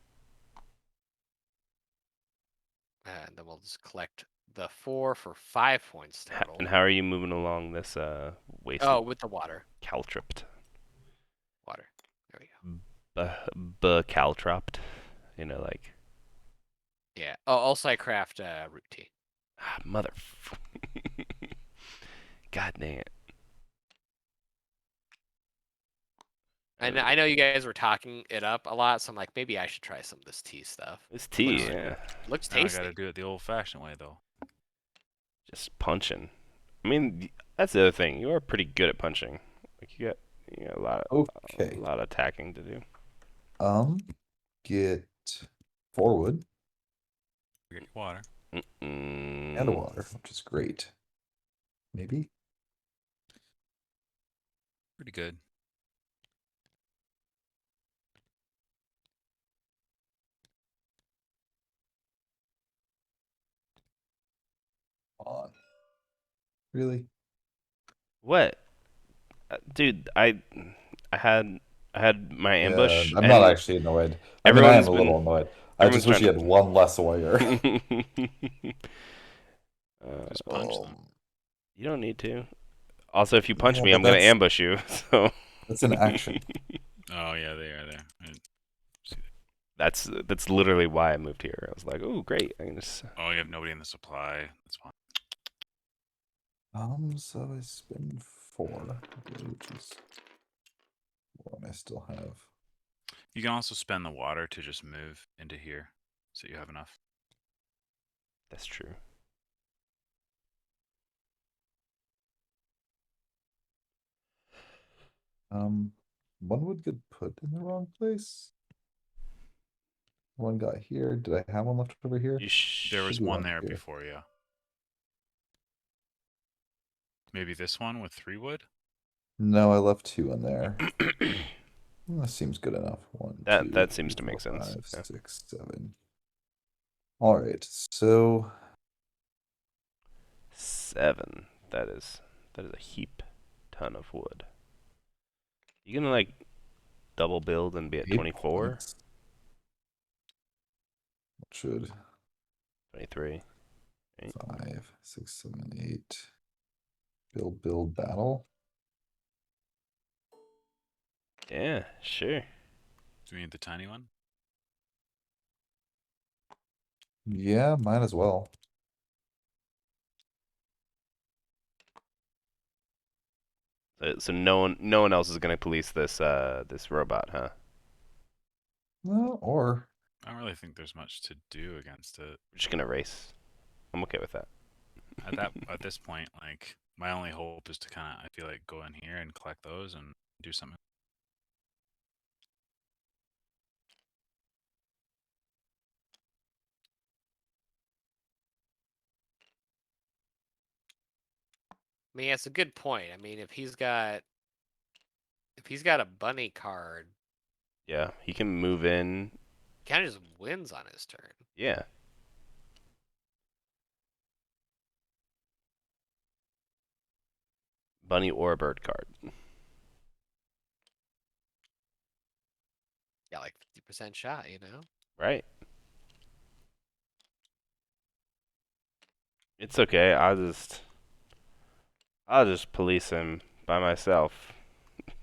and then we'll just collect the 4 for 5 points total. And how are you moving along this Oh, wasteland? with the water. Caltropped. Water. There we go. Caltropped. You know, like. Yeah. Oh, also I craft root tea. Mother. God dang it. And I know you guys were talking it up a lot, so I'm like, maybe I should try some of this tea stuff. It's tea, Looks- yeah. Looks Now I tasty. gotta do it the old-fashioned way, though. Just punching. I mean, that's the other thing. You are pretty good at punching. Like you got Okay. a lot of attacking to do. Get 4 wood Get your water. and a water, which is great. Maybe. Pretty good. On. Really? What? Dude, I had my ambush. I'm not and actually annoyed. I mean, I am everyone's a been- little annoyed. I everyone's just wish trying you had one less warrior. Just punch them. You don't need to. Also, if you punch Yeah, me, but I'm gonna that's- ambush you. So That's an action. Oh yeah, they are there. that's literally why I moved here. I was like, oh great, I can just. Oh, you have nobody in the supply. That's fine. So I spend 4, which is one I still have. You can also spend the water to just move into here, so you have enough. That's true. One would get put in the wrong place. One got here. Did I have one left over here? There was Should be one one there here. before, yeah. Maybe this one with 3 wood? No, I left 2 in there. That seems good enough. 1, That 2, that seems 3, to make 4, sense. 5, Yeah. 6, 7. All right, so 7. That is a heap ton of wood. You gonna like double build and be at 8 24, points. Should 23? 5, 6, 7, 8. Build battle. Yeah, sure. Do we need the tiny one? Yeah, might as well. So no one else is gonna police this this robot, huh? No, or I don't really think there's much to do against it. We're just gonna race. I'm okay with that. At this point, like my only hope is to kind of, I feel like, go in here and collect those and do something. I mean, that's a good point. I mean, if he's got a bunny card, Yeah, he can move in. he kind of just wins on his turn. Yeah. Bunny or a bird card. Yeah, like 50% shot, you know? Right. It's okay. I'll just police him by myself.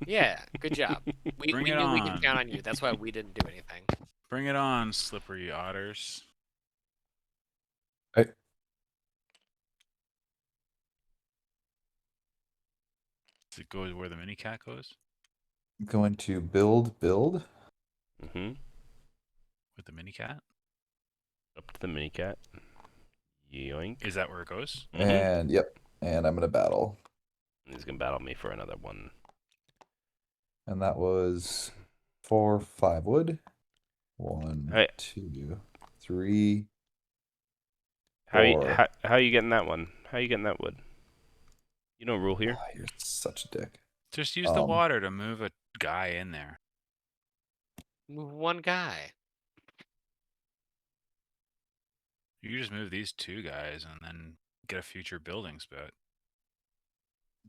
Yeah, good job. We Bring knew it we could on. count on you. That's why we didn't do anything. Bring it on, slippery otters. I Does it go where the mini cat goes? going to build. Mhm. With the mini cat? Up to the mini cat. Yoink. Is that where it goes? Mhm. And yep. And I'm gonna battle. He's gonna battle me for another one. And that was 4, 5 wood. 1, Hey. 2, 3. How you, Or- how you getting that one? How you getting that wood? You don't rule here. Ah, you're such a dick. Just use the water to move a guy in there. Move one guy. You can just move these 2 guys and then get a future building spot.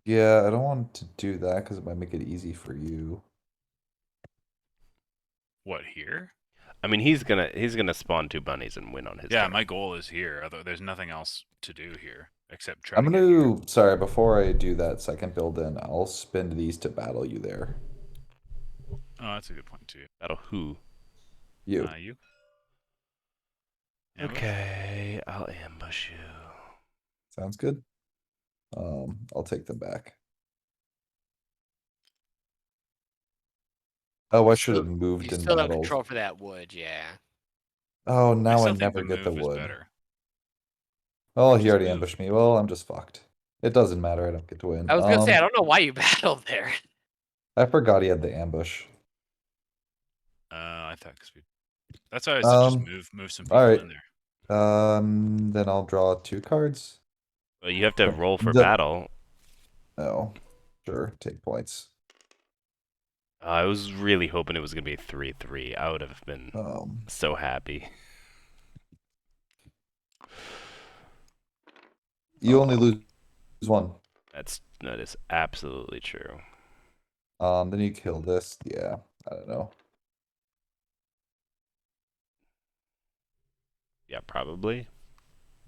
Yeah, I don't want to do that because it might make it easy for you. What, here? I mean, he's gonna spawn 2 bunnies and win on his. Yeah, turn. my goal is here. Although there's nothing else to do here except try I'm to get here. gonna. Sorry, before I do that second build in, I'll spend these to battle you there. Oh, that's a good point too. Battle who? You. You? Ambush? Okay, I'll ambush you. Sounds good. I'll take them back. Oh, I You should have still- moved You in still have battle. control for that wood, yeah. Oh, I now I still think never the get the move is wood. better. Oh, he Just already move. ambushed me. Well, I'm just fucked. It doesn't matter. I don't get to win. I was gonna say I don't know why you battled there. I forgot he had the ambush. I thought 'cause that's why I said just move some people alright. in there. Then I'll draw 2 cards. Well, you have to roll for The- battle. Oh, sure. Take points. I was really hoping it was gonna be 3-3. I would have been Um, so happy. you only lose 1. That is absolutely true. Then you kill this. Yeah, I don't know. Yeah, probably.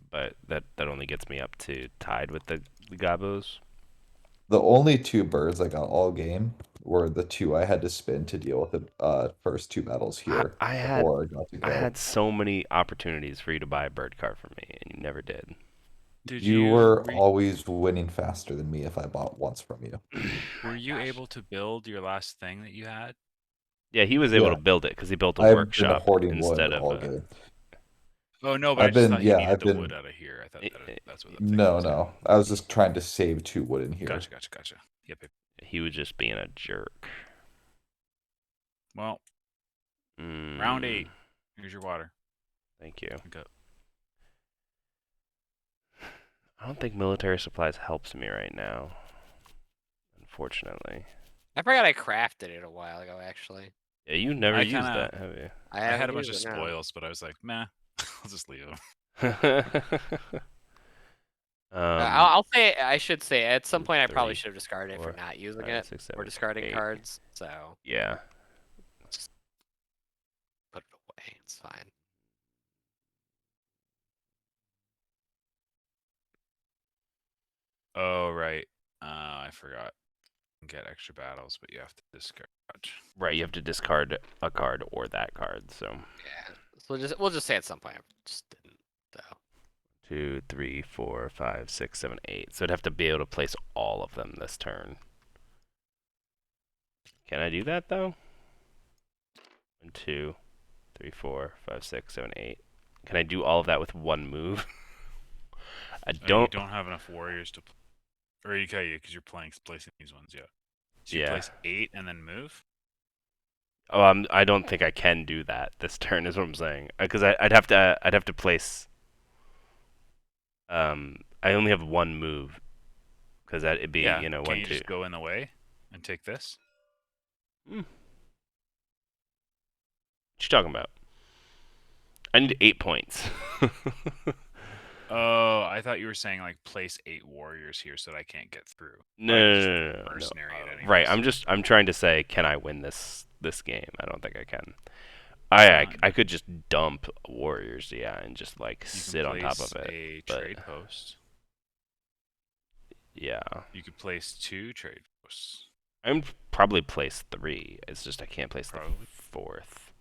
But that only gets me up to tied with the Gabos. The only 2 birds I got all game were the 2 I had to spin to deal with the first 2 battles here I before I got to go. had so many opportunities for you to buy a bird card for me, and you never did. You were always winning faster than me if I bought once from you. Were you able to build your last thing that you had? Yeah, he was able to build it because he built a I've been workshop hoarding wood instead of all a. game. Oh no, but I've I just been- thought he yeah, needed I've the been- wood out of here. I thought that's what the thing No, was. no. I was just trying to save 2 wood in here. Gotcha. Yep. He was just being a jerk. Well, round 8. Here's your water. Thank you. Drink up. I don't think military supplies helps me right now. Unfortunately. I forgot I crafted it a while ago, actually. Yeah, you never I used kinda- that, have you? I had a haven't bunch of used it now. spoils, but I was like, meh, I'll just leave them. I'll say I should say at some 2, point I probably 3, should have discarded it 4, for not using 5, it 6, or 7, discarding 8. cards. So Yeah. just put it away. It's fine. Oh right. I forgot. You can get extra battles, but you have to discard. Right, you have to discard a card or that card, so. Yeah. So we'll just say at some point I just didn't though. 2, 3, 4, 5, 6, 7, 8. So I'd have to be able to place all of them this turn. Can I do that though? 1, 2, 3, 4, 5, 6, 7, 8. Can I do all of that with one move? I don't. You don't have enough warriors to, or you can, because you're placing these ones. Yeah. So you place 8 and then move. Oh, I don't think I can do that this turn. Is what I'm saying. Because I'd have to place. I only have one move. Because it'd be Yeah. 1, Can you 2. just go in the way and take this? What you talking about? I need 8 points. Oh, I thought you were saying like place 8 warriors here so that I can't get through. No. Mercenary it anyways. Right. I'm trying to say, can I win this game? I don't think I can. I could just dump warriors, yeah, and just like sit on top of it. A but- trade post. Yeah. You could place 2 trade posts. I'm probably place 3. It's just I can't place Probably. the 4th.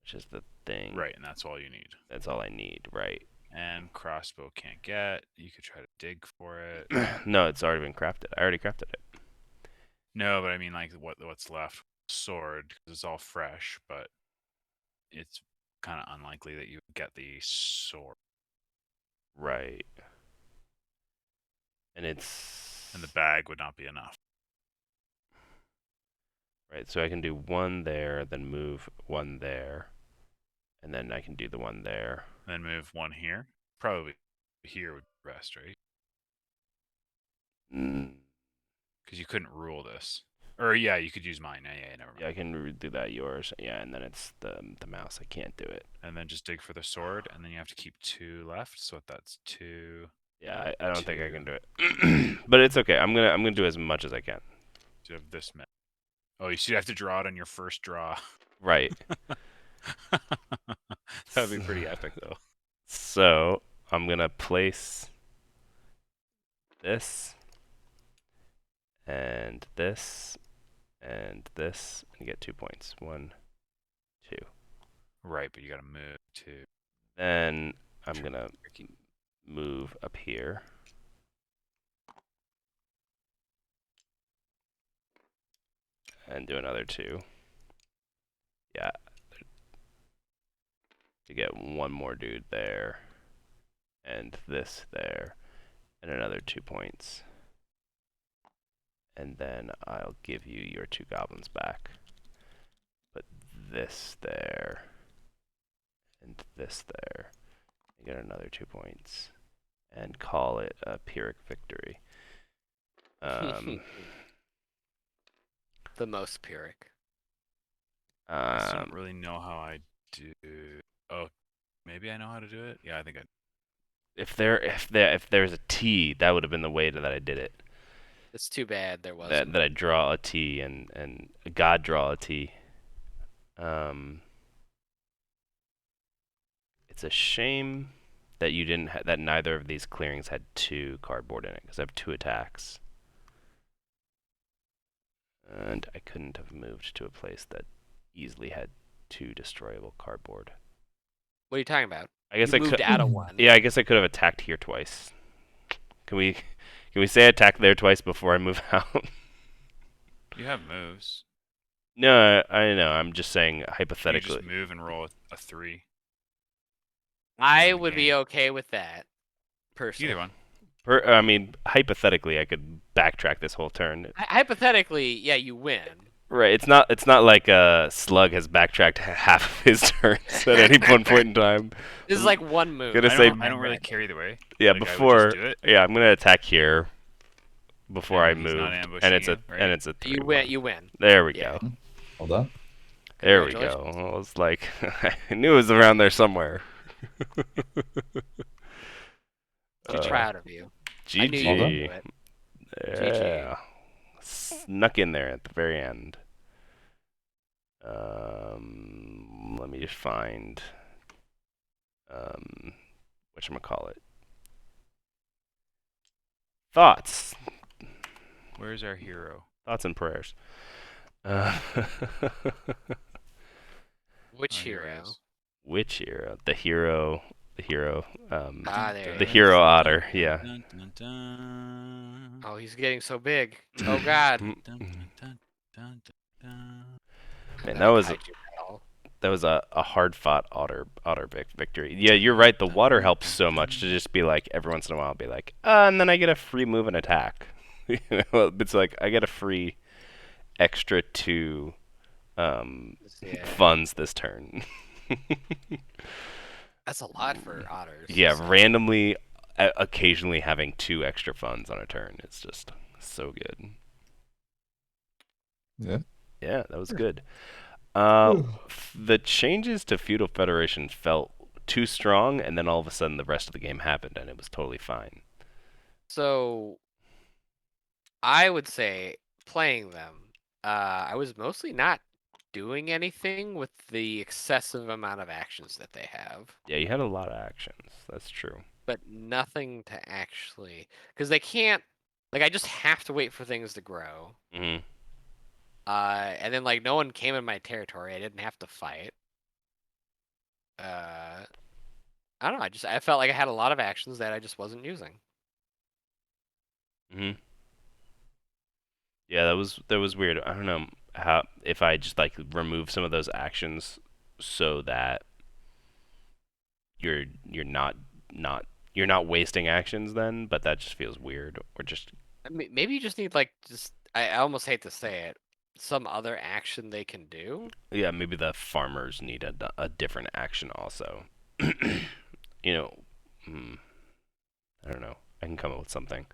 Which is the thing. Right, and that's all you need. That's all I need, right. And crossbow can't get. You could try to dig for it. No, it's already been crafted. I already crafted it. No, but I mean like what's left. Sword, because it's all fresh, but it's kind of unlikely that you would get the sword. Right. And the bag would not be enough. Right, so I can do 1 there, then move 1 there. And then I can do the 1 there. Then move 1 here. Probably here would be best, right? Because you couldn't rule this. Or yeah, you could use mine. Yeah, never mind. Yeah, I can do that, yours. Yeah, and then it's the mouse. I can't do it. And then just dig for the sword, and then you have to keep 2 left. So that's 2. Yeah, I don't think I can do it. But it's okay. I'm gonna do as much as I can. So you have this many. Oh, you have to draw it on your first draw. Right. That'd be pretty epic, though. So I'm gonna place this and this and this and get 2 points. 1, 2. Right, but you gotta move 2. Then I'm gonna move up here. and do another 2. Yeah. To get one more dude there, and this there, and another 2 points. And then I'll give you your 2 goblins back. Put this there, and this there. You get another 2 points. And call it a Pyrrhic victory. The most Pyrrhic. I still don't really know how I do. Oh, maybe I know how to do it. Yeah, I think I. If there's a T, that would have been the way that I did it. It's too bad there wasn't. That I draw a T and God draw a T. It's a shame that you didn't that neither of these clearings had 2 cardboard in it, because I have 2 attacks. And I couldn't have moved to a place that easily had 2 destroyable cardboard. What are you talking about? I guess You I moved could. out of one. Yeah, I guess I could have attacked here twice. Can we say attack there twice before I move out? You have moves. No, I know. I'm just saying You hypothetically. just move and roll a 3. I the would be game. okay with that. Personally. Either one. I mean, hypothetically, I could backtrack this whole turn. Hypothetically, yeah, you win. Right. It's not like Slug has backtracked half of his turns at any one point in time. This is like one move. Gonna I say- don't really care either way. Yeah, Like, I would just before. do it. Yeah, I'm gonna attack here before I And he's move, not and ambushing it's a you, right? and it's a 3. You win. You win. There we Yeah. go. Well done. There we go. Congratulations. Well, it's like I knew it was around there somewhere. I'm proud of you. I knew GG. you Well could done. do it. Yeah. Snuck in there at the very end. Let me just find whatchamacallit. Thoughts. Where's our hero? Thoughts and prayers. Which Our hero? is- Which hero? The hero. There The he hero is. otter, yeah. Dun, dun, dun. Oh, he's getting so big. Oh God. Dun, dun, dun, dun, dun. Man, Not a that kaiju battle. was a hard fought otter victory. Yeah, you're right. The water helps so much to just be like every once in a while, be like, and then I get a free move and attack. You know, it's like I get a free extra 2 Yeah. funds this turn. That's a lot for otters. Yeah, so- randomly, occasionally having 2 extra funds on a turn. It's just so good. Yeah. Yeah, that was good. The changes to Feudal Federation felt too strong, and then all of a sudden the rest of the game happened, and it was totally fine. So, I would say playing them, I was mostly not doing anything with the excessive amount of actions that they have, Yeah, you had a lot of actions. That's true. but nothing to actually, because they can't. Like, I just have to wait for things to grow. Hmm. And then like no one came in my territory. I didn't have to fight. I don't know. I felt like I had a lot of actions that I just wasn't using. Hmm. Yeah, that was weird. I don't know how if I just like remove some of those actions so that you're not wasting actions then, but that just feels weird. Or just I mean, maybe you just need like I almost hate to say it, some other action they can do. yeah, maybe the farmers need a different action also. You know, I don't know. I can come up with something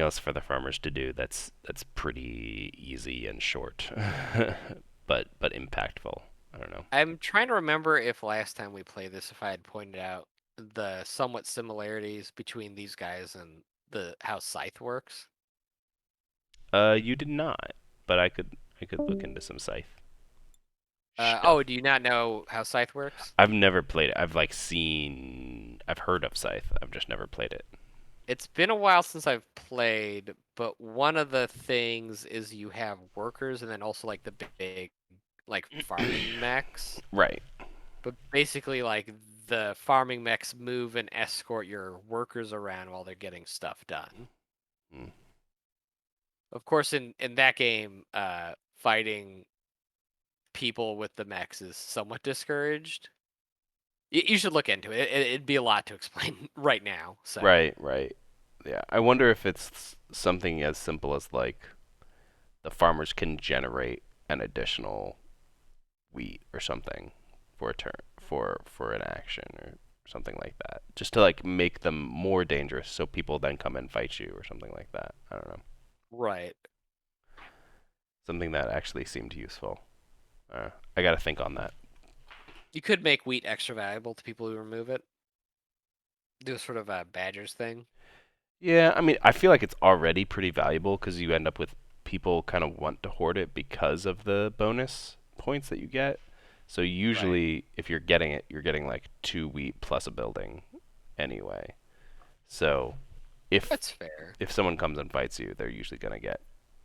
else for the farmers to do that's pretty easy and short, but impactful. I don't know. I'm trying to remember if last time we played this, if I had pointed out the somewhat similarities between these guys and how Scythe works. You did not, but I could look into some Scythe. stuff. Oh, do you not know how Scythe works? I've never played it. I've heard of Scythe. I've just never played it. It's been a while since I've played, but one of the things is you have workers and then also like the big like farming mechs. Right. But basically like the farming mechs move and escort your workers around while they're getting stuff done. Hmm. Of course, in that game, fighting people with the mechs is somewhat discouraged. You should look into it. It'd be a lot to explain right now. So Right, right. Yeah. I wonder if it's something as simple as like the farmers can generate an additional wheat or something for a turn for an action or something like that. Just to like make them more dangerous so people then come and fight you or something like that. I don't know. right. Something that actually seemed useful. I got to think on that. You could make wheat extra valuable to people who remove it. Do a sort of a badgers thing. Yeah, I mean, I feel like it's already pretty valuable because you end up with people kind of want to hoard it because of the bonus points that you get. So usually, if you're getting it, you're getting like 2 wheat plus a building anyway. So if That's fair. if someone comes and fights you, they're usually gonna get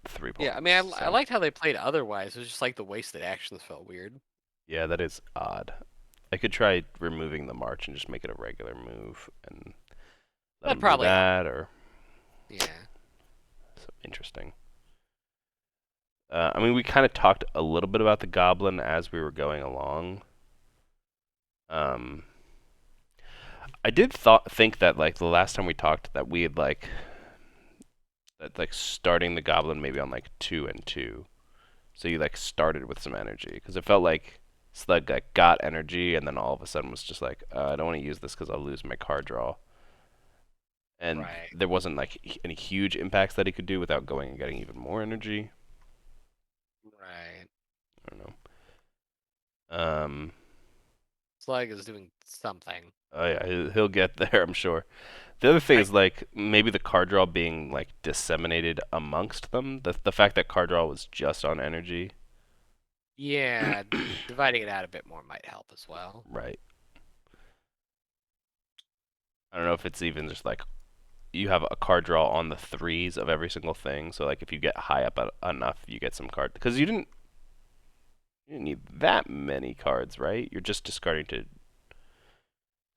3 points. Yeah, I mean, I So, liked how they played otherwise. It was just like the wasted actions felt weird. yeah, that is odd. I could try removing the march and just make it a regular move and let That'd them do probably help. that, or Yeah. so interesting. I mean, we kind of talked a little bit about the goblin as we were going along. I did think that like the last time we talked that we had like starting the goblin maybe on like 2 and 2, so you like started with some energy because it felt like Slug like, got energy and then all of a sudden was just like I don't want to use this because I'll lose my card draw. And Right. there wasn't like any huge impacts that he could do without going and getting even more energy. Right. I don't know. Slug is doing something. Oh yeah, he'll get there, I'm sure. The other thing is like maybe the card draw being like disseminated amongst them. The fact that card draw was just on energy. Yeah, dividing it out a bit more might help as well. Right. I don't know if it's even just like you have a card draw on the threes of every single thing. So like if you get high up enough, you get some card because you didn't need that many cards, right? You're just discarding to.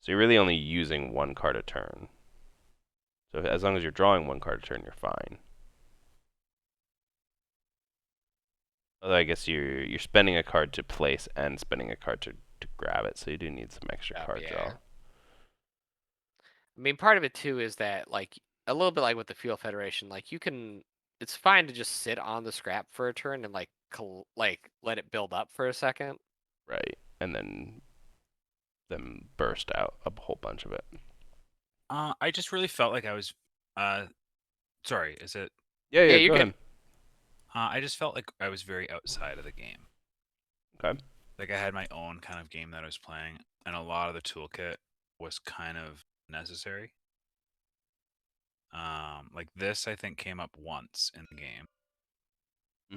So you're really only using 1 card a turn. So as long as you're drawing 1 card a turn, you're fine. Although I guess you're spending a card to place and spending a card to grab it, so you do need some extra card Yeah. draw. I mean, part of it too is that like a little bit like with the Feudal Federation, like you can. It's fine to just sit on the scrap for a turn and like let it build up for a second. Right. And then burst out a whole bunch of it. I just really felt like I was. Sorry, is it? Yeah, you go can. ahead. I just felt like I was very outside of the game. Okay. Like I had my own kind of game that I was playing, and a lot of the toolkit was kind of necessary. Like this, I think came up once in the game,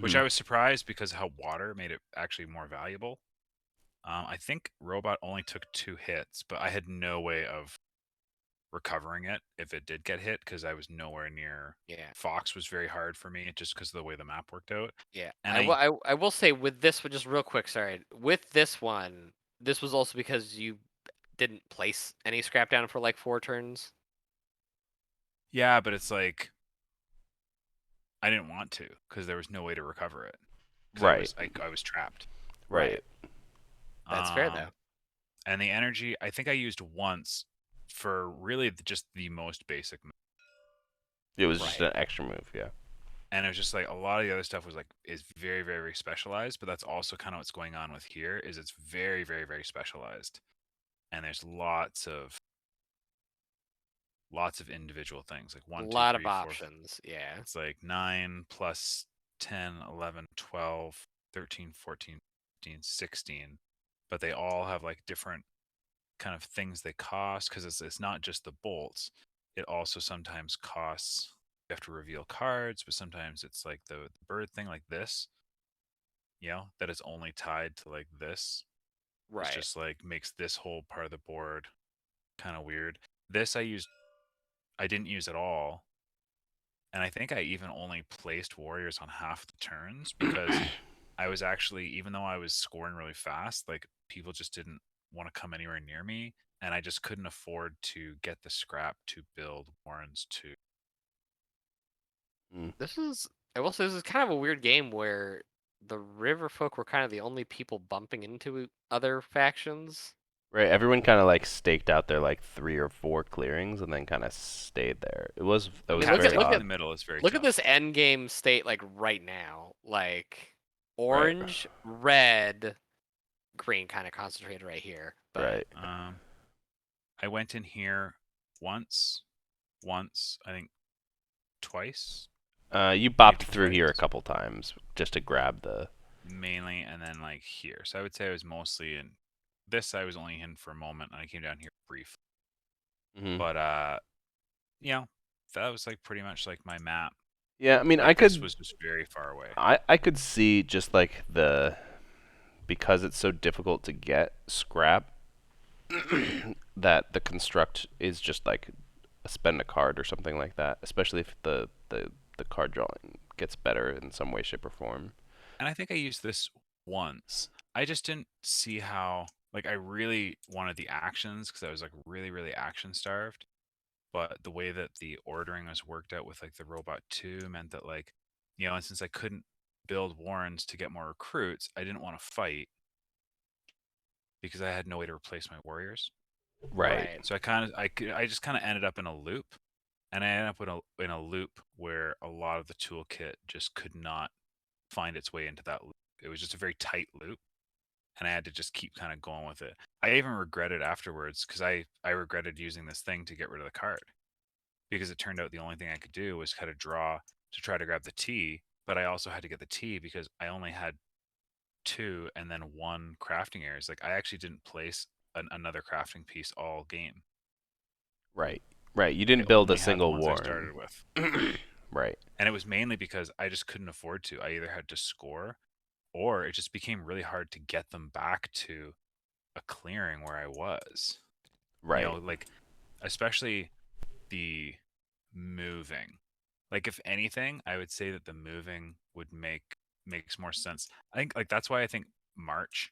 which I was surprised because how water made it actually more valuable. I think robot only took 2 hits, but I had no way of recovering it if it did get hit because I was nowhere near. Yeah. Fox was very hard for me just because of the way the map worked out. Yeah. And I will say with this one, just real quick, sorry. With this one, this was also because you didn't place any scrap down for like 4 turns. Yeah, but it's like I didn't want to because there was no way to recover it. Right. I was trapped. Right. That's fair though. And the energy, I think I used once for really just the most basic. It was just an extra move, yeah. And it was just like a lot of the other stuff was like is very, very, very specialized, but that's also kind of what's going on with here is it's very, very, very specialized. And there's lots of individual things like 1, 2, 3, 4. A lot of options, yeah. It's like 9 plus 10, 11, 12, 13, 14, 15, 16. But they all have like different kind of things they cost because it's not just the bolts. It also sometimes costs, you have to reveal cards, but sometimes it's like the bird thing like this, that is only tied to like this. Right. It's just like makes this whole part of the board kind of weird. This I didn't use at all. And I think I even only placed warriors on half the turns because I was actually, even though I was scoring really fast, like people just didn't want to come anywhere near me. And I just couldn't afford to get the scrap to build Warrens to. This is I will say this is kind of a weird game where the river folk were kind of the only people bumping into other factions. Right, everyone kind of like staked out their like 3 or 4 clearings and then kind of stayed there. That I was mean, look very at in the odd. middle is very look tough. at this end game state like right now. Like Right. orange, red, green kind of concentrated right here. But Right. I went in here once, I think twice, You bopped maybe through here a twice. couple times just to grab the. Mainly, and then like here. So I would say I was mostly in this. I was only in for a moment, and I came down here brief. Mhm. But you know, that was like pretty much like my map. Yeah, I mean, Like this was just very far away. I could see just like because it's so difficult to get scrap that the construct is just like spend a card or something like that, especially if the card drawing gets better in some way, shape, or form. And I think I used this once. I just didn't see how. Like I really wanted the actions because I was like really action starved. But the way that the ordering was worked out with like the robot 2 meant that like, and since I couldn't build warrens to get more recruits, I didn't want to fight because I had no way to replace my warriors. Right. So I just kind of ended up in a loop, and I ended up in a loop where a lot of the toolkit just could not find its way into that loop. It was just a very tight loop, and I had to just keep kind of going with it. I even regretted afterwards because I regretted using this thing to get rid of the card because it turned out the only thing I could do was kind of draw to try to grab the T, but I also had to get the T because I only had 2 and then 1 crafting areas. Like I actually didn't place another crafting piece all game. Right. Right. You I didn't build a only had the single ones I Warren. started with. Right. And it was mainly because I just couldn't afford to. I either had to score or it just became really hard to get them back to a clearing where I was. Right. Like especially the moving. Like if anything, I would say that the moving would makes more sense. I think like that's why I think March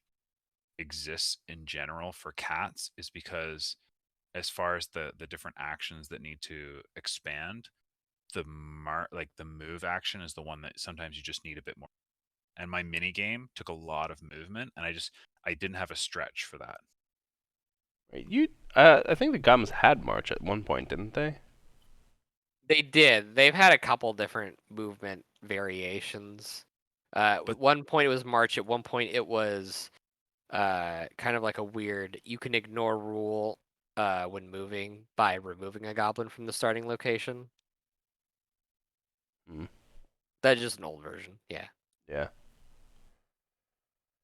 exists in general for cats is because as far as the different actions that need to expand, the move action is the one that sometimes you just need a bit more. And my mini game took a lot of movement, and I didn't have a stretch for that. Right. I think the Gums had March at one point, didn't they? they did. They've had a couple different movement variations. At But one point it was March. At one point it was kind of like a weird. You can ignore rule when moving by removing a goblin from the starting location. Hmm. That's just an old version. Yeah. Yeah.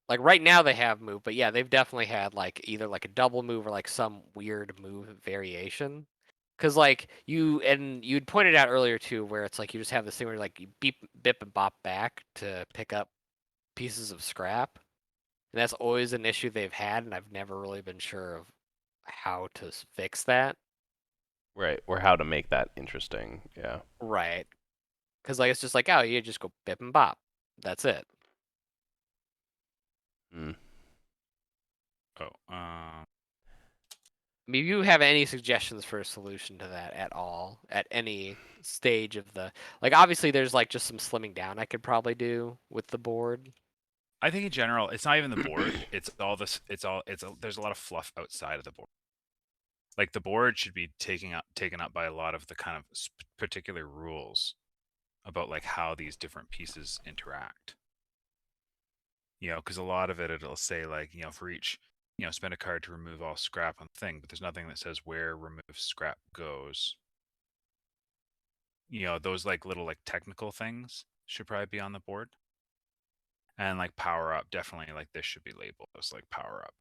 Like right now they have move, but yeah, they've definitely had like either like a double move or like some weird move variation. Cause like you'd pointed out earlier too, where it's like you just have this thing where like you beep, bip, and bop back to pick up pieces of scrap, and that's always an issue they've had, and I've never really been sure of how to fix that. Right. Or how to make that interesting. Yeah. Right. Cause like it's just like, oh, you just go bip and bop. That's it. Hmm. oh, If you have any suggestions for a solution to that at all, at any stage of the like, obviously there's like just some slimming down I could probably do with the board. I think in general, it's not even the board. It's all this. There's a lot of fluff outside of the board. Like the board should be taken up by a lot of the kind of particular rules about like how these different pieces interact. Because a lot of it'll say like for each spend a card to remove all scrap on the thing, but there's nothing that says where remove scrap goes. Those like little like technical things should probably be on the board. And like power up, definitely like this should be labeled as like power up.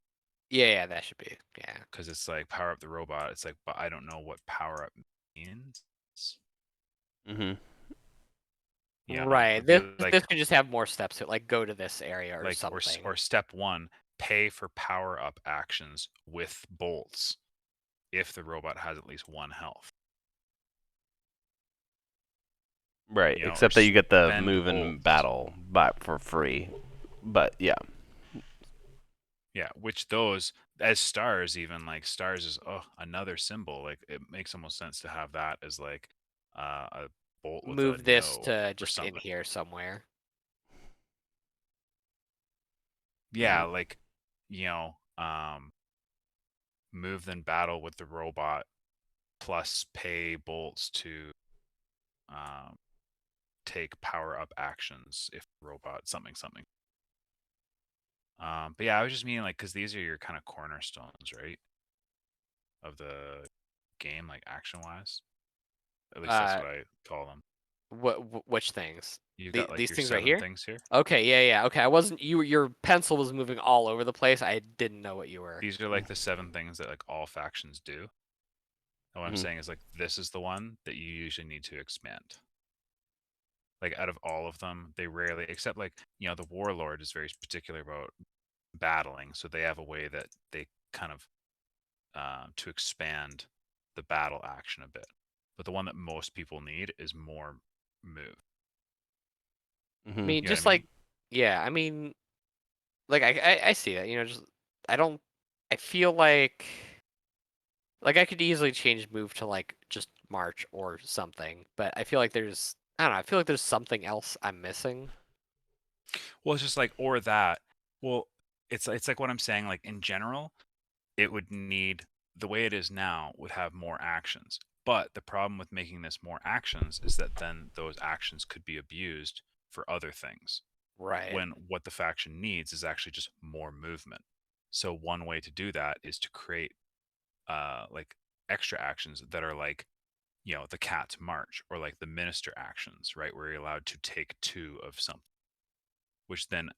Yeah, that should be. Yeah. Because it's like power up the robot. It's like, but I don't know what power up means. Mhm. Right. This could just have more steps to it, like go to this area or like something. or step 1, pay for power up actions with bolts if the robot has at least 1 health. Right. Except that you get the spend move and bolts. battle for free. But yeah. Yeah, which those as stars, even like stars is another symbol. Like it makes almost sense to have that as like a bolt with move a this no to or just in something. here somewhere. Yeah, like, you know, move then battle with the robot plus pay bolts to take power up actions if robot something. But yeah, I was just meaning like because these are your kind of cornerstones, right, of the game, like action wise. At least that's what I call them. Which things? You got like These your things right 7 here? things here. Okay, yeah. Okay, I wasn't. Your pencil was moving all over the place. I didn't know what you were. These are like the 7 things that like all factions do. And what I'm saying is like this is the one that you usually need to expand. Like out of all of them, they rarely, except like, you know, the warlord is very particular about battling, so they have a way that they kind of to expand the battle action a bit. But the one that most people need is more move. I mean, You know just what I mean? like, yeah. I mean, like I see that. You know, just I don't. I feel like I could easily change move to like just march or something, but I feel like there's I don't know. I feel like there's something else I'm missing. Well, it's just like or that. Well, it's like what I'm saying. Like in general, it would need the way it is now would have more actions. But the problem with making this more actions is that then those actions could be abused for other things. Right. When what the faction needs is actually just more movement. So one way to do that is to create like extra actions that are like, you know, the cat's march or like the minister actions, right? Where you're allowed to take 2 of something, which then,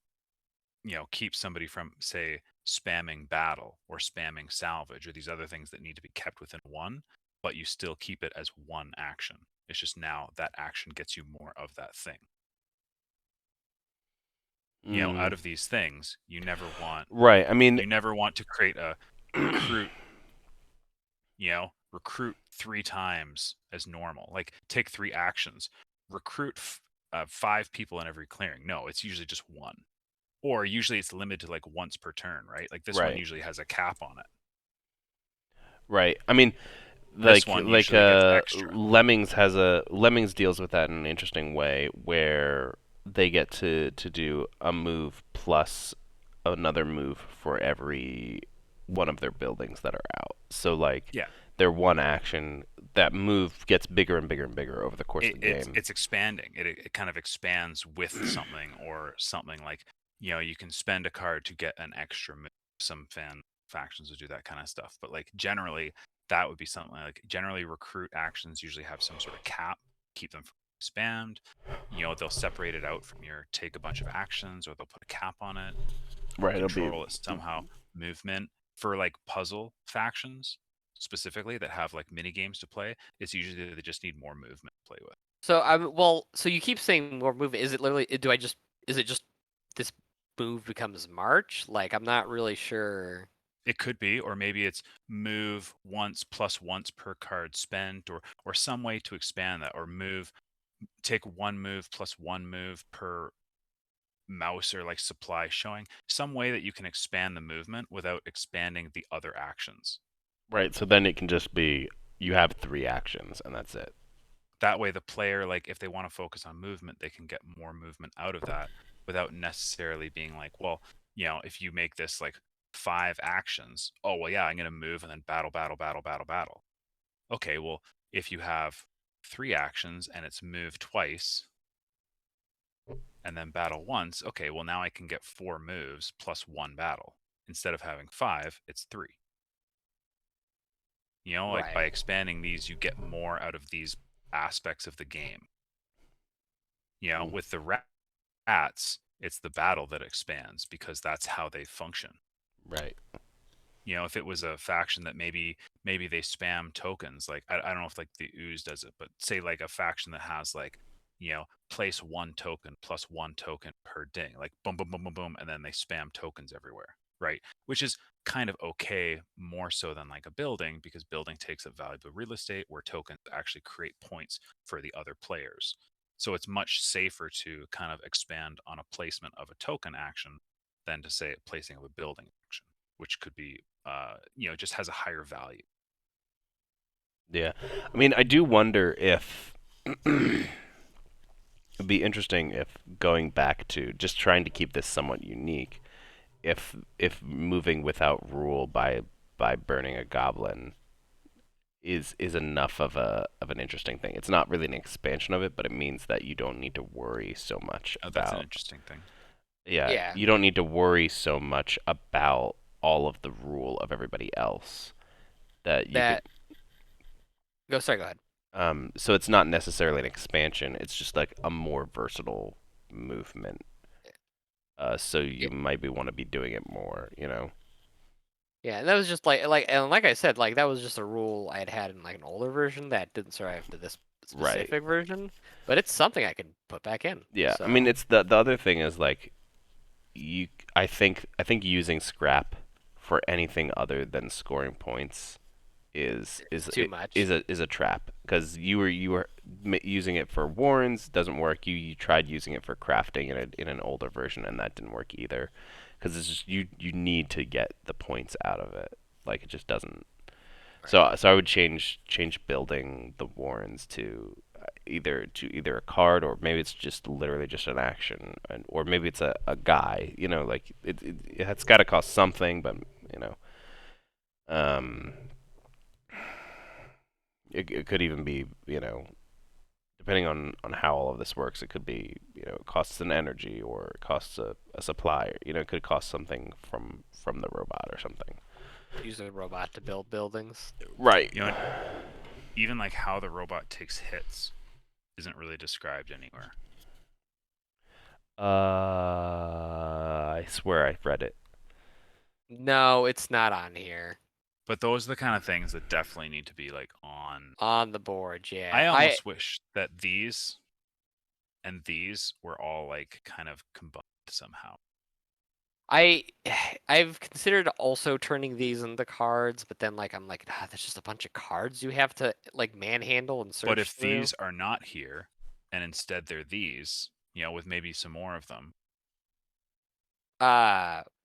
you know, keeps somebody from, say, spamming battle or spamming salvage or these other things that need to be kept within 1, but you still keep it as 1 action. It's just now that action gets you more of that thing. You know, out of these things, you never want Right. I mean, you never want to create a recruit, you know, recruit 3 times as normal. Like take 3 actions, recruit 5 people in every clearing. No, it's usually just 1. Or usually it's limited to like once per turn, right? Like this one right. usually has a cap on it. Right. I mean, This one usually gets extra. Lemmings deals with that in an interesting way where they get to do a move plus another move for every one of their buildings that are out. So like Yeah, their one action, that move gets bigger and bigger and bigger over the course of the game. it's expanding. It kind of expands with something or something like, you know, you can spend a card to get an extra move. Some factions will do that kind of stuff, but like generally that would be something like generally recruit actions usually have some sort of cap, keep them from spammed. You know, they'll separate it out from your take a bunch of actions or they'll put a cap on it. Right, it'll be Control it somehow. Movement for like puzzle factions specifically that have like mini games to play, it's usually they just need more movement to play with. So so you keep saying more movement. Is it literally? Is it just this move becomes march? Like I'm not really sure. It could be, or maybe it's move once plus once per card spent, or some way to expand that, or move take 1 move plus 1 move per mouse or like supply showing some way that you can expand the movement without expanding the other actions. right. So then it can just be you have 3 actions and that's it. That way the player, like if they want to focus on movement, they can get more movement out of that without necessarily being like, well, you know, if you make this like 5 actions, oh well, yeah, I'm going to move and then battle. Okay, well, if you have 3 actions and it's move twice and then battle once, okay, well now I can get 4 moves plus 1 battle. Instead of having 5, it's 3. You know, like by Right. expanding these, you get more out of these aspects of the game. You know, with the rats, it's the battle that expands because that's how they function. Right. You know, if it was a faction that maybe they spam tokens, like I don't know if like the ooze does it, but say like a faction that has like, you know, place 1 token plus 1 token per ding, like boom boom boom boom boom, and then they spam tokens everywhere, right? Which is kind of okay, more so than like a building, because building takes up valuable real estate where tokens actually create points for the other players. So it's much safer to kind of expand on a placement of a token action than to say placing of a building action, which could be, you know, just has a higher value. Yeah. I mean, I do wonder if It'd be interesting if going back to just trying to keep this somewhat unique, if moving without rule by burning a goblin is enough of an interesting thing. It's not really an expansion of it, but it means that you don't need to worry so much Oh, that's an about. interesting thing. Yeah, Yeah. you don't need to worry so much about all of the rule of everybody else that you could. That Sorry, go ahead. So it's not necessarily an expansion. It's just like a more versatile movement. So Yeah, you maybe want to be doing it more. yeah, and that was just like I said, like that was just a rule I had had in like an older version that didn't survive to this Right. specific version, but it's something I can put back in. Yeah. I mean, So it's the other thing is like you. I think using scrap for anything other than scoring points is it's is too much. is a trap because you were using it for warrens, doesn't work. You tried using it for crafting in an older version, and that didn't work either because it's just you need to get the points out of it. Like it just doesn't. Right. So I would change building the warrens to either a card, or maybe it's just literally just an action, or maybe it's a guy. Like it's got to cost something, but you know. Um, it could even be, depending on how all of this works, it could be, it costs an energy, or it costs a supply. It could cost something from the robot or something. Use a robot to build buildings. Right. You know, even like how the robot takes hits isn't really described anywhere. I swear I've read it. No, it's not on here. But those are the kind of things that definitely need to be like on. On the board, yeah. I almost wish that these and these were all like kind of combined somehow. I've considered also turning these into cards, but then I'm like, there's just a bunch of cards you have to like manhandle and search But if through. these are not here, and instead they're these, with maybe some more of them.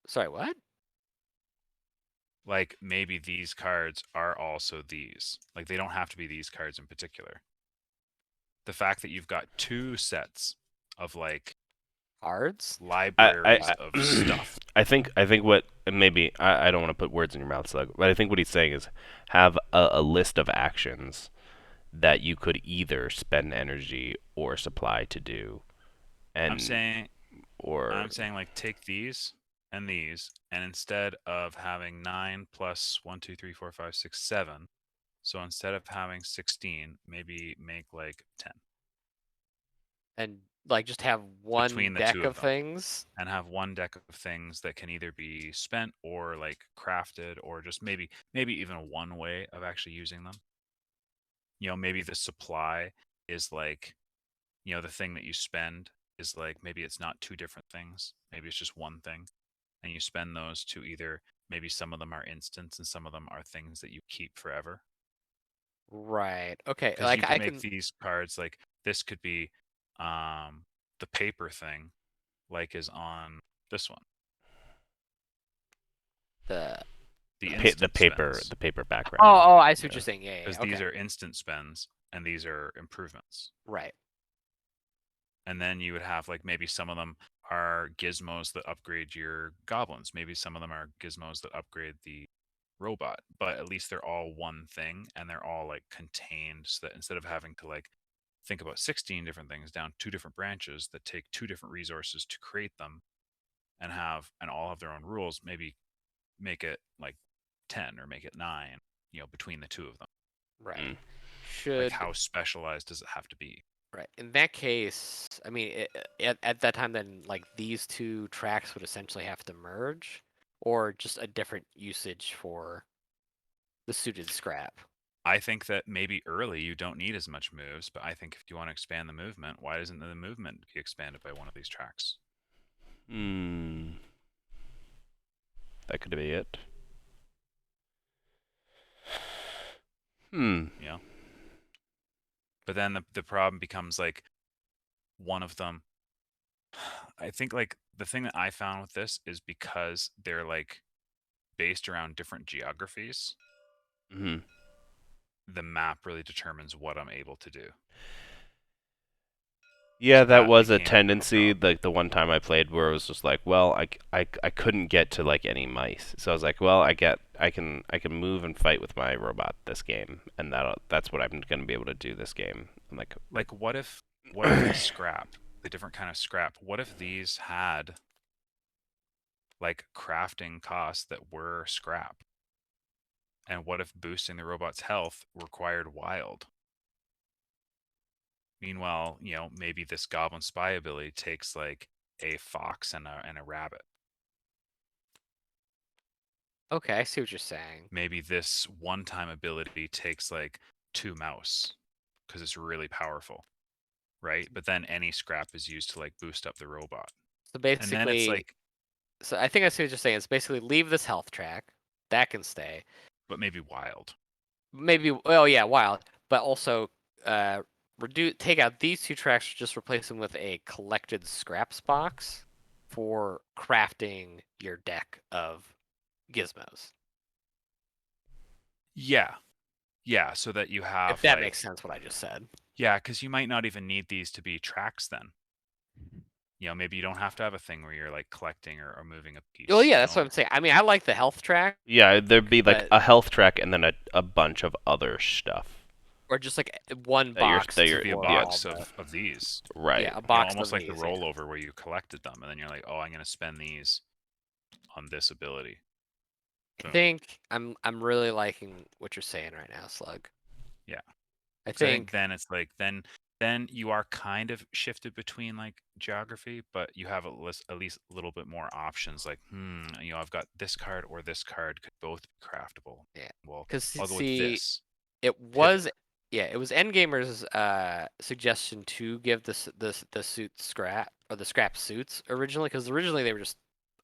Sorry, what? Like maybe these cards are also these. Like they don't have to be these cards in particular. The fact that you've got two sets of like Cards? libraries of stuff. I think what, and maybe I don't want to put words in your mouth, Slug, but I think what he's saying is have a list of actions that you could either spend energy or supply to do, and I'm saying or like take these, and instead of having 9 plus 1, 2, 3, 4, 5, 6, 7, so instead of having 16, maybe make like 10. And just have one Between the deck two of of them. things? And have one deck of things that can either be spent or like crafted, or just maybe even one way of actually using them. Maybe the supply is like, the thing that you spend is like, maybe it's not two different things. Maybe it's just one thing. And you spend those to either, maybe some of them are instants and some of them are things that you keep forever. Right. Okay. Because Like you I can make can. these cards, like this could be the paper thing, like is on this one. The The the instant paper spends. the paper Oh, background. I see what Yeah. you're saying. Yeah, yeah. Because Okay. these are instant spends and these are improvements. Right. And then you would have like maybe some of them are gizmos that upgrade your goblins. Maybe some of them are gizmos that upgrade the robot, but at least they're all one thing and they're all like contained, so that instead of having to like think about 16 different things down two different branches that take two different resources to create them and all have their own rules, maybe make it like 10 or make it 9, between the two of them. Right. Mm. Like Should how specialized does it have to be? Right. In that case, I mean, at that time, then these two tracks would essentially have to merge, or just a different usage for the suited scrap. I think that maybe early you don't need as much moves, but I think if you want to expand the movement, why doesn't the movement be expanded by one of these tracks? That could be it. But then the problem becomes like one of them. I think like the thing that I found with this is because they're like based around different geographies, Hmm. the map really determines what I'm able to do. Yeah, So that that was a became a bit of tendency. problem. Like the one time I played, where it was just like, well, I couldn't get to like any mice, so I was like, well, I can move and fight with my robot this game, and that's what I'm gonna be able to do this game. I'm like, Like, what if the scrap, the different kind of scrap, what if these had like crafting costs that were scrap? And what if boosting the robot's health required wild? Meanwhile, maybe this goblin spy ability takes like a fox and a rabbit. Okay, I see what you're saying. Maybe this one-time ability takes like 2 mouse because it's really powerful, right? But then any scrap is used to like boost up the robot. So And then it's basically, like, so I think I see what you're saying. It's basically leave this health track. That can stay. but maybe wild. Maybe, well, yeah, wild, but also take out these 2 tracks, just replace them with a collected scraps box for crafting your deck of gizmos. Yeah. Yeah, so that you have If that like, makes sense, what I just said. yeah, because you might not even need these to be tracks then. Maybe you don't have to have a thing where you're like collecting or moving a piece. Well, yeah, that's what I'm saying. I mean, I like the health track, yeah, there'd be like but a health track and then a bunch of other stuff. or just like one That you're- box. that to you're- Be a for yeah. box all the- of these. Right. Yeah, a box Almost of like the these, yeah. rollover where you collected them, and then you're like, oh, I'm gonna spend these on this ability. I Boom. think I'm really liking what you're saying right now, Slug. Yeah. I So I think think then it's like then you are kind of shifted between like geography, but you have at least a little bit more options. Like, I've got this card or this card could both be craftable. Yeah. Well, 'Cause I'll go with see, this. it was it was Endgamer's suggestion to give the suit scrap or the scrap suits originally, because originally they were just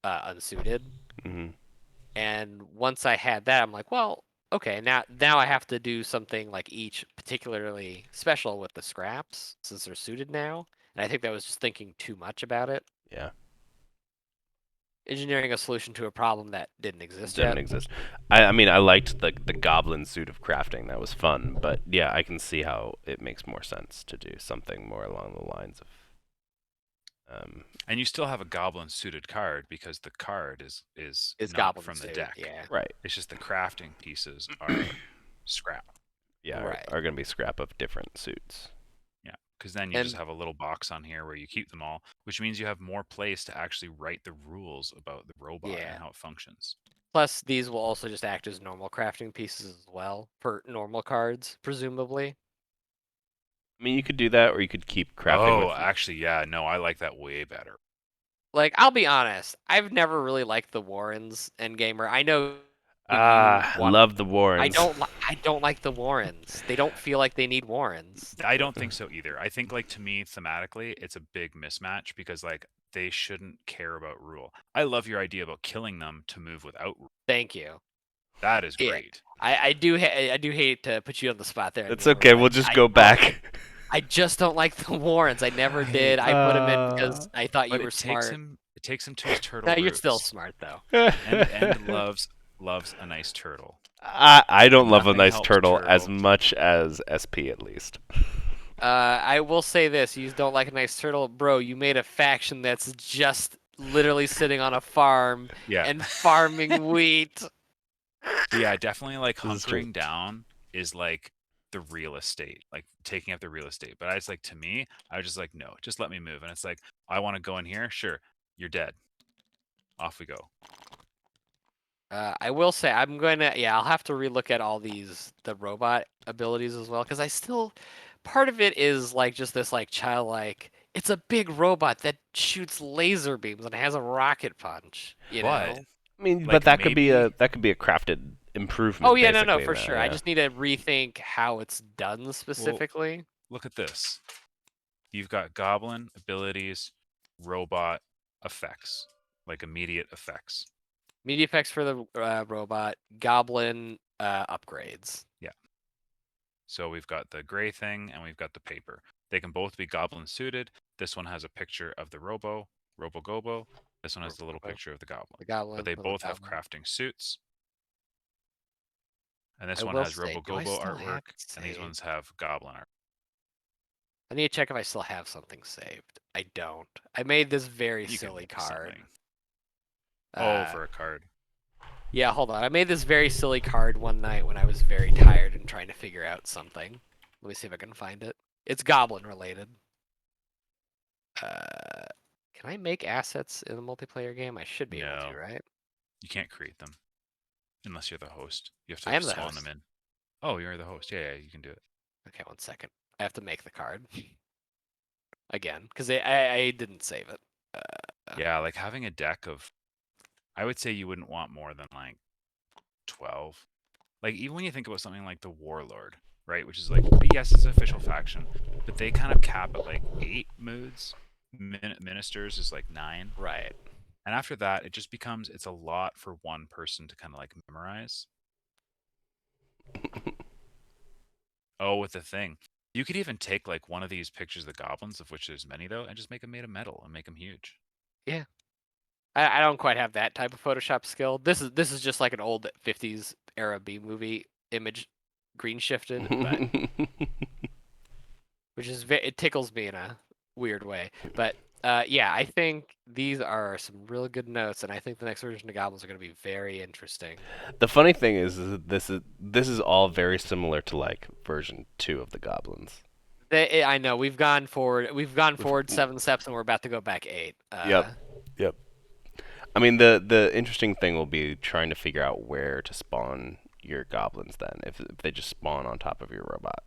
unsuited. Hmm. And once I had that, I'm like, well, okay, now I have to do something like each particularly special with the scraps since they're suited now. And I think that was just thinking too much about it. Yeah. Engineering a solution to a problem that didn't exist Didn't yet. exist. I mean, I liked the goblin suit of crafting. That was fun. But yeah, I can see how it makes more sense to do something more along the lines of. And you still have a goblin suited card because the card is Is not goblin from the suit, deck. yeah. Right. It's just the crafting pieces are scrap. Yeah. Right. Are going to be scrap of different suits. Yeah, because then you just And- have a little box on here where you keep them all, which means you have more place to actually write the rules about the robot Yeah. and how it functions. Plus, these will also just act as normal crafting pieces as well for normal cards, presumably. I mean, you could do that, or you could keep crafting Oh, with. actually, yeah, no, I like that way better. Like, I'll be honest, I've never really liked the Warrens Endgamer. I know. Love the Warrens. I don't like the Warrens. They don't feel like they need Warrens. I don't think so either. I think, like, to me, thematically, it's a big mismatch because, like, they shouldn't care about rule. I love your idea about killing them to move without rule. Thank you. That is Yeah. great. I do hate to put you on the spot there. It's Endgamer, okay. but We'll just I go don't- back. I just don't like the Warrens. I never did. I put them in because I thought you But were smart. it takes him to his turtle No, you're roots. still smart though. And loves a nice turtle. I don't love a Nothing nice helps turtle as turtles. much as SP at least. I will say this: you don't like a nice turtle, bro. You made a faction that's just literally sitting on a farm Yeah. and farming wheat. But yeah, definitely like This is true. hunkering down is like the real estate, like taking up the real estate. But I was like, to me, I was just like, no, just let me move. And it's like, I want to go in here. Sure, you're dead. Off we go. I will say I'm going to, I'll have to relook at all the robot abilities as well, because I still, part of it is like just this like childlike, it's a big robot that shoots laser beams and has a rocket punch, you But know? I mean, Like, but that could be maybe- a crafted improvement. Oh yeah, no, basically, for now, sure. I yeah. just need to rethink how it's done specifically. Look at this. You've got goblin abilities, robot effects, like immediate effects. Media effects for the robot, goblin upgrades. So we've got the gray thing and we've got the paper. They can both be goblin suited. This one has a picture of the Robo Gobo. This one has the little Robo-Gobo. picture of the goblin. The goblin. But they with the both have goblin. crafting suits. And this I one will has say, Robo do I Gobo still have artwork, it and these saved? ones have goblin art. I need to check if I still have something saved. I don't. I made this very You can silly make card. something. Oh, for a card. Yeah, hold on. I made this very silly card one night when I was very tired and trying to figure out something. Let me see if I can find it. It's Goblin related. Can I make assets in a multiplayer game? I should be able No. to, right? You can't create them unless you're the host. You have I to am the spawn host. them in. Oh, you're the host. Yeah, you can do it. Okay, 1 second. I have to make the card again because I didn't save it. Yeah, like having a deck of, I would say you wouldn't want more than like 12. Like even when you think about something like the Warlord, right? Which is like, yes, it's an official faction, but they kind of cap at like 8 moods. Ministers is like 9. Right. And after that, it just becomes, it's a lot for one person to kind of like memorize. Oh, with the thing. You could even take like one of these pictures of the goblins, of which there's many though, and just make them made of metal and make them huge. Yeah. I don't quite have that type of Photoshop skill. This is just like an old 50s era B movie image green shifted, but which is it tickles me in a weird way. But yeah, I think these are some really good notes, and I think the next version of Goblins are going to be very interesting. The funny thing is that this is all very similar to like version 2 of the Goblins. I know we've gone forward. We've gone forward 7 steps, and we're about to go back 8. Yep. I mean, the interesting thing will be trying to figure out where to spawn your goblins then, if they just spawn on top of your robot.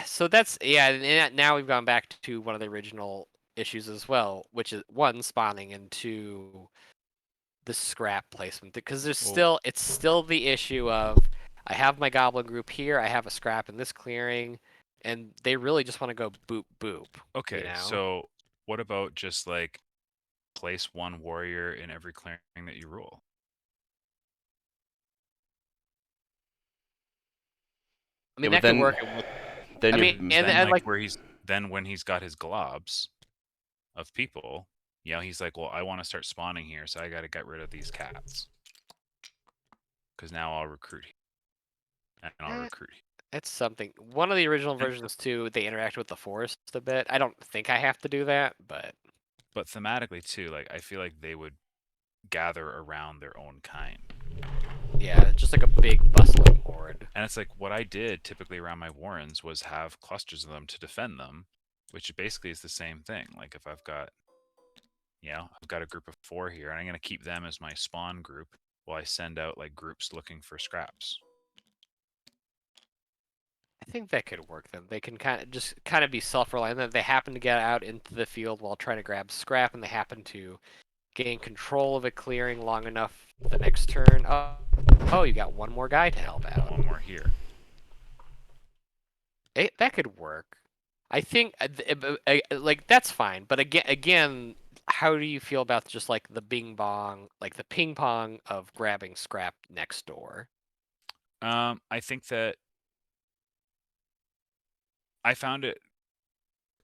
So that's and now we've gone back to one of the original issues as well, which is one spawning into the scrap placement because there's it's still the issue of I have my goblin group here, I have a scrap in this clearing, and they really just want to go boop boop. Okay, you know? so what about just like place one warrior in every clearing that you rule? I mean Yeah, that could work. Then I you're, mean, and then like where he's then when he's got his globs of people, you know, he's like, well, I want to start spawning here, so I got to get rid of these cats because now I'll recruit and I'll recruit. It's something. One of the original versions too, they interact with the forest a bit. I don't think I have to do that, but thematically too, like I feel like they would gather around their own kind. Yeah, just like a big bustling horde. And it's like what I did typically around my warrens was have clusters of them to defend them, which basically is the same thing. Like if I've got, you know, I've got a group of 4 here, and I'm going to keep them as my spawn group while I send out like groups looking for scraps. I think that could work then. They can kind of be self-reliant. That they happen to get out into the field while trying to grab scrap, and they happen to gain control of a clearing long enough the next turn. Oh, you got one more guy to help out. One more here. That could work. I think like that's fine. But again, how do you feel about just like the bing bong, like the ping pong of grabbing scrap next door? I think that I found it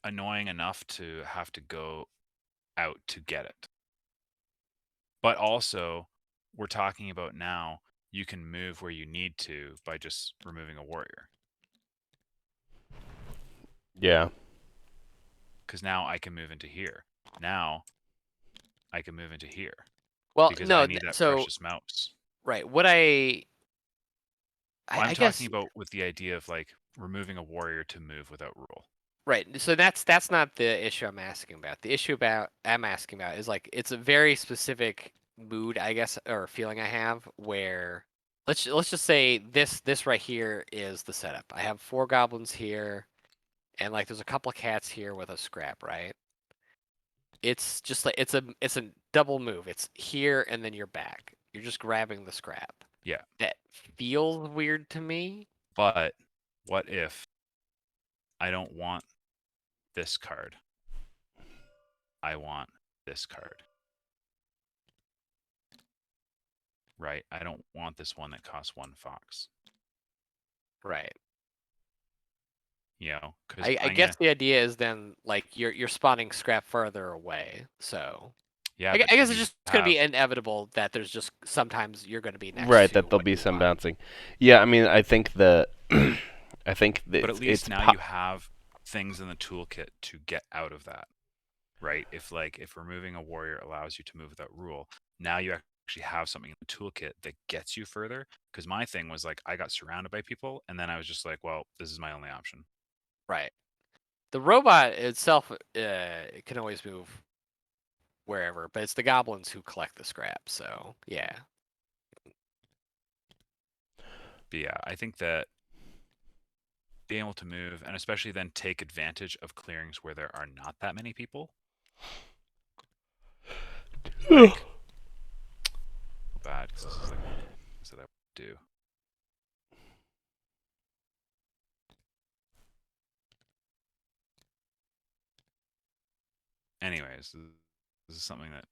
annoying enough to have to go out to get it. But also, we're talking about now you can move where you need to by just removing a warrior. Yeah. Because now I can move into here. Now I can move into here. Well, because no, I need that precious mouse. Right. What I'm talking about with the idea of like removing a warrior to move without rule. Right. So that's not the issue I'm asking about. The issue I'm asking about is like it's a very specific mood, I guess, or feeling I have where let's just say this right here is the setup. I have 4 goblins here, and like there's a couple of cats here with a scrap, right? It's just like it's a double move. It's here and then you're back. You're just grabbing the scrap. Yeah. That feels weird to me. But what if I don't want this card? I want this card. Right? I don't want this one that costs 1 fox. Right. You know, because I guess the idea is then like you're spawning scrap further away. So yeah, I guess it's just going to be inevitable that there's just sometimes you're going to be next. Right, that there'll be some bouncing. Yeah, I mean, I think but at least now you have things in the toolkit to get out of that, right? If removing a warrior allows you to move without rule, now you actually have something in the toolkit that gets you further. Because my thing was like, I got surrounded by people, and then I was just like, well, this is my only option. Right. The robot itself, it can always move wherever, but it's the goblins who collect the scrap. So yeah. But yeah, I think that being able to move, and especially then take advantage of clearings where there are not that many people. Like, bad, because this is like one of the things that I would do. Anyways, this is something that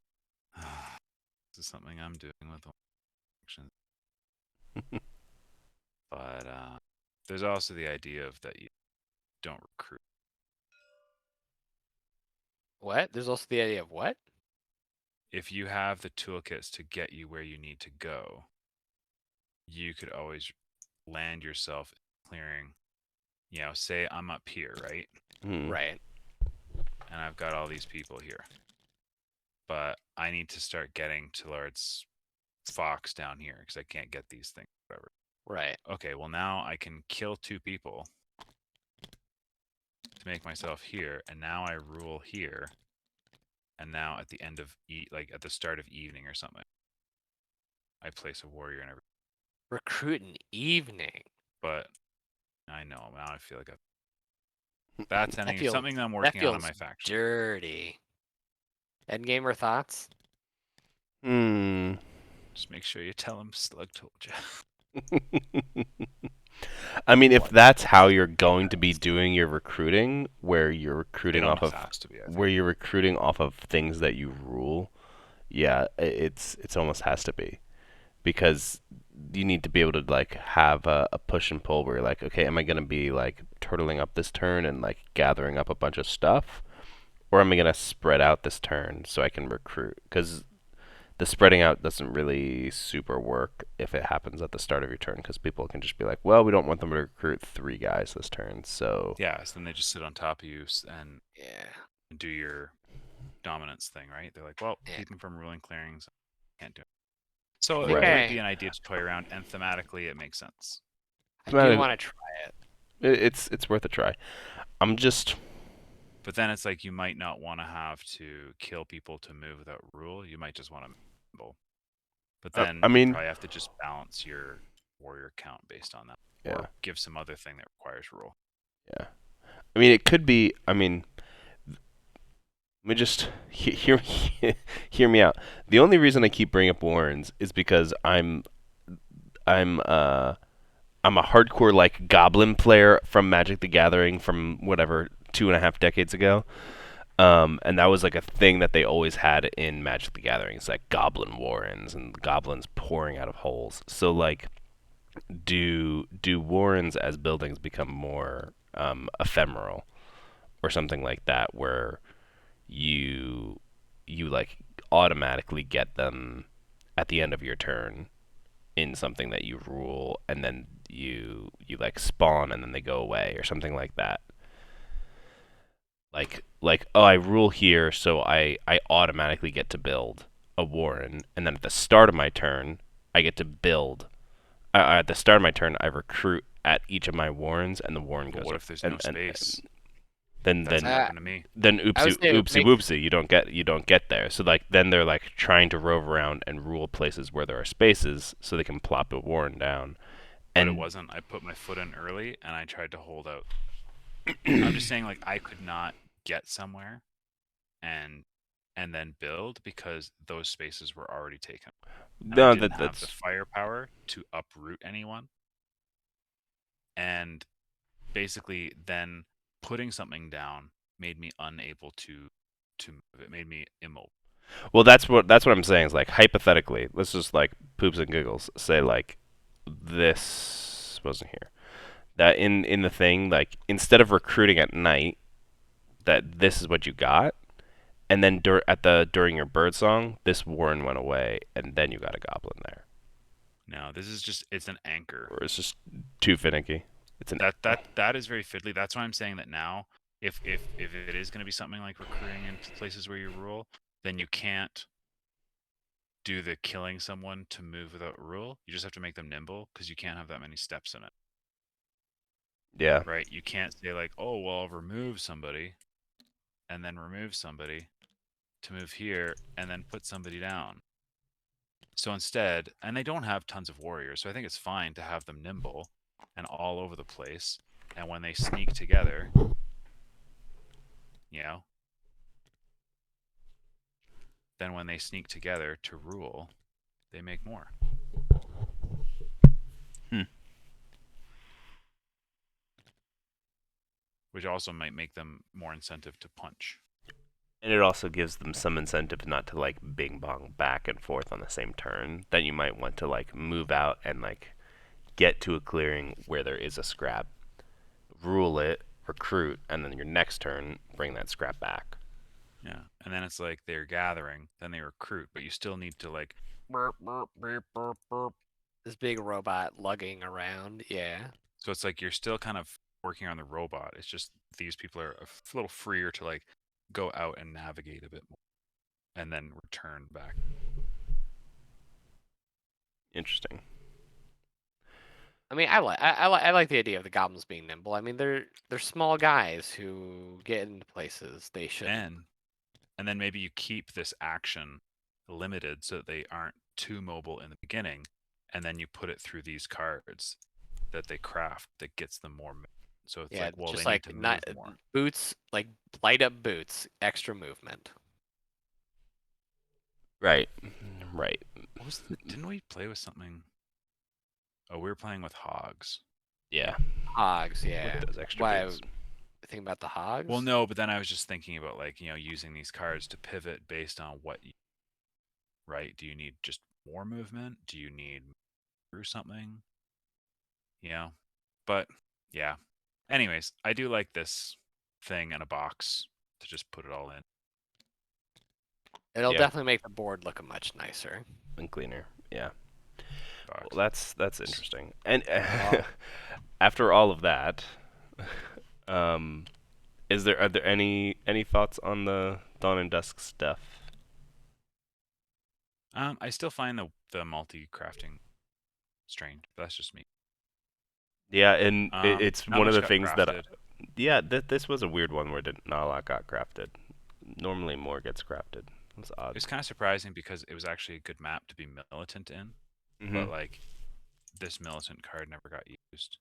this is something I'm doing with actions. But there's also the idea of that you don't recruit. What? There's also the idea of what? If you have the toolkits to get you where you need to go, you could always land yourself clearing. You know, say I'm up here, right? Right. And I've got all these people here. But I need to start getting towards Fox down here because I can't get these things, whatever. Right. Okay, well now I can kill 2 people to make myself here, and now I rule here. And now at the end of like at the start of evening or something, I place a warrior and everything. Recruit an evening. But I know now I feel like that's something that I'm That working on feels my faction. dirty. Endgamer thoughts? Just make sure you tell him Slug told you. I mean, if that's how you're going to be doing your recruiting, where you're recruiting off of things that you rule, yeah, it's almost has to be, because you need to be able to like have a push and pull where you're like, okay, am I gonna be like turtling up this turn and like gathering up a bunch of stuff, or am I gonna spread out this turn so I can recruit? Because the spreading out doesn't really super work if it happens at the start of your turn, because people can just be like, well, we don't want them to recruit 3 guys this turn, so... Yeah, so then they just sit on top of you and Yeah. do your dominance thing, right? They're like, well, keep them from ruling clearings. Can't do it. So it might be an idea to toy around, and thematically it makes sense. I do want to try it. It's worth a try. I'm just... But then it's like you might not want to have to kill people to move without rule. You might just want to move. But then I mean, you probably have to just balance your warrior count based on that. Yeah. Or give some other thing that requires rule. Yeah. I mean, it could be... I mean... Let me just hear me out. The only reason I keep bringing up Warrens is because I'm a hardcore like Goblin player from Magic the Gathering from whatever 2.5 decades ago, and that was like a thing that they always had in Magic the Gathering. It's like Goblin Warrens and goblins pouring out of holes. So like, do Warrens as buildings become more ephemeral or something like that, where you like automatically get them at the end of your turn in something that you rule, and then you like spawn and then they go away or something like that. Like oh, I rule here, so I automatically get to build a Warren, and then at the start of my turn I get to build. At the start of my turn I recruit at each of my Warrens, and the Warren goes. What if there's no space? Then happened to me. Then oopsie whoopsie, you don't get there. So like then they're like trying to rove around and rule places where there are spaces so they can plop a Warren down. And it wasn't. I put my foot in early and I tried to hold out. I'm just saying, like, I could not get somewhere and then build because those spaces were already taken. No, I didn't have the firepower to uproot anyone. And basically then putting something down made me unable to move. It made me immobile. Well, that's what I'm saying is, like, hypothetically, let's just like poops and giggles say like this wasn't here. That in the thing, like, instead of recruiting at night, that this is what you got, and then during your birdsong, this Warren went away, and then you got a goblin there. No, this is just, it's an anchor. Or it's just too finicky. It's an that is very fiddly. That's why I'm saying that now if it is going to be something like recruiting into places where you rule, then you can't do the killing someone to move without rule. You just have to make them nimble because you can't have that many steps in it. Yeah. Right? You can't say like, oh well, I'll remove somebody and then remove somebody to move here and then put somebody down. So instead, and they don't have tons of warriors, so I think it's fine to have them nimble and all over the place. And when they sneak together, you know, then when they sneak together to rule, they make more. Which also might make them more incentive to punch. And it also gives them some incentive not to like bing bong back and forth on the same turn. Then you might want to like move out and like get to a clearing where there is a scrap, rule it, recruit, and then your next turn bring that scrap back. Yeah, and then it's like they're gathering, then they recruit, but you still need to like burp, burp, burp, burp, burp. This big robot lugging around. Yeah. So it's like you're still kind of working on the robot. It's just these people are a little freer to like go out and navigate a bit more, and then return back. Interesting. I mean, I like the idea of the goblins being nimble. I mean, they're small guys who get into places they shouldn't. And then maybe you keep this action limited so that they aren't too mobile in the beginning, and then you put it through these cards that they craft that gets them more. So it's like, well, just they like need to not move more. boots, like light up boots, extra movement. Right. Right. Didn't we play with something? Oh, we were playing with hogs. Yeah. Hogs, yeah. With those extra Why? boots. Think about the hogs. Well, no, but then I was just thinking about like, you know, using these cards to pivot based on what you, right? Do you need just more movement? Do you need through something? You know? But yeah. Anyways, I do like this thing in a box to just put it all in. It'll Yeah. definitely make the board look much nicer. And cleaner. Yeah. Box. Well, that's interesting. And after all of that, are there any thoughts on the Dawn and Dusk stuff? I still find the multi-crafting strange. But that's just me. Yeah, and it's not one of much the got things crafted. yeah, this was a weird one where not a lot got crafted. Normally more gets crafted. It's odd. It's kind of surprising because it was actually a good map to be militant in, but like this militant card never got used.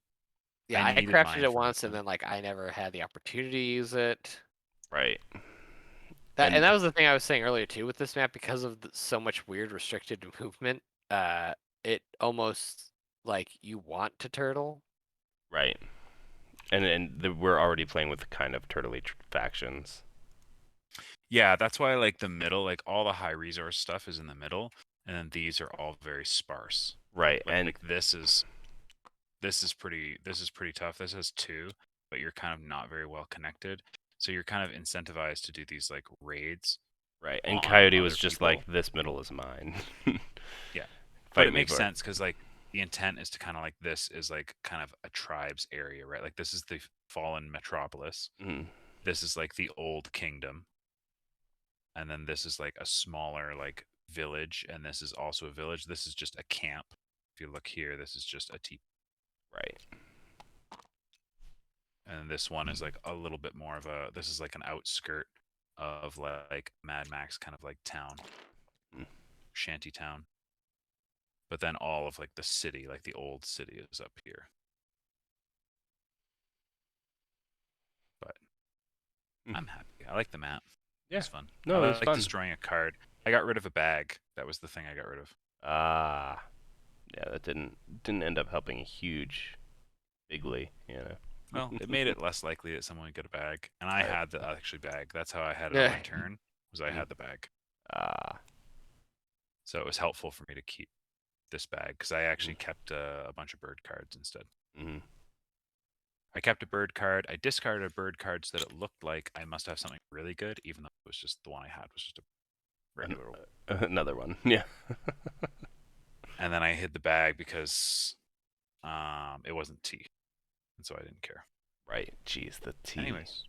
Yeah, I needed crafted mine it for once, and movement. then like I never had the opportunity to use it. Right. And that was the thing I was saying earlier too with this map, because of so much weird restricted movement. It almost like you want to turtle. Right. And we're already playing with kind of turtley factions. Yeah, that's why like the middle, like all the high resource stuff is in the middle, and then these are all very sparse. Right. Like this is pretty tough. This has 2, but you're kind of not very well connected. So you're kind of incentivized to do these like raids. Right. And on Coyote other was just people. like, this middle is mine. Yeah. But Fight it me makes for sense because like the intent is to kind of like, this is like kind of a tribe's area, right? Like this is the fallen metropolis. This is like the old kingdom. And then this is like a smaller like village, and this is also a village. This is just a camp. If you look here, this is just a teepee. Right. And this one is like a little bit more of a, this is like an outskirt of like Mad Max kind of like town, shanty town. But then all of like the city, like the old city, is up here. But I'm happy. I like the map. Yeah. It's fun. No, I it was like fun. destroying a card. I got rid of a bag. That was the thing I got rid of. Yeah, that didn't end up helping bigly, you know. Well, it made it less likely that someone would get a bag, and I had the actually bag. That's how I had it on my turn. Was I had the bag. So it was helpful for me to keep this bag because I actually kept a bunch of bird cards instead. I kept a bird card. I discarded a bird card so that it looked like I must have something really good, even though it was just the one I had was just a regular one. Another one, yeah. And then I hid the bag because it wasn't tea, and so I didn't care. Right. Jeez, the tea. Anyways,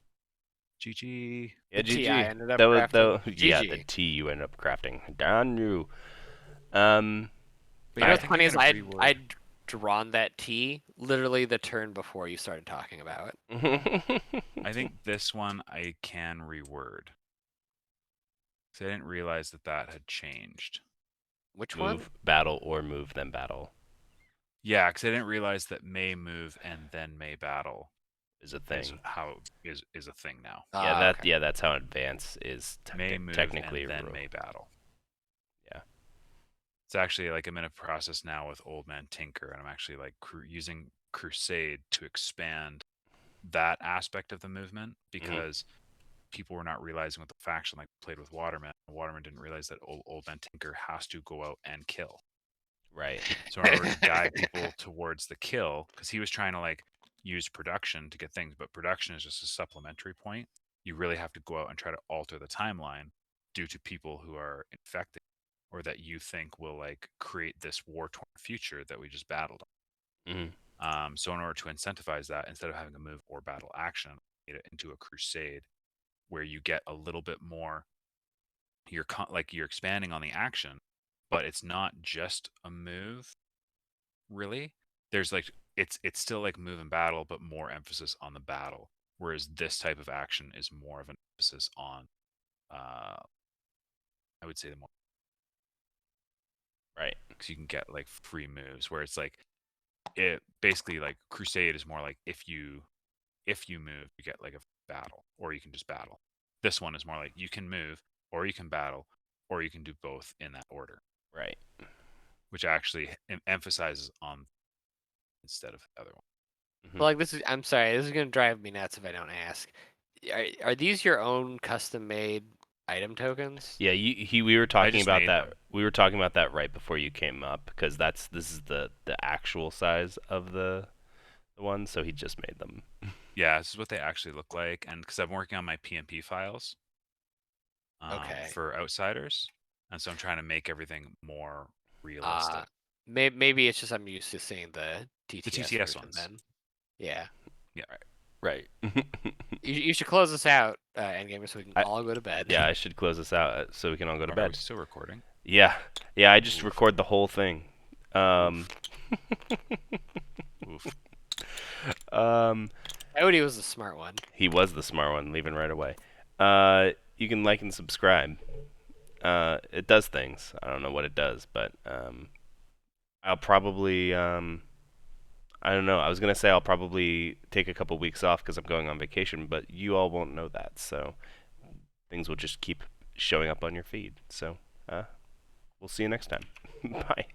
GG. Yeah, The T GG. I ended up Though, crafting. yeah, the GG. T you ended up crafting. Darn you. But you know what's I think funny I'm is gonna I'd drawn that T literally the turn before you started talking about it. I think this one I can reword. Because I didn't realize that had changed. Which move, one? battle, or move, then battle Yeah, because I didn't realize that may move and then may battle is a is thing. how is a thing now. Okay. That's how advance is May move technically and a then rule. may battle. Yeah. It's actually like I'm in a process now with Old Man Tinker, and I'm actually like using Crusade to expand that aspect of the movement because people were not realizing with the faction like played with Waterman. Waterman didn't realize that Old Man Tinker has to go out and kill. Right. So in order to guide people towards the kill, because he was trying to like use production to get things, but production is just a supplementary point. You really have to go out and try to alter the timeline due to people who are infected or that you think will like create this war-torn future that we just battled. So in order to incentivize that, instead of having a move or battle action, made it into a crusade where you get a little bit more. You're you're expanding on the action, but it's not just a move. Really, there's like it's still like move and battle, but more emphasis on the battle. Whereas this type of action is more of an emphasis on, I would say the more Right. because you can get like free moves. Where it's like it basically like Crusade is more like if you move, you get like a battle, or you can just battle. This one is more like you can move, or you can battle, or you can do both in that order. Right. Which actually emphasizes on instead of the other one. But like I'm sorry, this is gonna drive me nuts if I don't ask. Are these your own custom made item tokens? Yeah, we were talking about that. Them. We were talking about that right before you came up because this is the actual size of the one, so he just made them. Yeah, this is what they actually look like, and because I'm working on my PMP files, for Outsiders, and so I'm trying to make everything more realistic. Maybe it's just I'm used to seeing the TTS version ones. then. Yeah. Yeah. Right. You should close this out, Endgamer, so we can all go to bed. Yeah, I should close this out so we can all go to bed. Are we still recording? Yeah. Yeah, I just record the whole thing. Oof. Cody was the smart one. He was the smart one, leaving right away. You can like and subscribe. It does things. I don't know what it does, but I'll probably I don't know. I was gonna say I'll probably take a couple weeks off because I'm going on vacation, but you all won't know that, so things will just keep showing up on your feed. So we'll see you next time. Bye.